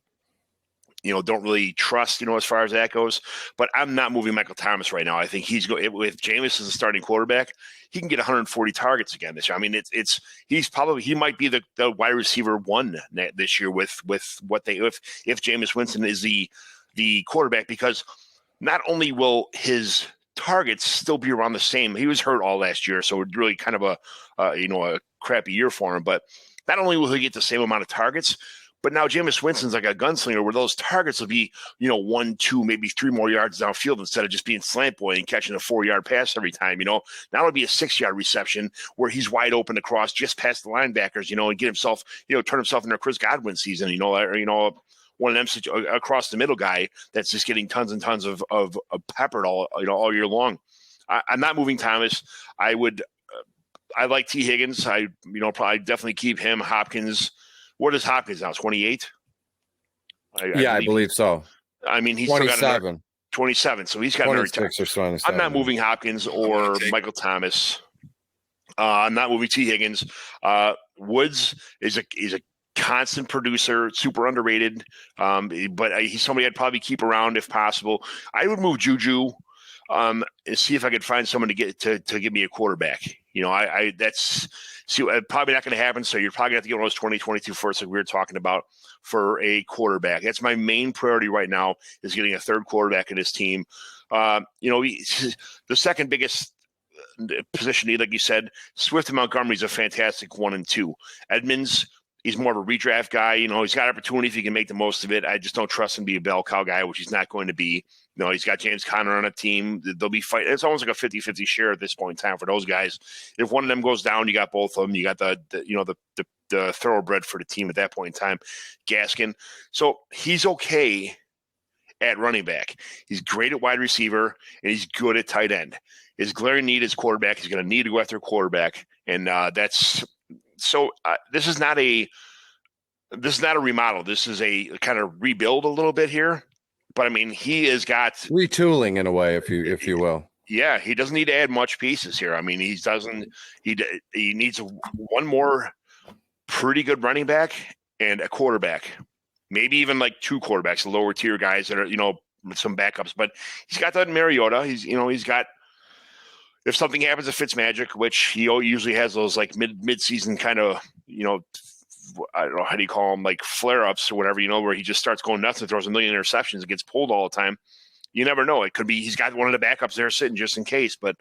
trust, as far as that goes. But I'm not moving Michael Thomas right now. I think he's going with Jameis as a starting quarterback. He can get 140 targets again this year. I mean, he might be the wide receiver one this year with what if Jameis Winston is the quarterback, because not only will his targets still be around the same. He was hurt all last year, so it's really kind of a crappy year for him. But not only will he get the same amount of targets, but now Jameis Winston's like a gunslinger where those targets will be, 1, 2, maybe 3 more yards downfield instead of just being slant boy and catching a 4-yard pass every time. Now it'll be a 6-yard reception where he's wide open across just past the linebackers, and get himself, turn himself into a Chris Godwin season, one of them across the middle guy that's just getting tons and tons of peppered all year long. I'm not moving Thomas. I like T. Higgins. I probably definitely keep him. Hopkins. What is Hopkins now? 28. I believe so. I mean, he's 27. Still got 27. So he's got another time. I'm not moving Hopkins or Michael Thomas. I'm not moving T. Higgins. Woods is a constant producer, super underrated, but he's somebody I'd probably keep around if possible. I would move Juju and see if I could find someone to give me a quarterback. That's probably not going to happen. So you're probably going to have to get one of those 2022 first, like we were talking about, for a quarterback. That's my main priority right now, is getting a third quarterback in this team. The second biggest position need, like you said, Swift and Montgomery is a fantastic 1 and 2. Edmonds, he's more of a redraft guy. He's got opportunity if he can make the most of it. I just don't trust him to be a bell cow guy, which he's not going to be. He's got James Conner on a team. They'll be fighting. It's almost like a 50-50 share at this point in time for those guys. If one of them goes down, you got both of them. You got the thoroughbred for the team at that point in time, Gaskin. So he's okay at running back. He's great at wide receiver, and he's good at tight end. His glaring need is quarterback. He's going to need to go after a quarterback, and that's so. This is not a remodel. This is a kind of rebuild a little bit here. but I mean, he has got retooling in a way, if you will. Yeah, he doesn't need to add much pieces here. I mean, he needs one more pretty good running back and a quarterback, maybe even like two quarterbacks, lower tier guys that are some backups. But he's got that Mariota. He's got, if something happens to Fitzmagic, which he usually has those like mid season kind of I don't know, how do you call them, like flare ups or whatever, where he just starts going nuts and throws a million interceptions and gets pulled all the time. You never know. It could be he's got one of the backups there sitting just in case. But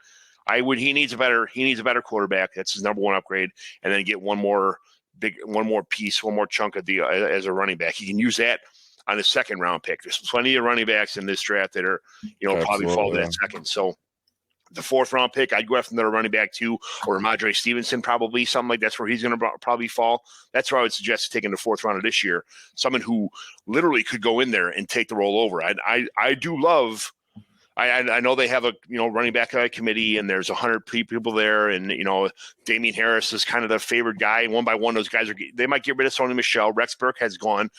he needs a better quarterback. That's his number one upgrade, and then get one more piece, one more chunk of the as a running back. He can use that on the second round pick. There's plenty of running backs in this draft that are probably fall to that second. So the fourth round pick, I'd go after another running back too, or Ramondre Stevenson, probably something like that's where he's going to probably fall. That's where I would suggest taking the fourth round of this year. Someone who literally could go in there and take the role over. I do love. I know they have a running back committee, and there's 100 people there, and Damian Harris is kind of the favored guy. One by one, those guys they might get rid of Sony Michel. Rex Burke has gone.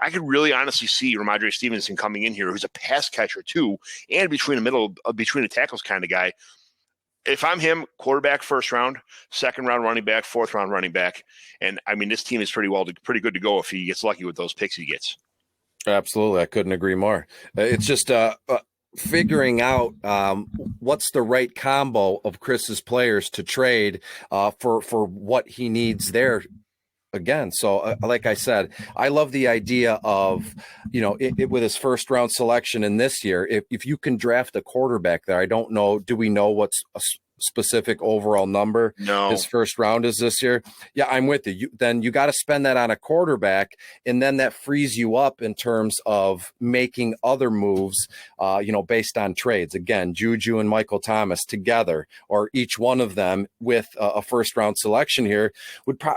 I could really honestly see Ramondre Stevenson coming in here, who's a pass catcher too, and between the tackles kind of guy. If I'm him, quarterback first round, second round running back, fourth round running back, and I mean this team is pretty good to go if he gets lucky with those picks he gets. Absolutely, I couldn't agree more. It's just figuring out what's the right combo of Chris's players to trade for what he needs there. Again, so like I said, I love the idea of, with his first round selection in this year, if you can draft a quarterback there, I don't know, do we know what's a specific overall number his first round is this year? Yeah, I'm with you. Then you got to spend that on a quarterback, and then that frees you up in terms of making other moves, based on trades. Again, Juju and Michael Thomas together, or each one of them with a first round selection here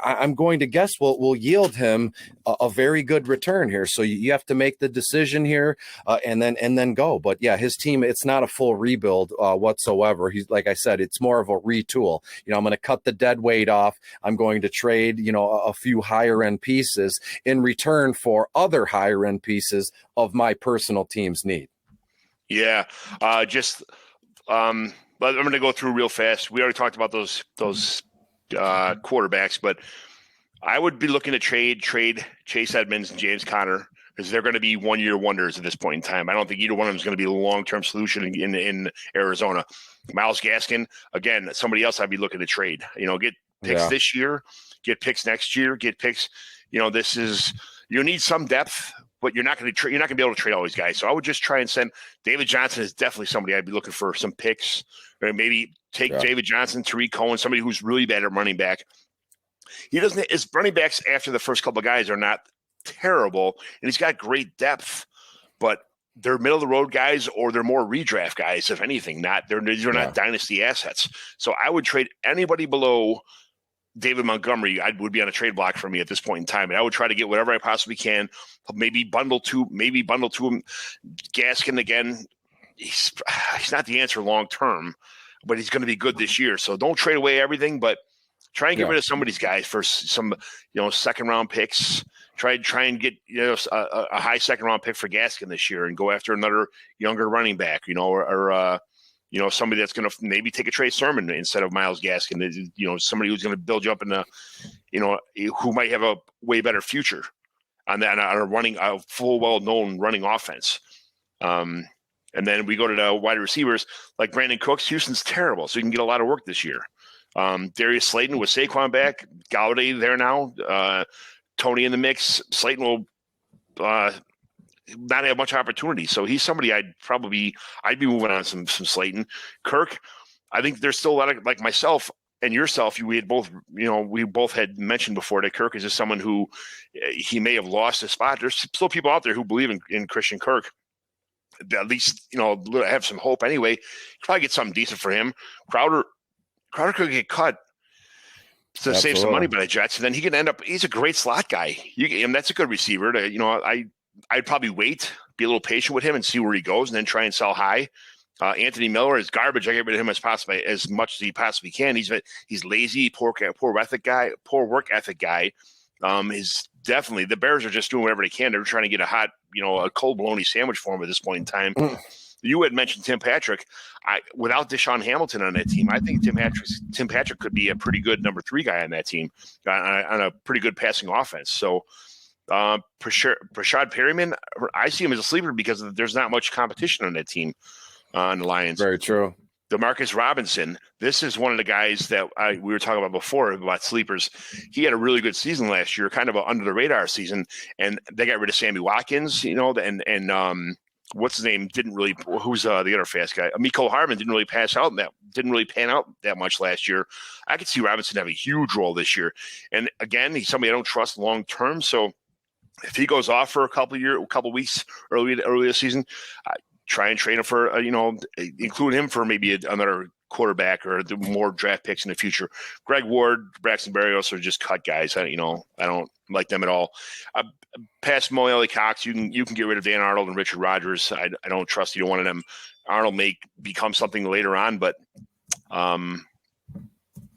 I'm going to guess will yield him a very good return here. So you have to make the decision here and then go. But yeah, his team, it's not a full rebuild whatsoever. He's, like I said, it's more of a retool. I'm going to cut the dead weight off. I'm going to trade, a few higher end pieces in return for other higher end pieces of my personal team's need. Yeah. I'm going to go through real fast. We already talked about those quarterbacks, but I would be looking to trade Chase Edmonds and James Conner, because they're going to be 1 year wonders at this point in time. I don't think either one of them is going to be a long-term solution in Arizona. Myles Gaskin, again, somebody else I'd be looking to trade. Get picks this year, get picks next year, get picks. You need some depth, but you're not going to be able to trade all these guys. So I would just try and send David Johnson is definitely somebody I'd be looking for some picks, or maybe take David Johnson, Tariq Cohen, somebody who's really bad at running back. His running backs after the first couple of guys are not terrible, and he's got great depth, but they're middle of the road guys, or they're more redraft guys, if anything. These are not dynasty assets. So I would trade anybody below David Montgomery. Would be on a trade block for me at this point in time, and I would try to get whatever I possibly can. Maybe bundle to him. Gaskin again. He's not the answer long term, but he's going to be good this year. So don't trade away everything, but try and get rid of some of these guys for some second round picks. Try and get a high second round pick for Gaskin this year, and go after another younger running back, or somebody that's going to maybe take a Trey Sermon instead of Myles Gaskin. Somebody who's going to build you up in who might have a way better future on a full well-known running offense. And then we go to the wide receivers like Brandon Cooks. Houston's terrible, so you can get a lot of work this year. Darius Slayton with Saquon back, Galladay there now, Tony in the mix. Slayton will not have much opportunity, so he's somebody I'd be moving on some Slayton. Kirk, I think there's still a lot of, like myself and yourself, we both had mentioned before that Kirk is just someone who he may have lost his spot. There's still people out there who believe in Christian Kirk. At least have some hope anyway. Probably get something decent for him. Crowder could get cut to save some money by the Jets, and then he can end up. He's a great slot guy. That's a good receiver. I'd probably wait, be a little patient with him, and see where he goes, and then try and sell high. Anthony Miller is garbage. I get rid of him as much as he possibly can. He's lazy, poor work ethic guy. Is definitely, the Bears are just doing whatever they can. They're trying to get a hot a cold bologna sandwich for him at this point in time. You had mentioned Tim Patrick. Without Deshaun Hamilton on that team, I think Tim Patrick could be a pretty good number 3 guy on that team on a pretty good passing offense. So Brashad Perryman, I see him as a sleeper because there's not much competition on that team on the Lions. Very true. Demarcus Robinson, this is one of the guys that we were talking about before about sleepers. He had a really good season last year, kind of an under the radar season, and they got rid of Sammy Watkins, and what's his name? Who's the other fast guy? Miko Hardman didn't really pan out that much last year. I could see Robinson have a huge role this year, and again, he's somebody I don't trust long term. So if he goes off for a couple weeks early this season, try and train him for, include him for maybe another quarterback or more draft picks in the future. Greg Ward, Braxton Berrios are just cut guys. I don't like them at all. Past Mo Alley Cox, you can get rid of Dan Arnold and Richard Rodgers. I don't trust either one of them. Arnold may become something later on, but who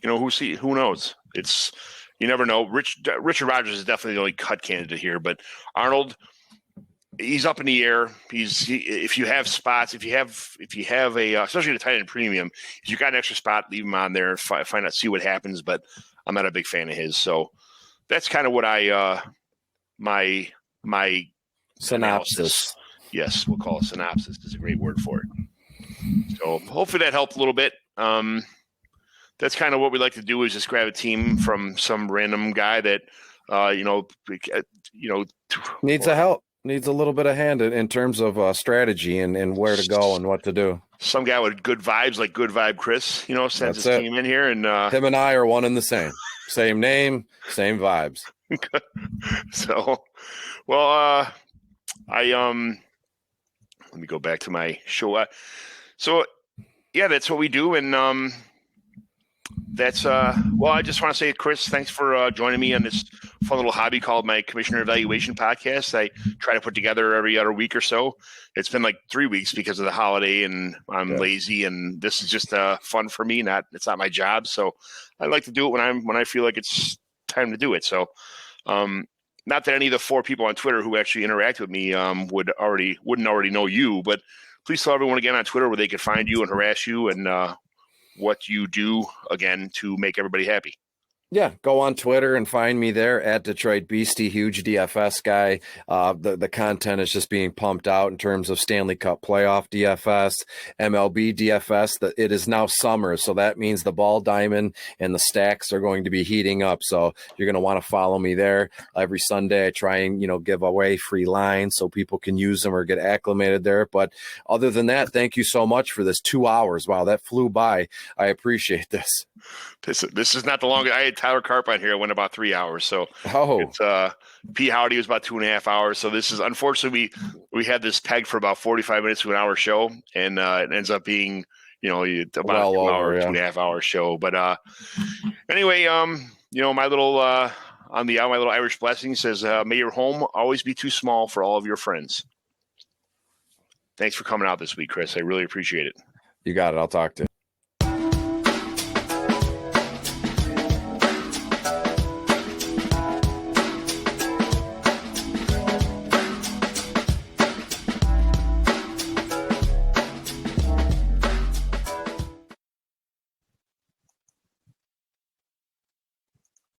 knows? You never know. Richard Rodgers is definitely the only cut candidate here, but Arnold, he's up in the air. If you have spots, if you have a especially the tight end premium, if you got an extra spot, leave him on there. Find out, see what happens. But I'm not a big fan of his, so that's kind of what my synopsis. Analysis. Yes, we'll call it synopsis. Is a great word for it. So hopefully that helped a little bit. That's kind of what we like to do is just grab a team from some random guy that needs a help. Needs a little bit of hand in terms of strategy and where to go and what to do. Some guy with good vibes, like Good Vibe Chris, sends his team in here. And him and I are one and the same. Same name, same vibes. So, well, let me go back to my show. So, yeah, that's what we do. And that's I just want to say, Chris, thanks for joining me on this fun little hobby called my Commissioner Evaluation Podcast. I try to put together every other week or so. It's been like 3 weeks because of the holiday, and I'm lazy, and this is just fun for me. It's not my job, so I like to do it when I feel like it's time to do it. So, not that any of the 4 people on Twitter who actually interact with me wouldn't already know you, but please tell everyone again on Twitter where they can find you and harass you and what you do again to make everybody happy. Yeah, go on Twitter and find me there at Detroit Beastie, huge DFS guy. The content is just being pumped out in terms of Stanley Cup playoff DFS, MLB DFS. It is now summer, so that means the ball diamond and the stacks are going to be heating up. So you're going to want to follow me there. Every Sunday I try and give away free lines so people can use them or get acclimated there. But other than that, thank you so much for this 2 hours. Wow, that flew by. I appreciate this. This is not the longest. I had Tyler Karp on here. It went about 3 hours. So it's Pete Howdy was about 2.5 hours. So this is, unfortunately, we had this pegged for about 45 minutes to an hour show, and it ends up being about a 2.5 hour show. But anyway, my little on my little Irish blessing says, may your home always be too small for all of your friends. Thanks for coming out this week, Chris. I really appreciate it. You got it. I'll talk to you.